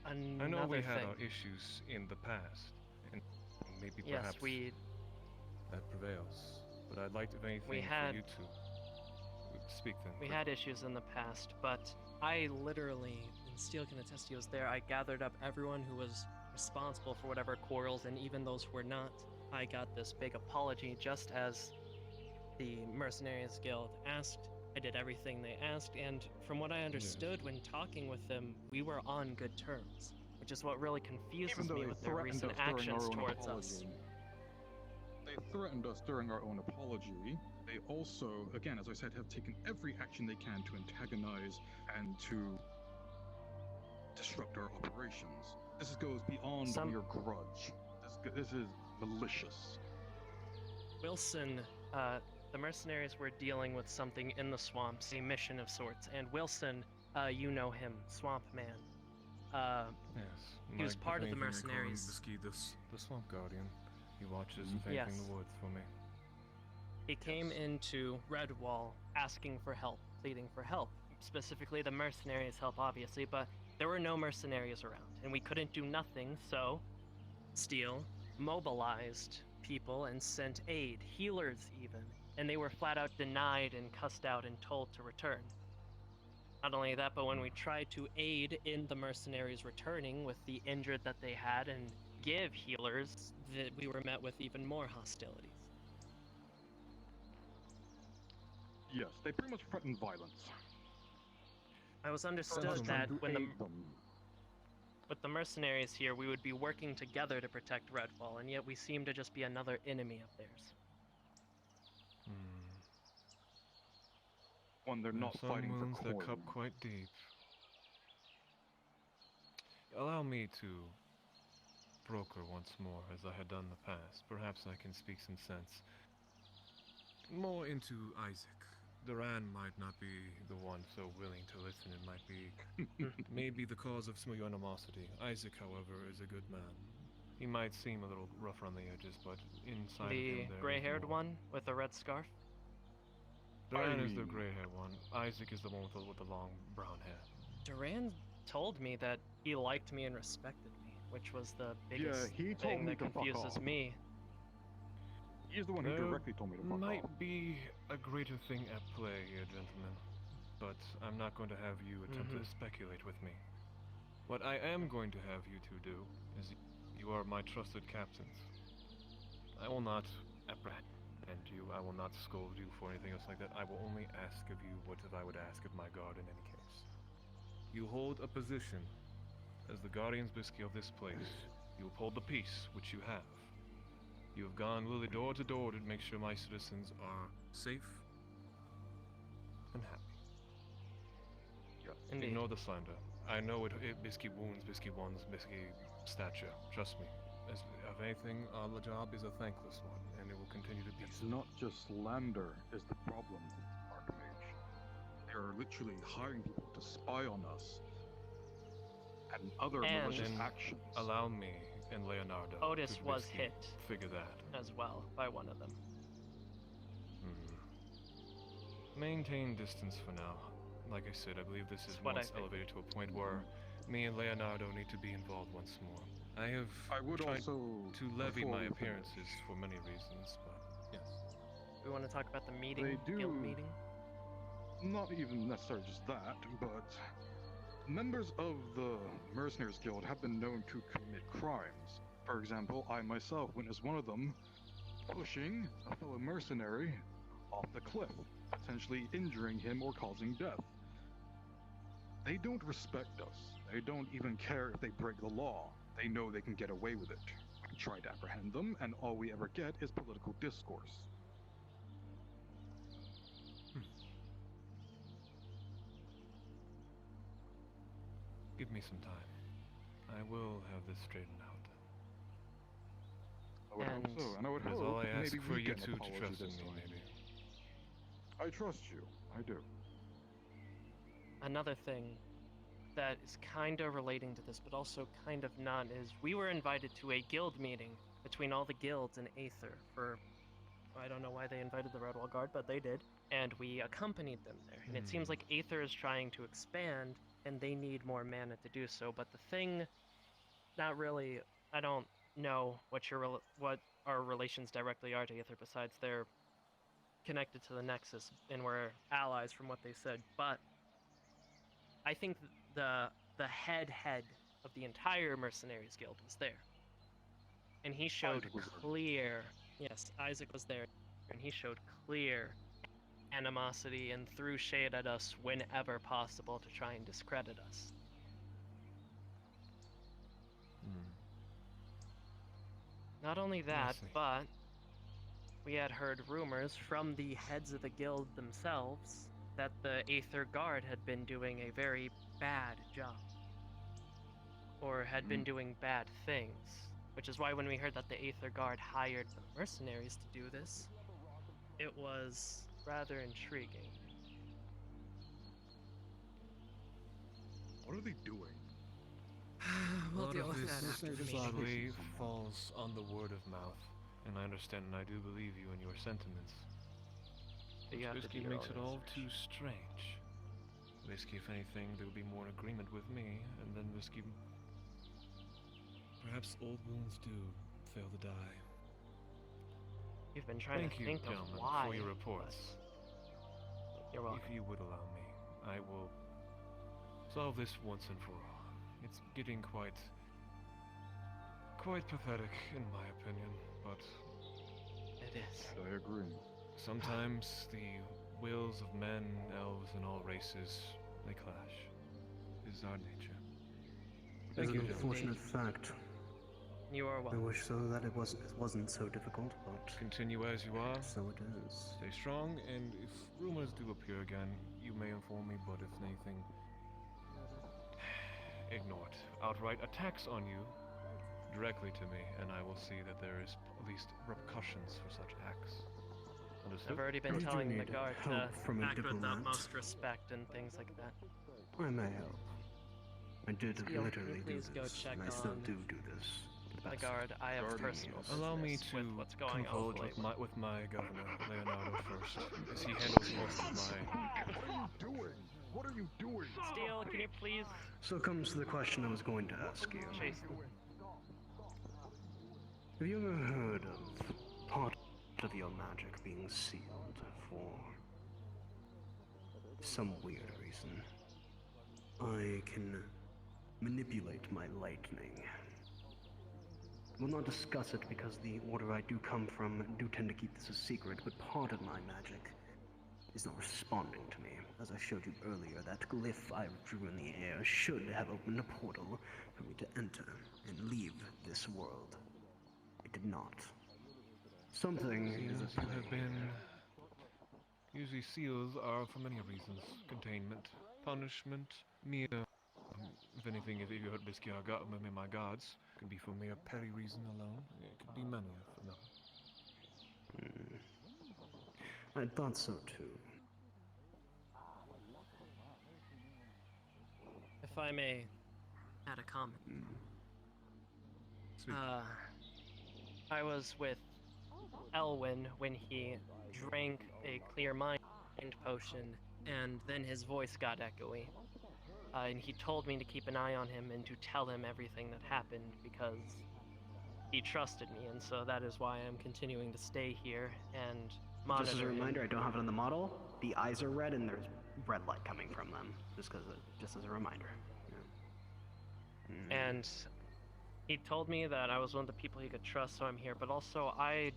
[SPEAKER 8] I know we had our issues in the past, and maybe perhaps that prevails. But I'd like, if anything, for you to speak then.
[SPEAKER 4] We had issues in the past, but I literally, and Steele can attest he was there, I gathered up everyone who was responsible for whatever quarrels, and even those who were not. I got this big apology just as the Mercenaries Guild asked. I did everything they asked, and from what I understood when talking with them, we were on good terms, which is what really confuses me with their recent actions towards us.
[SPEAKER 14] They threatened us during our own apology. They also, again, as I said, have taken every action they can to antagonize and to disrupt our operations. This goes beyond mere grudge. This is malicious.
[SPEAKER 4] Wilson, the mercenaries were dealing with something in the swamps, a mission of sorts, and Wilson, you know him, Swamp Man.
[SPEAKER 8] Yes.
[SPEAKER 4] He was part of the
[SPEAKER 8] If anything, I call him
[SPEAKER 4] mercenaries.
[SPEAKER 8] the Swamp Guardian. He watches and
[SPEAKER 4] Yes.
[SPEAKER 8] anything the woods for me.
[SPEAKER 4] He came into Redwall asking for help, pleading for help. Specifically the mercenaries' help, obviously, but there were no mercenaries around, and we couldn't do nothing, so Steele mobilized people and sent aid, healers even, and they were flat out denied and cussed out and told to return. Not only that, but when we tried to aid in the mercenaries returning with the injured that they had and give healers, that we were met with even more hostilities.
[SPEAKER 14] Yes, they pretty much threatened violence.
[SPEAKER 4] I was understood that with the mercenaries here, we would be working together to protect Redwall, and yet we seem to just be another enemy of theirs.
[SPEAKER 14] When they're not
[SPEAKER 8] Some
[SPEAKER 14] fighting for
[SPEAKER 8] wounds that
[SPEAKER 14] coin.
[SPEAKER 8] cup quite deep. Allow me to broker once more, as I had done in the past. Perhaps I can speak some sense. More into Isaac. Duran might not be the one so willing to listen. It might be maybe the cause of some of your animosity. Isaac, however, is a good man. He might seem a little rough around the edges, but inside of
[SPEAKER 4] The
[SPEAKER 8] him there is
[SPEAKER 4] gray-haired
[SPEAKER 8] more.
[SPEAKER 4] one with the red scarf?
[SPEAKER 8] Duran is the gray-haired one. Isaac is the one with the long brown hair.
[SPEAKER 4] Duran told me that he liked me and respected me, which was the biggest
[SPEAKER 14] he told
[SPEAKER 4] thing
[SPEAKER 14] me
[SPEAKER 4] that
[SPEAKER 14] to fuck
[SPEAKER 4] confuses
[SPEAKER 14] off.
[SPEAKER 4] me.
[SPEAKER 14] He's the one who
[SPEAKER 8] There
[SPEAKER 14] directly told me to fuck
[SPEAKER 8] might
[SPEAKER 14] off.
[SPEAKER 8] be a greater thing at play here, gentlemen. But I'm not going to have you attempt to speculate with me. What I am going to have you two do is you are my trusted captains. I will not apprehend you. I will not scold you for anything else like that. I will only ask of you what I would ask of my guard in any case. You hold a position as the Guardian's Biscuit of this place. You uphold the peace, which you have. You have gone literally door to door to make sure my citizens are safe and happy.
[SPEAKER 4] Indeed.
[SPEAKER 8] Ignore the slander. I know it Biscuit wounds, Biscuit ones, Biscuit stature. Trust me. As of anything, our job is a thankless one, and it will continue to be
[SPEAKER 14] It's
[SPEAKER 8] so.
[SPEAKER 14] not just slander is the problem, Archmage. They're literally hiring people to spy on us and other malicious
[SPEAKER 8] Then
[SPEAKER 14] actions.
[SPEAKER 8] allow me and Leonardo
[SPEAKER 4] Otis
[SPEAKER 8] to
[SPEAKER 4] was
[SPEAKER 8] basically
[SPEAKER 4] hit
[SPEAKER 8] figure that.
[SPEAKER 4] as well by one of them.
[SPEAKER 8] Maintain distance for now. like I said, I believe this is
[SPEAKER 4] what I
[SPEAKER 8] once
[SPEAKER 4] figured.
[SPEAKER 8] elevated to a point where me and Leonardo need to be involved once more. I
[SPEAKER 14] would
[SPEAKER 8] tried
[SPEAKER 14] also
[SPEAKER 8] to levy
[SPEAKER 14] before
[SPEAKER 8] my
[SPEAKER 14] we finish.
[SPEAKER 8] appearances for many reasons, but yes.
[SPEAKER 4] We want to talk about the meeting,
[SPEAKER 14] They do.
[SPEAKER 4] guild meeting.
[SPEAKER 14] Not even necessarily just that, but members of the Mercenaries Guild have been known to commit crimes. For example, I myself witnessed one of them pushing a fellow mercenary off the cliff, potentially injuring him or causing death. They don't respect us. They don't even care if they break the law. They know they can get away with it. We try to apprehend them, and all we ever get is political discourse.
[SPEAKER 8] Give me some time. I will have this straightened out.
[SPEAKER 14] I would hope so, and I would
[SPEAKER 8] That's
[SPEAKER 14] hope
[SPEAKER 8] all I ask
[SPEAKER 14] maybe
[SPEAKER 8] for
[SPEAKER 14] we
[SPEAKER 8] you
[SPEAKER 14] get an
[SPEAKER 8] two to
[SPEAKER 14] apology
[SPEAKER 8] trust in
[SPEAKER 14] this
[SPEAKER 8] me,
[SPEAKER 14] time.
[SPEAKER 8] maybe.
[SPEAKER 14] I trust you. I do.
[SPEAKER 4] Another thing that is kind of relating to this, but also kind of not, is we were invited to a guild meeting between all the guilds in Aether for, I don't know why they invited the Redwall Guard, but they did, and we accompanied them there. And it seems like Aether is trying to expand, and they need more mana to do so, but the thing, not really, I don't know what what our relations directly are to Aether, besides they're connected to the Nexus, and we're allies from what they said, but I think the head of the entire Mercenaries Guild was there. And he showed
[SPEAKER 14] Isaac was there.
[SPEAKER 4] clear, yes, Isaac was there, and he showed clear animosity and threw shade at us whenever possible to try and discredit us. Not only that, but we had heard rumors from the heads of the guild themselves that the Aether Guard had been doing a very bad job. Or had been doing bad things. Which is why when we heard that the Aether Guard hired the mercenaries to do this, it was rather intriguing.
[SPEAKER 14] What are they doing?
[SPEAKER 8] A
[SPEAKER 12] We'll
[SPEAKER 8] lot
[SPEAKER 12] deal
[SPEAKER 8] of
[SPEAKER 12] with
[SPEAKER 8] this
[SPEAKER 12] that after the meeting.
[SPEAKER 8] sadly falls on the word of mouth, and I understand and I do believe you and your sentiments.
[SPEAKER 4] But you have to do
[SPEAKER 8] Whiskey
[SPEAKER 4] your
[SPEAKER 8] makes
[SPEAKER 4] own
[SPEAKER 8] it all
[SPEAKER 4] research.
[SPEAKER 8] too strange. Whiskey, if anything, there will be more in agreement with me, and then Whiskey... Perhaps old wounds do fail to die.
[SPEAKER 4] You've been trying
[SPEAKER 8] Thank
[SPEAKER 4] to
[SPEAKER 8] you,
[SPEAKER 4] think of
[SPEAKER 8] gentlemen,
[SPEAKER 4] why.
[SPEAKER 8] for your reports.
[SPEAKER 4] You're welcome.
[SPEAKER 8] If you would allow me, I will solve this once and for all. It's getting quite pathetic, in my opinion, but...
[SPEAKER 4] It is.
[SPEAKER 14] I agree.
[SPEAKER 8] Sometimes the wills of men, elves, and all races, they clash. It is our nature.
[SPEAKER 15] It's
[SPEAKER 8] Thank
[SPEAKER 15] an
[SPEAKER 8] you,
[SPEAKER 15] unfortunate
[SPEAKER 8] gentlemen.
[SPEAKER 15] fact.
[SPEAKER 4] You are
[SPEAKER 15] I
[SPEAKER 4] welcome.
[SPEAKER 15] wish so that it wasn't so difficult, but
[SPEAKER 8] Continue as you are.
[SPEAKER 15] so it is.
[SPEAKER 8] Stay strong, and if rumors do appear again, you may inform me, but if anything, ignore it. Outright attacks on you directly to me, and I will see that there is at least repercussions for such acts. Understood?
[SPEAKER 4] I've already been
[SPEAKER 15] Would you
[SPEAKER 4] telling the
[SPEAKER 15] need
[SPEAKER 4] guard to
[SPEAKER 15] help from a
[SPEAKER 4] act with the
[SPEAKER 15] diplomat?
[SPEAKER 4] utmost respect and things like that.
[SPEAKER 15] I may help. I did
[SPEAKER 4] Steel,
[SPEAKER 15] literally do
[SPEAKER 4] please go
[SPEAKER 15] this,
[SPEAKER 4] check
[SPEAKER 15] and I still
[SPEAKER 4] on
[SPEAKER 15] do this.
[SPEAKER 4] The guard, I have personal
[SPEAKER 8] Allow me
[SPEAKER 4] business
[SPEAKER 8] to
[SPEAKER 4] with what's going on
[SPEAKER 8] converge
[SPEAKER 4] lately.
[SPEAKER 8] with my governor, Leonardo, first, as he handles most of my...
[SPEAKER 14] What are you doing? What are you doing?
[SPEAKER 4] Steel, can you please...
[SPEAKER 15] So comes to the question I was going to ask you.
[SPEAKER 4] Chase.
[SPEAKER 15] Have you ever heard of part of your magic being sealed for some weird reason? I can manipulate my lightning. We'll not discuss it because the order I do come from do tend to keep this a secret, but part of my magic is not responding to me. As I showed you earlier, that glyph I drew in the air should have opened a portal for me to enter and leave this world. It did not. Something is
[SPEAKER 8] Seals
[SPEAKER 15] at
[SPEAKER 8] have
[SPEAKER 15] play
[SPEAKER 8] been...
[SPEAKER 15] here.
[SPEAKER 8] Usually seals are for many reasons. Containment, punishment, mere... if anything, if you heard Bisky, I got my guards. Could be for mere petty reason alone. It could be many of them.
[SPEAKER 15] I thought so too.
[SPEAKER 4] If I may add a comment. I was with Elwyn when he drank a clear mind potion and then his voice got echoey. And he told me to keep an eye on him and to tell him everything that happened because he trusted me, and so that is why I'm continuing to stay here and monitor
[SPEAKER 15] Just as a
[SPEAKER 4] him.
[SPEAKER 15] reminder, I don't have it on the model. The eyes are red and there's red light coming from them. Just as a reminder. Yeah.
[SPEAKER 4] And he told me that I was one of the people he could trust, so I'm here. But also, I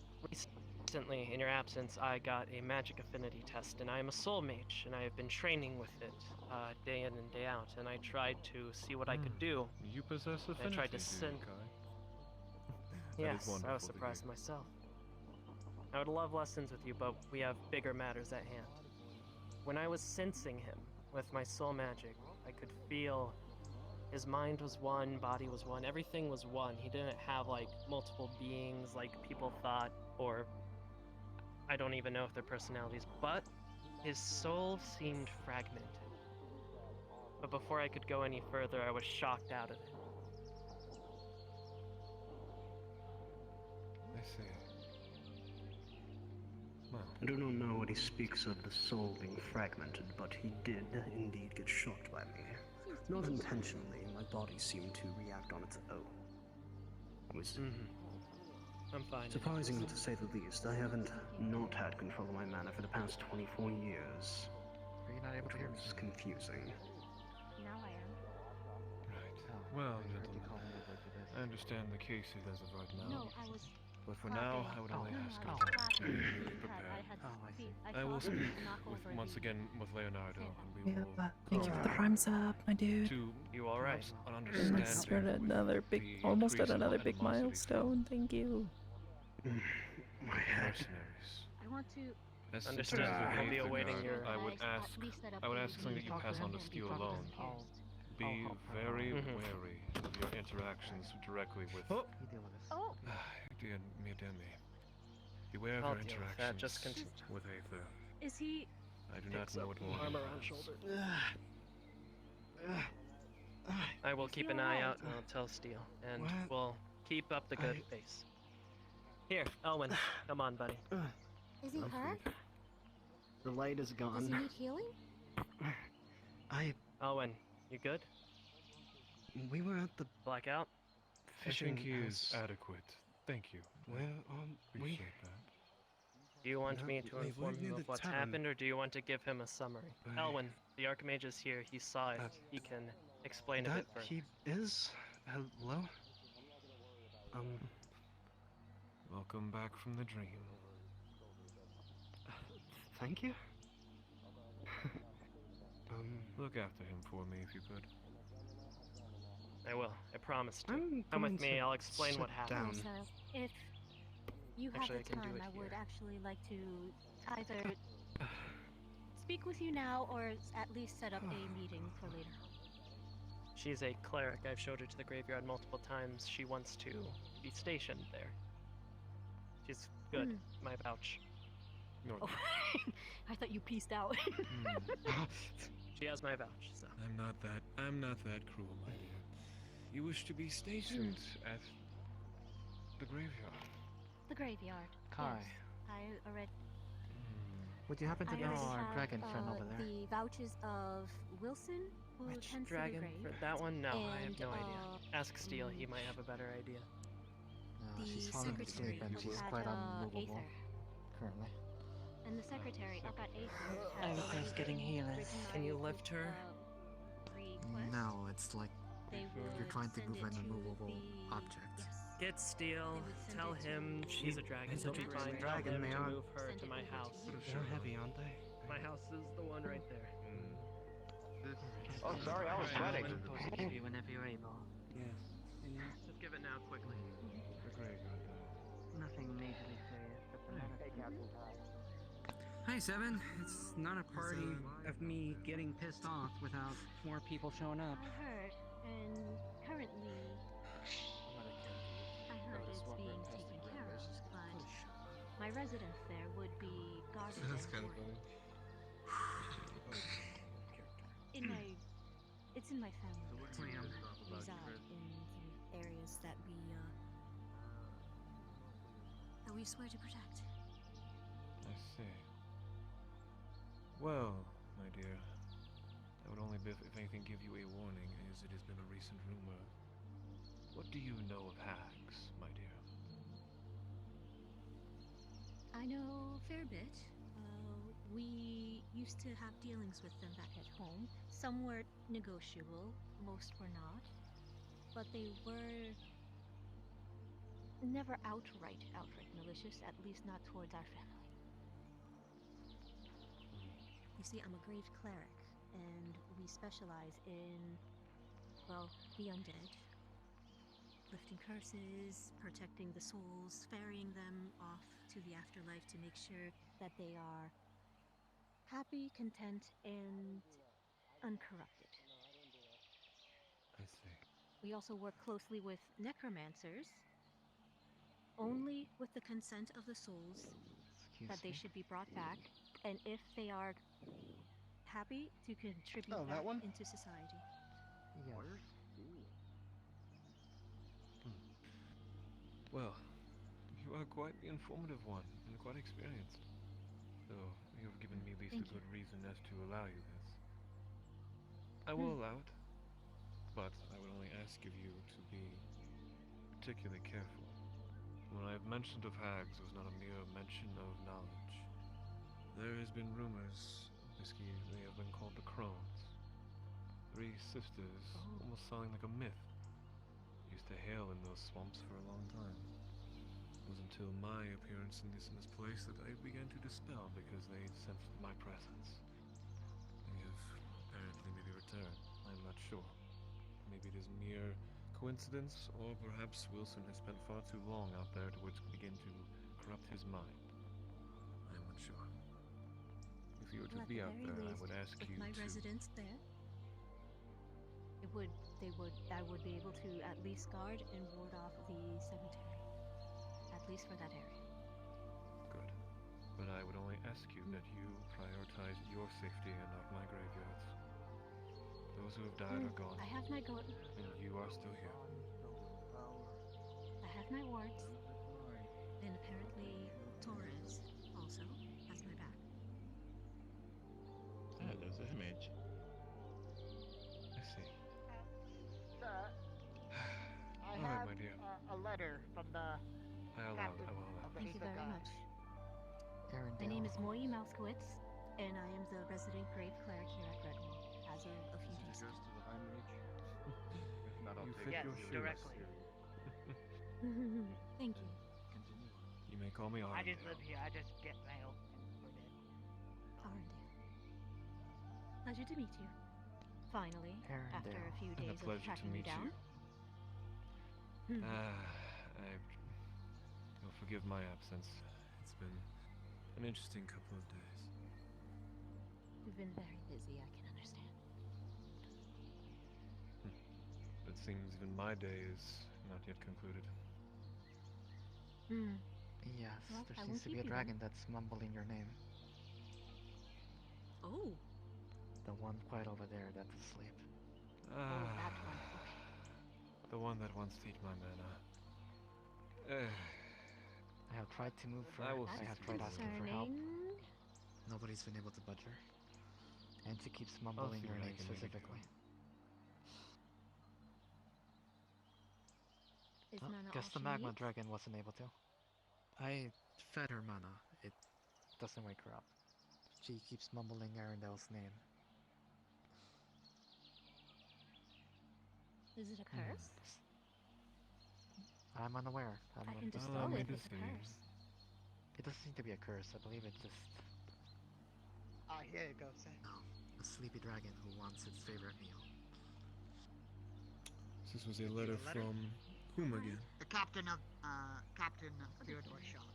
[SPEAKER 4] recently, in your absence, I got a magic affinity test, and I am a soul mage, and I have been training with it day in and day out. And I tried to see what I could do.
[SPEAKER 8] You possess affinity,
[SPEAKER 4] I tried to
[SPEAKER 8] do you,
[SPEAKER 4] send.
[SPEAKER 8] Kai?
[SPEAKER 4] Yes, I was surprised myself. I would love lessons with you, but we have bigger matters at hand. When I was sensing him with my soul magic, I could feel his mind was one, body was one, everything was one. He didn't have like multiple beings like people thought, or I don't even know if they're personalities, but his soul seemed fragmented. But before I could go any further, I was shocked out of it.
[SPEAKER 8] I see. Well,
[SPEAKER 15] I do not know what he speaks of the soul being fragmented, but he did indeed get shocked by me. Not intentionally, my body seemed to react on its own. It was
[SPEAKER 4] I'm fine.
[SPEAKER 15] surprising to say the least. I haven't not had control of my mana for the past 24 years.
[SPEAKER 12] Are you not able to hear me?
[SPEAKER 15] It's confusing.
[SPEAKER 1] Now I am.
[SPEAKER 8] right. Well, gentlemen, I understand the case as of right now.
[SPEAKER 1] No, I was.
[SPEAKER 8] But for now, I would only ask you to be prepared. I will speak once again with Leonardo, and we will
[SPEAKER 16] Thank you for the prime sub, my dude.
[SPEAKER 8] to
[SPEAKER 4] You all right?
[SPEAKER 8] an
[SPEAKER 16] Almost
[SPEAKER 8] understanding
[SPEAKER 16] at another big,
[SPEAKER 8] the
[SPEAKER 16] almost at
[SPEAKER 8] increase in
[SPEAKER 16] another big
[SPEAKER 8] animosity
[SPEAKER 16] milestone. Thank you.
[SPEAKER 15] My head.
[SPEAKER 8] mercenaries.
[SPEAKER 1] I want to.
[SPEAKER 8] As
[SPEAKER 4] Understood.
[SPEAKER 8] citizens of
[SPEAKER 4] I'll be
[SPEAKER 8] Aether,
[SPEAKER 4] awaiting your-
[SPEAKER 8] I would ask something that you pass on to Steel alone. Be very wary of your interactions directly with
[SPEAKER 4] Oh.
[SPEAKER 8] dear me. Beware of
[SPEAKER 4] I'll
[SPEAKER 8] your
[SPEAKER 4] deal with
[SPEAKER 8] interactions
[SPEAKER 4] that, just continue.
[SPEAKER 8] with Aether.
[SPEAKER 1] Is he?
[SPEAKER 8] I do not know what more
[SPEAKER 4] Arm
[SPEAKER 8] he
[SPEAKER 4] around
[SPEAKER 8] has.
[SPEAKER 4] shoulder. I will keep an eye out and I'll tell Steel, and we'll keep up the good pace. Here, Elwin, come on, buddy.
[SPEAKER 1] Is he hurt?
[SPEAKER 15] The light is
[SPEAKER 1] Does
[SPEAKER 15] gone.
[SPEAKER 1] he need healing?
[SPEAKER 4] Elwin, you good?
[SPEAKER 15] We were at the
[SPEAKER 4] blackout.
[SPEAKER 8] I think he
[SPEAKER 15] house.
[SPEAKER 8] is adequate. Thank you.
[SPEAKER 15] Well,
[SPEAKER 8] Appreciate that.
[SPEAKER 4] Do you want
[SPEAKER 15] No,
[SPEAKER 4] me to
[SPEAKER 15] we
[SPEAKER 4] inform
[SPEAKER 15] live near
[SPEAKER 4] him of
[SPEAKER 15] the
[SPEAKER 4] what's
[SPEAKER 15] tavern.
[SPEAKER 4] happened, or do you want to give him a summary? Elwin, the Archmage is here. He saw it. He can explain a bit further.
[SPEAKER 15] He is? Hello?
[SPEAKER 8] Welcome back from the dream.
[SPEAKER 15] Thank you?
[SPEAKER 8] Look after him for me if you could.
[SPEAKER 4] I will. I promised. Come with me. I'll explain what happened.
[SPEAKER 1] So, if you have
[SPEAKER 4] Actually, I
[SPEAKER 1] the
[SPEAKER 4] can do
[SPEAKER 1] time,
[SPEAKER 4] it
[SPEAKER 1] I would
[SPEAKER 4] here.
[SPEAKER 1] actually like to either speak with you now or at least set up a meeting for later.
[SPEAKER 4] She's a cleric. I've showed her to the graveyard multiple times. She wants to be stationed there. She's good. My vouch.
[SPEAKER 1] Oh, I thought you pieced out.
[SPEAKER 4] She has my vouch, so.
[SPEAKER 8] I'm not that cruel, my dear. You wish to be stationed at the graveyard.
[SPEAKER 1] The graveyard.
[SPEAKER 12] Kai.
[SPEAKER 1] Yes, I already.
[SPEAKER 12] Would you happen to
[SPEAKER 1] I
[SPEAKER 12] know
[SPEAKER 1] already
[SPEAKER 12] our
[SPEAKER 1] have,
[SPEAKER 12] dragon friend over there?
[SPEAKER 1] The vouches of Wilson, who
[SPEAKER 4] Which
[SPEAKER 1] tends
[SPEAKER 4] dragon?
[SPEAKER 1] to the grave.
[SPEAKER 4] For that one? No, I have
[SPEAKER 1] and,
[SPEAKER 4] no idea. Ask Steel. He might have a better idea.
[SPEAKER 12] She's
[SPEAKER 1] The
[SPEAKER 12] fallen asleep
[SPEAKER 1] secretary
[SPEAKER 12] and she's
[SPEAKER 1] had,
[SPEAKER 12] quite unmovable
[SPEAKER 1] Aether.
[SPEAKER 12] currently.
[SPEAKER 1] And the secretary up at Aether
[SPEAKER 4] Everything's getting healing. Can you lift her?
[SPEAKER 12] No, it's like
[SPEAKER 1] They
[SPEAKER 12] you're
[SPEAKER 1] would
[SPEAKER 12] trying to
[SPEAKER 1] send
[SPEAKER 12] move
[SPEAKER 1] it
[SPEAKER 12] an
[SPEAKER 1] to
[SPEAKER 12] immovable
[SPEAKER 1] the-
[SPEAKER 12] object.
[SPEAKER 4] Get Steel. Tell him she's a dragon. He'll be fine. Tell
[SPEAKER 15] dragon,
[SPEAKER 4] him
[SPEAKER 15] they
[SPEAKER 4] to
[SPEAKER 15] are-
[SPEAKER 4] move her to my house.
[SPEAKER 15] They're heavy, aren't they?
[SPEAKER 4] My house is the one right there.
[SPEAKER 20] Oh, sorry, I was sweating.
[SPEAKER 17] Whenever you're able.
[SPEAKER 4] Just give it now, quickly.
[SPEAKER 8] The graveyard.
[SPEAKER 17] Nothing majorly serious, but
[SPEAKER 19] Hi, Seven. It's not a party of me getting pissed off without more people showing up.
[SPEAKER 1] I heard, and currently, I heard it's being taken care of, but my residence there would be guarded
[SPEAKER 19] That's
[SPEAKER 1] and
[SPEAKER 19] kind of
[SPEAKER 1] warded. It's in my family to reside in the areas that we swear to protect.
[SPEAKER 8] I see. Well, my dear. I would only, if anything, give you a warning, as it has been a recent rumor. What do you know of hags, my dear?
[SPEAKER 1] I know a fair bit. We used to have dealings with them back at home. Some were negotiable, most were not. But they were never outright malicious, at least not towards our family. You see, I'm a grave cleric, and we specialize in, well, the undead. Lifting curses, protecting the souls, ferrying them off to the afterlife to make sure that they are happy, content, and uncorrupted.
[SPEAKER 8] I see.
[SPEAKER 1] We also work closely with necromancers, only with the consent of the souls, that they should be brought back, and if they are happy, to contribute back into society.
[SPEAKER 12] Yes.
[SPEAKER 8] Well, you are quite the informative one, and quite experienced. So, you have given me at least a good reason as to allow you this. I will allow it, but I would only ask of you to be particularly careful. When I have mentioned of hags, it was not a mere mention of knowledge. There has been rumors, Whiskey, they have been called the Crones. 3 sisters, almost sounding like a myth. Used to hail in those swamps for a long time. It was until my appearance in this place that I began to dispel because they sensed my presence. They have apparently maybe returned. I'm not sure. Maybe it is mere coincidence, or perhaps Wilson has spent far too long out there to which begin to corrupt his mind. I'm unsure. If you were to be out there, I would ask you
[SPEAKER 1] my
[SPEAKER 8] to...
[SPEAKER 1] residence there, I would be able to at least guard and ward off the cemetery, at least for that area.
[SPEAKER 8] Good. But I would only ask you that you prioritize your safety and not my graveyards. Those who have died are gone.
[SPEAKER 1] I have my
[SPEAKER 8] and you are still here.
[SPEAKER 1] I have my wards, and apparently Torres also has my back.
[SPEAKER 9] There's an image.
[SPEAKER 8] I see.
[SPEAKER 10] Sir, I
[SPEAKER 8] All right,
[SPEAKER 10] have
[SPEAKER 8] my dear.
[SPEAKER 10] a letter from the
[SPEAKER 8] I will
[SPEAKER 10] captain
[SPEAKER 8] allow.
[SPEAKER 10] of the
[SPEAKER 1] Thank you
[SPEAKER 10] Aether
[SPEAKER 1] very
[SPEAKER 10] Guard.
[SPEAKER 1] much. My name is Moyi Mouskowitz, and I am the resident grave cleric here at Redwall as of a few days ago.
[SPEAKER 9] If not, I'll
[SPEAKER 8] You
[SPEAKER 9] take
[SPEAKER 8] fit
[SPEAKER 9] it
[SPEAKER 8] your
[SPEAKER 9] to
[SPEAKER 8] shoes.
[SPEAKER 9] directly.
[SPEAKER 1] Thank you.
[SPEAKER 8] You may call me
[SPEAKER 10] I
[SPEAKER 8] Arndale.
[SPEAKER 10] just live here. I just get mail.
[SPEAKER 1] Arndale. Pleasure to meet you. Finally, after a few
[SPEAKER 8] And
[SPEAKER 1] days
[SPEAKER 8] a
[SPEAKER 1] of
[SPEAKER 8] pleasure to
[SPEAKER 1] tracking me
[SPEAKER 8] meet
[SPEAKER 1] down.
[SPEAKER 8] you. You'll forgive my absence. It's been an interesting couple of days.
[SPEAKER 1] You've been very busy, I can understand.
[SPEAKER 8] It seems even my day is not yet concluded.
[SPEAKER 12] Yes,
[SPEAKER 1] Well,
[SPEAKER 12] there
[SPEAKER 1] I
[SPEAKER 12] seems
[SPEAKER 1] won't
[SPEAKER 12] to be a
[SPEAKER 1] keep you
[SPEAKER 12] dragon
[SPEAKER 1] then.
[SPEAKER 12] that's mumbling your name.
[SPEAKER 1] Oh.
[SPEAKER 12] The one quite over there that's asleep.
[SPEAKER 1] Oh, that one. Okay.
[SPEAKER 8] The one that wants to eat my mana.
[SPEAKER 12] I have tried to move her.
[SPEAKER 8] I will
[SPEAKER 12] I
[SPEAKER 8] see
[SPEAKER 12] have
[SPEAKER 8] to
[SPEAKER 12] tried
[SPEAKER 8] it.
[SPEAKER 12] asking for help.
[SPEAKER 1] Concerning.
[SPEAKER 12] Nobody's been able to budge her. And she keeps
[SPEAKER 8] I'll
[SPEAKER 12] mumbling
[SPEAKER 8] see
[SPEAKER 12] your
[SPEAKER 8] what I
[SPEAKER 12] name
[SPEAKER 8] can maybe do.
[SPEAKER 12] specifically.
[SPEAKER 1] Is
[SPEAKER 12] Well,
[SPEAKER 1] mana
[SPEAKER 12] guess
[SPEAKER 1] all
[SPEAKER 12] the
[SPEAKER 1] she
[SPEAKER 12] magma
[SPEAKER 1] needs?
[SPEAKER 12] dragon wasn't able to. I fed her mana. It doesn't wake her up. She keeps mumbling Arundel's name.
[SPEAKER 1] Is it a curse?
[SPEAKER 12] I'm unaware.
[SPEAKER 1] I can
[SPEAKER 12] just
[SPEAKER 1] dispel it if it's a curse.
[SPEAKER 12] It doesn't seem to be a curse. I believe it just...
[SPEAKER 10] Ah, here you go, sir.
[SPEAKER 12] No, a sleepy dragon who wants its favorite meal.
[SPEAKER 8] This was a letter from whom again?
[SPEAKER 10] The captain of Theodore's shop.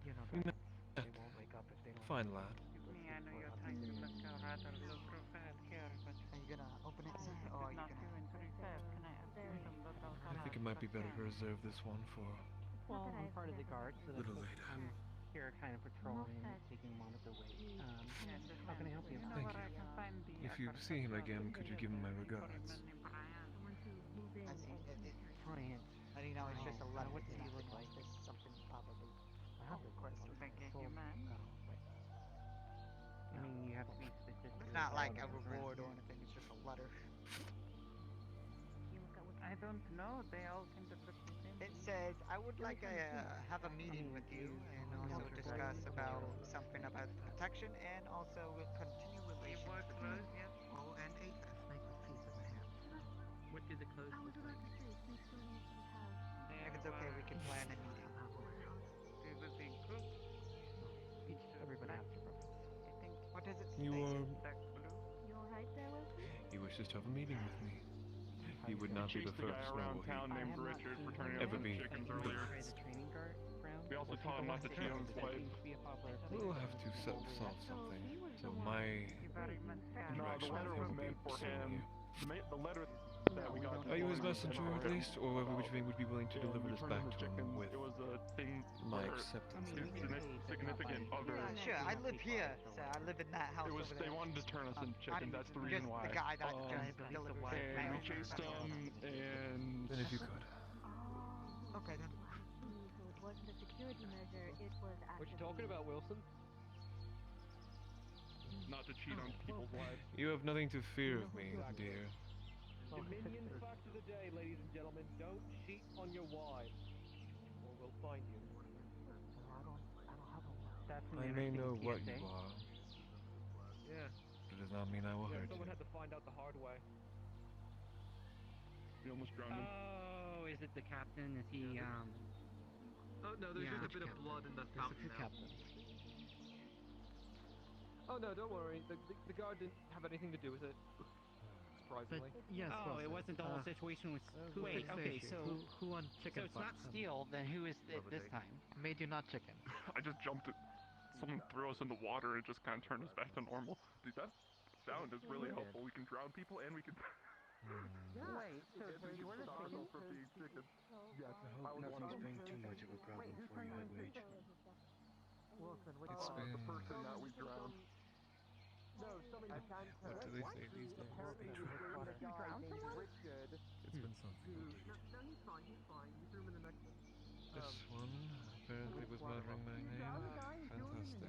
[SPEAKER 12] You know,
[SPEAKER 8] We
[SPEAKER 12] dragons,
[SPEAKER 8] met.
[SPEAKER 12] they won't wake up if they don't...
[SPEAKER 8] Fine lad.
[SPEAKER 19] Me, I know you're trying to look rather low profile here, but
[SPEAKER 10] Are you gonna open it, sir, or are you
[SPEAKER 19] not
[SPEAKER 10] gonna...
[SPEAKER 19] too intrusive. Can I ask you some little
[SPEAKER 8] I think it might be better to reserve this one for
[SPEAKER 19] Well, I'm part of the guard, so
[SPEAKER 8] a little
[SPEAKER 19] that's
[SPEAKER 8] later.
[SPEAKER 19] I'm here kind of patrolling, taking him on at the weight. How can I help you?
[SPEAKER 8] Thank you. If you see him again, could you give him my regards?
[SPEAKER 19] Brian.
[SPEAKER 10] I mean, no, it's just a letter.
[SPEAKER 19] What
[SPEAKER 10] It's
[SPEAKER 19] does he
[SPEAKER 10] nothing
[SPEAKER 19] look
[SPEAKER 10] else.
[SPEAKER 19] like?
[SPEAKER 10] There's something probably
[SPEAKER 19] I have a question.
[SPEAKER 10] requested.
[SPEAKER 19] You man?
[SPEAKER 20] I mean, you have to be specific.
[SPEAKER 10] It's not like a reward or anything. It's just a letter.
[SPEAKER 20] I don't know. They all seem to look the same.
[SPEAKER 10] It says, I would like to have a meeting with you and also discuss about something about protection and also will continue relations between O and Aether.
[SPEAKER 20] What do the clothes look like?
[SPEAKER 10] If it's okay, we can plan a meeting.
[SPEAKER 20] Everybody has their preference.
[SPEAKER 10] What does it say?
[SPEAKER 8] You are.
[SPEAKER 1] You alright there, Wilson?
[SPEAKER 8] He wishes to have a meeting with me. He would not be the
[SPEAKER 21] Chased a guy
[SPEAKER 8] first,
[SPEAKER 21] around
[SPEAKER 8] nor will
[SPEAKER 21] town
[SPEAKER 8] he
[SPEAKER 21] named Richard for turning
[SPEAKER 8] ever
[SPEAKER 21] over
[SPEAKER 8] be.
[SPEAKER 21] chickens earlier. We also taught him not to cheat on his wife.
[SPEAKER 8] We'll have to solve something. So my
[SPEAKER 21] No, the letter was meant for him. The letter that we got.
[SPEAKER 8] Are you his messenger at least, or would you be willing to deliver this back to him with
[SPEAKER 21] It was a thing
[SPEAKER 8] my
[SPEAKER 21] where
[SPEAKER 8] acceptance?
[SPEAKER 21] his significant other.
[SPEAKER 10] Yeah, sure. I live here, so I live in that house
[SPEAKER 21] It was.
[SPEAKER 10] over there.
[SPEAKER 21] They wanted to turn us into chickens. That's the reason
[SPEAKER 10] just
[SPEAKER 21] why.
[SPEAKER 10] the guy that delivers
[SPEAKER 21] And
[SPEAKER 10] mail.
[SPEAKER 21] we chased him, and
[SPEAKER 8] Then if you could.
[SPEAKER 10] Okay then.
[SPEAKER 1] So it wasn't a security measure, it was
[SPEAKER 6] What you talking about, Wilson?
[SPEAKER 21] not to cheat on people's wives.
[SPEAKER 8] You have nothing to fear of me, dear.
[SPEAKER 6] Dominion fact of the day, ladies and gentlemen. Don't cheat on your wives, or we'll find you.
[SPEAKER 8] I may know what you are.
[SPEAKER 6] Yeah.
[SPEAKER 8] It does not mean I will hurt
[SPEAKER 6] Someone
[SPEAKER 8] you.
[SPEAKER 6] had to find out the hard way.
[SPEAKER 21] We almost drowned him.
[SPEAKER 19] Oh, is it the captain? Is he,
[SPEAKER 6] Oh no, there's just a bit of blood in the fountain now. Oh no, don't worry. The guard didn't have anything to do with it. Surprisingly.
[SPEAKER 12] Yes.
[SPEAKER 19] Oh, it wasn't the whole situation with. Wait, okay, so
[SPEAKER 12] who won chicken?
[SPEAKER 19] so it's not steel. Then who is it this time?
[SPEAKER 12] Made you not chicken.
[SPEAKER 21] I just jumped it. Someone threw us in the water and it just kind of turned us back to normal. Dude, that sound is really helpful. We can drown people and we can.
[SPEAKER 20] Wait, so you want to say
[SPEAKER 21] for being chicken. Yes,
[SPEAKER 23] I hope nothing's being too much of a problem for you, Headwage.
[SPEAKER 20] Wilson, what
[SPEAKER 8] It's been...
[SPEAKER 21] The person that we drowned.
[SPEAKER 6] No, somebody can.
[SPEAKER 8] What do they say these days?
[SPEAKER 23] It's been something indeed.
[SPEAKER 6] No, he's fine. He's fine. You threw him in the next one.
[SPEAKER 8] This one apparently was murdering my name. Fantastic.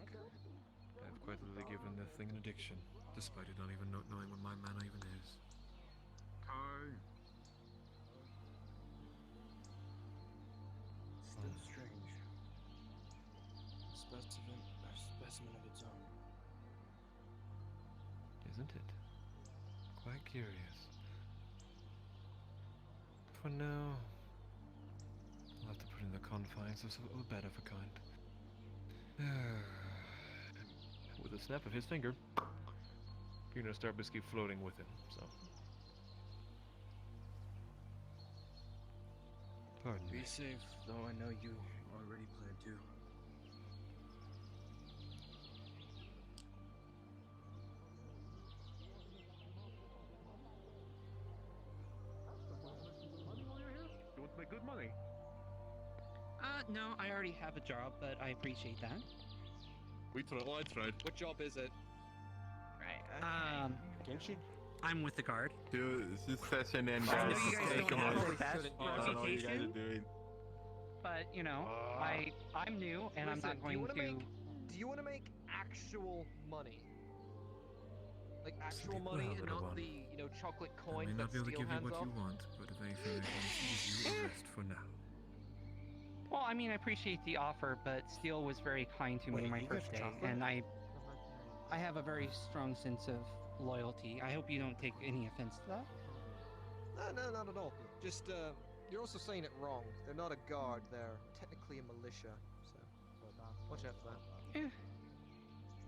[SPEAKER 8] I have quite literally given this thing an addiction, despite it not even knowing what my mana even is.
[SPEAKER 23] Still strange. Specimen of its own.
[SPEAKER 8] Isn't it? Quite curious. For now, I'll have to put in the confines of a better of a kind. With a snap of his finger, you're gonna start basically floating with him, so. Pardon me.
[SPEAKER 23] Be safe, though I know you already plan to.
[SPEAKER 21] You want to make good money?
[SPEAKER 19] No, I already have a job, but I appreciate that.
[SPEAKER 23] We tried. Well, I tried.
[SPEAKER 6] What job is it?
[SPEAKER 19] Right. I'm with the guard.
[SPEAKER 9] Dude, this session and
[SPEAKER 19] I know you guys don't have the best
[SPEAKER 9] I don't know what you guys
[SPEAKER 19] reputation,
[SPEAKER 9] are doing.
[SPEAKER 19] but you know, I'm new and I'm not going to.
[SPEAKER 6] Do you want to make actual money? Like actual
[SPEAKER 8] people
[SPEAKER 6] money
[SPEAKER 8] have
[SPEAKER 6] and
[SPEAKER 8] what I
[SPEAKER 6] not
[SPEAKER 8] want.
[SPEAKER 6] the, chocolate
[SPEAKER 8] I
[SPEAKER 6] coins
[SPEAKER 8] may
[SPEAKER 6] that
[SPEAKER 8] not be able to
[SPEAKER 6] steal
[SPEAKER 8] give you
[SPEAKER 6] hands
[SPEAKER 8] what
[SPEAKER 6] off?
[SPEAKER 8] you want, but if anything, I can give you a rest for now.
[SPEAKER 19] Well, I mean, I appreciate the offer, but Steele was very kind to me
[SPEAKER 23] Wait,
[SPEAKER 19] my
[SPEAKER 23] you
[SPEAKER 19] first
[SPEAKER 23] got
[SPEAKER 19] day,
[SPEAKER 23] chocolate?
[SPEAKER 19] and I have a very strong sense of loyalty. I hope you don't take any offense to that.
[SPEAKER 6] No, not at all. Just, you're also saying it wrong. They're not a guard, they're technically a militia, so watch out for that.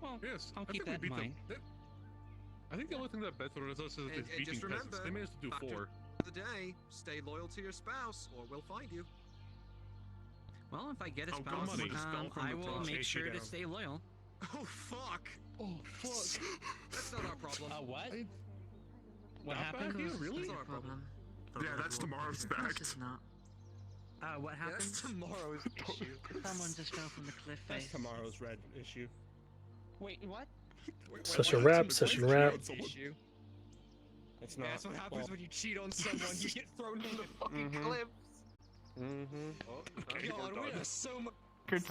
[SPEAKER 19] Well,
[SPEAKER 23] Yes,
[SPEAKER 19] I'll
[SPEAKER 23] I
[SPEAKER 19] keep
[SPEAKER 23] think we
[SPEAKER 19] that in
[SPEAKER 23] beat
[SPEAKER 19] mind.
[SPEAKER 23] them. I think the only thing that betters us is beating
[SPEAKER 6] just
[SPEAKER 23] peasants.
[SPEAKER 6] remember,
[SPEAKER 23] They managed to do
[SPEAKER 6] factor
[SPEAKER 23] 4.
[SPEAKER 6] of the day, stay loyal to your spouse, or we'll find you.
[SPEAKER 19] Well, if I get a
[SPEAKER 23] Oh, good
[SPEAKER 19] spouse,
[SPEAKER 23] money. Spell from
[SPEAKER 19] I
[SPEAKER 23] the
[SPEAKER 19] will
[SPEAKER 23] top.
[SPEAKER 19] make
[SPEAKER 23] Chase
[SPEAKER 19] sure
[SPEAKER 23] you
[SPEAKER 19] to
[SPEAKER 23] down.
[SPEAKER 19] stay loyal.
[SPEAKER 6] Oh, fuck!
[SPEAKER 23] Oh, fuck.
[SPEAKER 6] That's not our problem.
[SPEAKER 19] What? What
[SPEAKER 23] That
[SPEAKER 19] happened?
[SPEAKER 23] bad? Yeah, really?
[SPEAKER 6] That's not our problem.
[SPEAKER 23] Yeah, that's tomorrow's fact.
[SPEAKER 19] What happened?
[SPEAKER 6] That's tomorrow's issue.
[SPEAKER 12] Someone just fell from the cliff
[SPEAKER 23] That's
[SPEAKER 12] face.
[SPEAKER 23] tomorrow's red issue.
[SPEAKER 19] Wait, what?
[SPEAKER 23] Session wrap. Session wrap. It's not.
[SPEAKER 6] That's what happens when you cheat on someone. You get thrown in the fucking cliff.
[SPEAKER 21] Mm-hmm.
[SPEAKER 6] Oh, God, we are so much.
[SPEAKER 3] Good